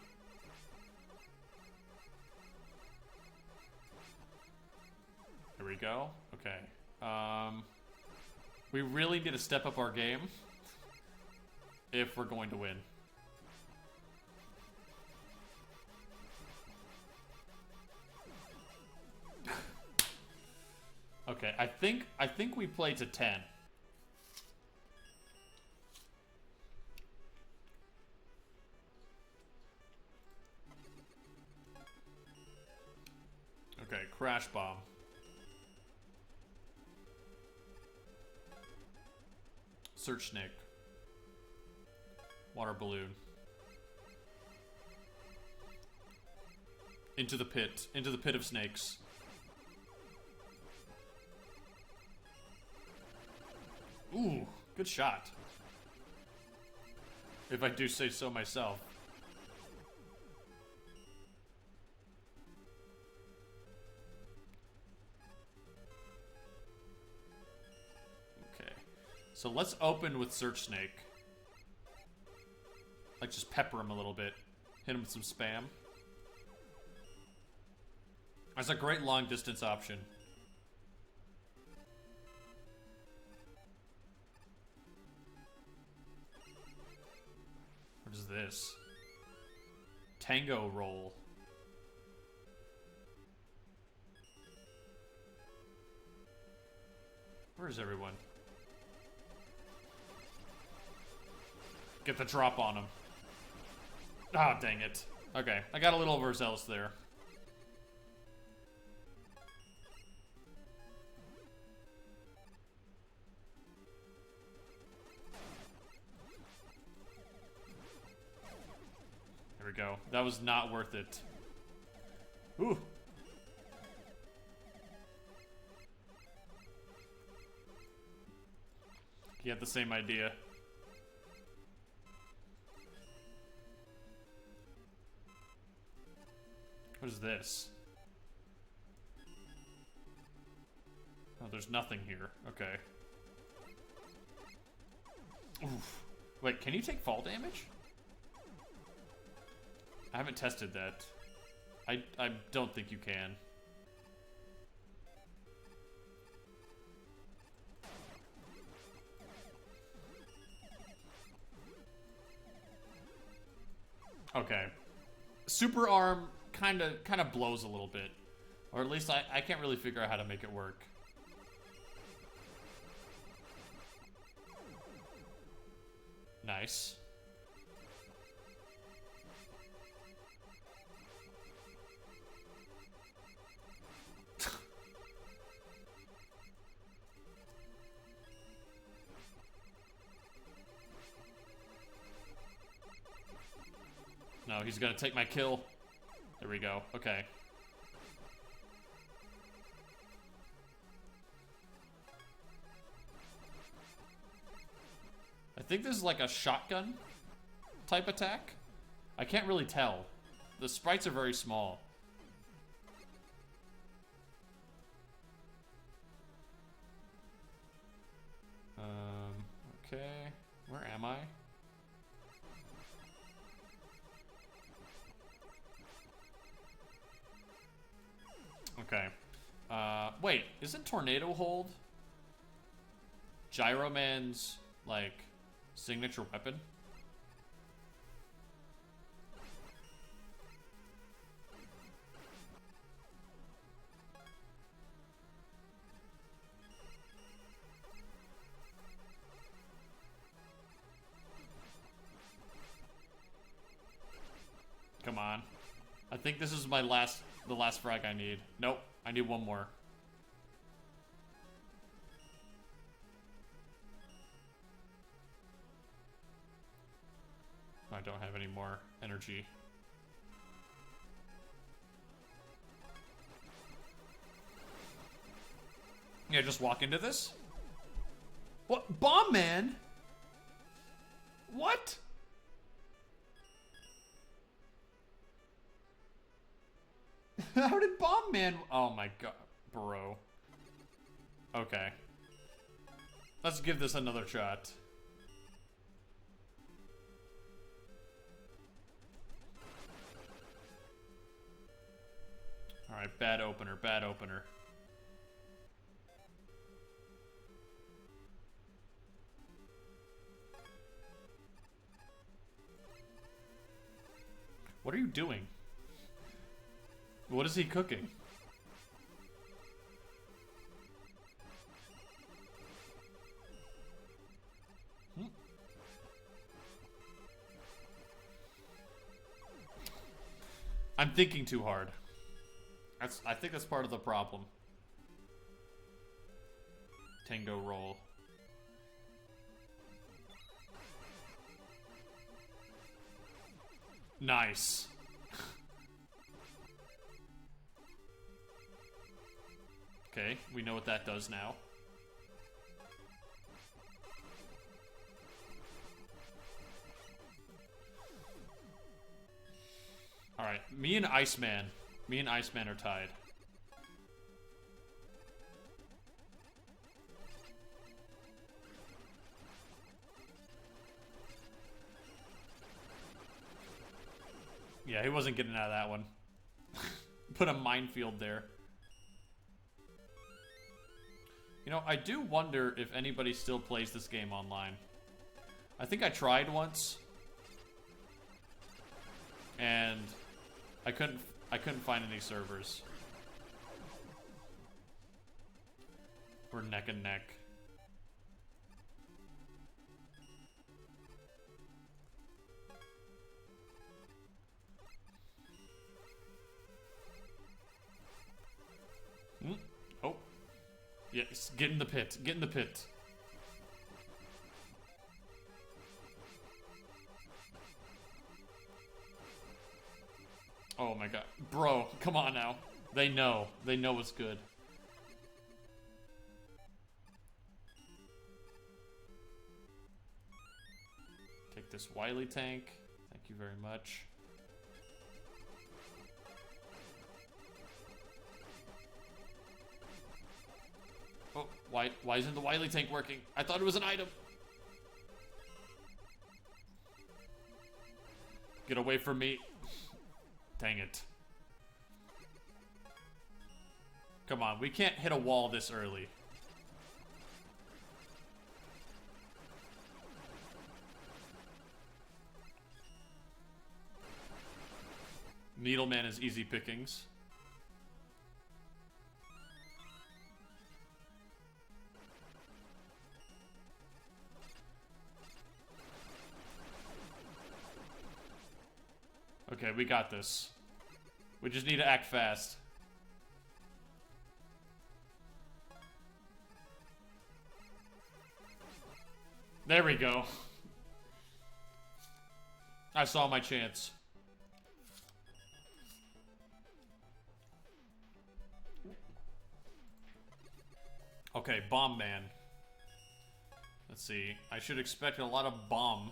There we go. Okay. We really need to step up our game if we're going to win. Okay, I think we play to 10. Okay, crash bomb. Search snake. Water balloon. Into the pit. Into the pit of snakes. Ooh, good shot. If I do say so myself. Okay. So let's open with Search Snake. Like, just pepper him a little bit. Hit him with some spam. That's a great long distance option. What is this? Tango roll. Where is everyone? Get the drop on him. Ah, dang it. Okay, I got a little overzealous there. There we go. That was not worth it. Ooh. You had the same idea. What is this? Oh, there's nothing here. Okay. Oof. Wait, can you take fall damage? I haven't tested that. I don't think you can. Okay. Super arm kind of blows a little bit. Or at least I can't really figure out how to make it work. Nice. no, he's gonna take my kill. There we go. Okay. I think this is like a shotgun type attack. I can't really tell. The sprites are very small. Okay. Where am I? Okay. Wait, isn't Tornado Hold Gyro Man's, like, signature weapon? Come on. I think this is the last frag I need. Nope, I need one more. I don't have any more energy. Yeah, just walk into this? What? Bomb Man? What? How did Bomb Man? Oh my god, bro. Okay. Let's give this another shot. Alright, bad opener, bad opener. What are you doing? What is he cooking? I'm thinking too hard. I think that's part of the problem. Tango roll. Nice. Okay, we know what that does now. Alright, me and Iceman are tied. Yeah, he wasn't getting out of that one. Put a minefield there. You know, I do wonder if anybody still plays this game online. I think I tried once. And I couldn't find any servers. We're neck and neck. Oh. Yes, get in the pit. Get in the pit. Oh my god. Bro, come on now. They know. They know what's good. Take this Wily tank. Thank you very much. Oh, why isn't the Wily tank working? I thought it was an item. Get away from me. Dang it. Come on, we can't hit a wall this early. Needleman is easy pickings. Okay, we got this. We just need to act fast. There we go. I saw my chance. Okay, Bomb Man. Let's see. I should expect a lot of bomb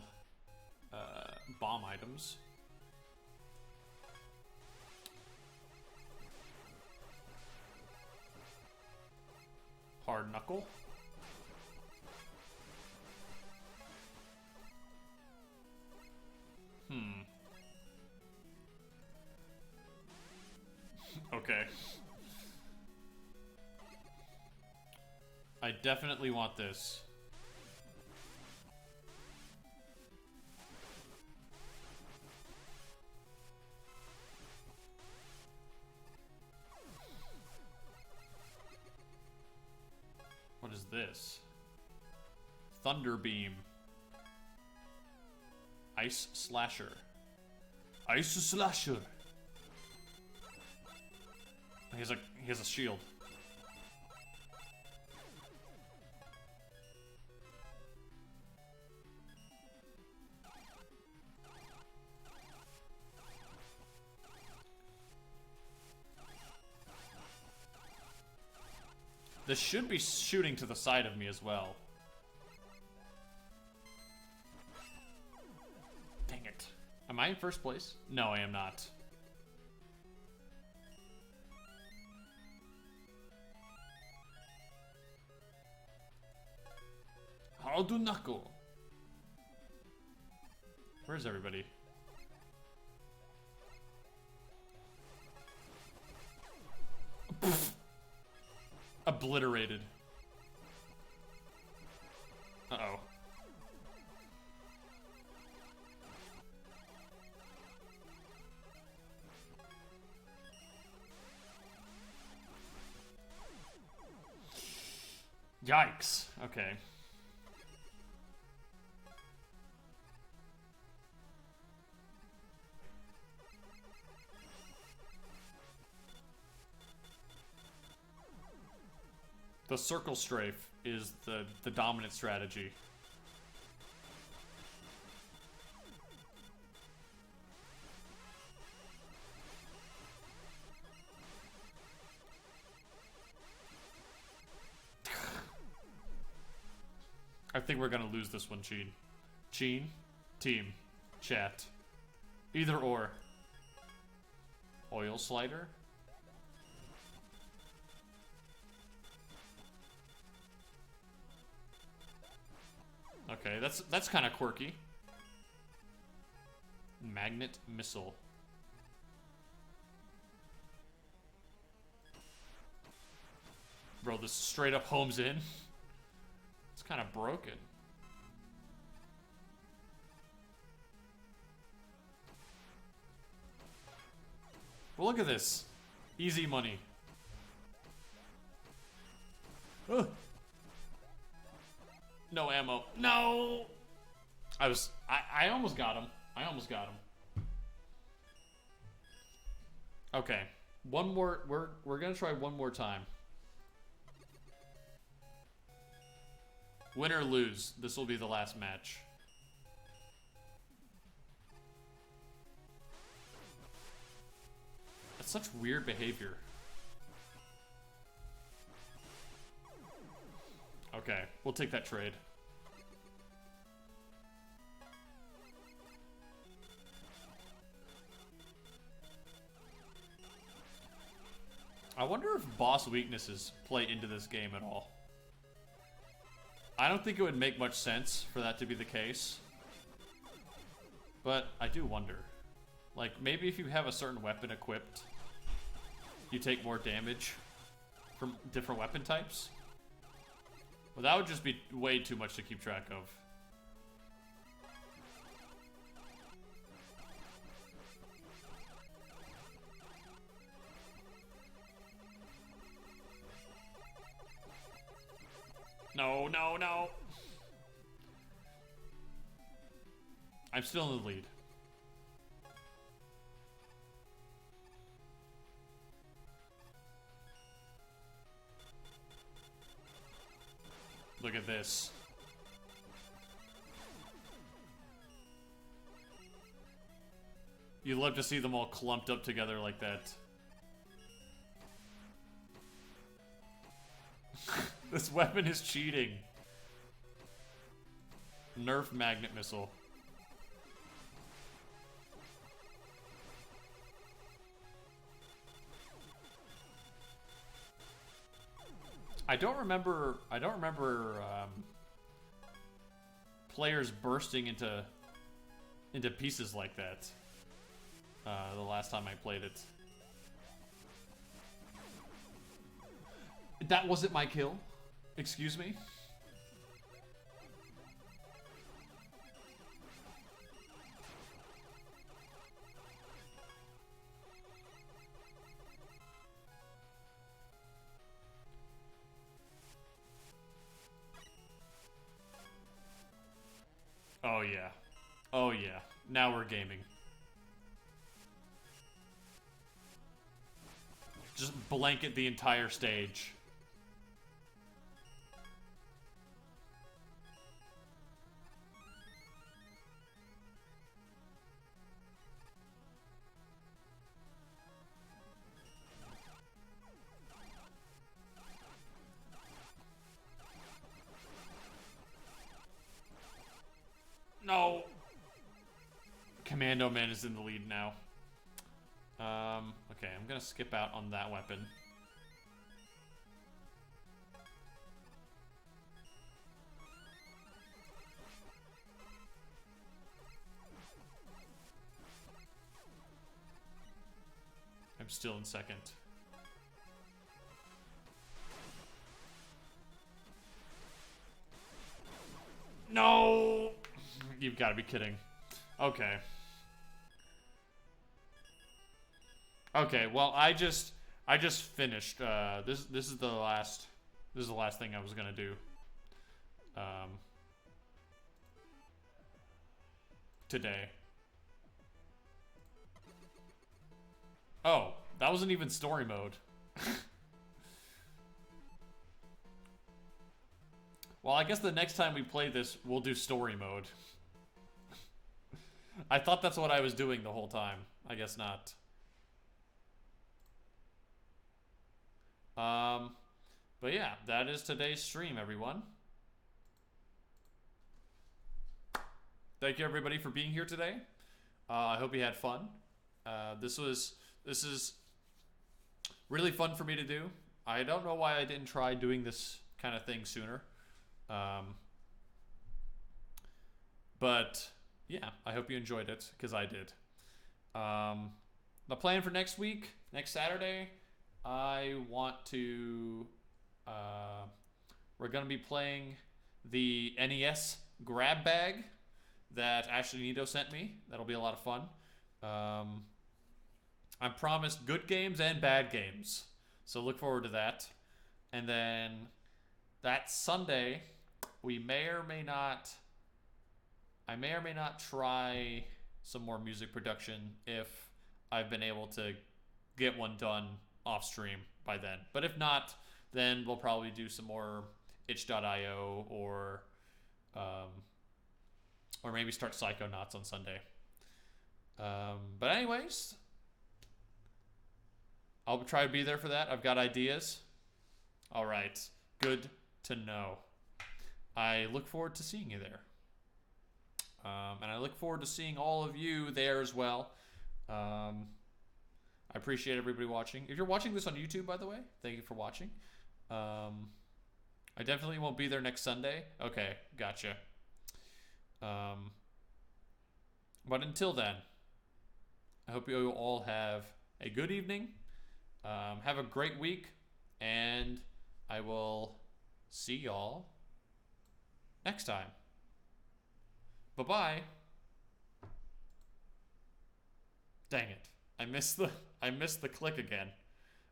items. Hard Knuckle. Okay. I definitely want this. What is this? Thunder Beam. Ice Slasher. Ice Slasher. He has a shield. This should be shooting to the side of me as well. Dang it. Am I in first place? No, I am not. Hard Knuckle. Where's everybody? Obliterated. Uh-oh. Yikes. Okay. The circle strafe is the dominant strategy. I think we're gonna lose this one, Cheen. Cheen? Team. Chat. Either or. Oil slider? Okay, that's kind of quirky. Magnet missile. Bro, this straight up homes in. It's kind of broken. Well, look at this. Easy money. Ugh. No ammo. No! I almost got him. I almost got him. Okay. One more, we're gonna try one more time. Win or lose, this will be the last match. That's such weird behavior. Okay, we'll take that trade. I wonder if boss weaknesses play into this game at all. I don't think it would make much sense for that to be the case. But I do wonder. Like, maybe if you have a certain weapon equipped, you take more damage from different weapon types. Well, that would just be way too much to keep track of. No, no, no. I'm still in the lead. Look at this. You'd love to see them all clumped up together like that. This weapon is cheating. Nerf magnet missile. I don't remember players bursting into pieces like that. The last time I played it. That wasn't my kill. Excuse me? Oh yeah. Oh yeah. Now we're gaming. Just blanket the entire stage. No. Commando Man is in the lead now. Okay, I'm gonna skip out on that weapon. I'm still in second. No! You've got to be kidding. Okay. Okay, well, I just finished. This is the last thing I was gonna do. Today. Oh, that wasn't even story mode. Well, I guess the next time we play this, we'll do story mode. I thought that's what I was doing the whole time. I guess not. But yeah, that is today's stream, everyone. Thank you, everybody, for being here today. I hope you had fun. This is really fun for me to do. I don't know why I didn't try doing this kind of thing sooner. But yeah, I hope you enjoyed it, because I did. The plan for next week, next Saturday, I want to, we're going to be playing the NES grab bag that Ashley Nito sent me. That'll be a lot of fun. I'm promised good games and bad games, so look forward to that. And then that Sunday, I may or may not try some more music production if I've been able to get one done off stream by then. But if not, then we'll probably do some more itch.io or maybe start Psychonauts on Sunday. But anyways, I'll try to be there for that. I've got ideas. All right, good to know. I look forward to seeing you there. And I look forward to seeing all of you there as well. I appreciate everybody watching. If you're watching this on YouTube, by the way, thank you for watching. I definitely won't be there next Sunday. Okay, gotcha. But until then, I hope you all have a good evening. Have a great week, and I will see y'all next time. Bye-bye. Dang it. I missed the click again.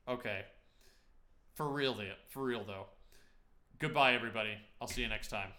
Okay. For real though. Goodbye, everybody. I'll see you next time.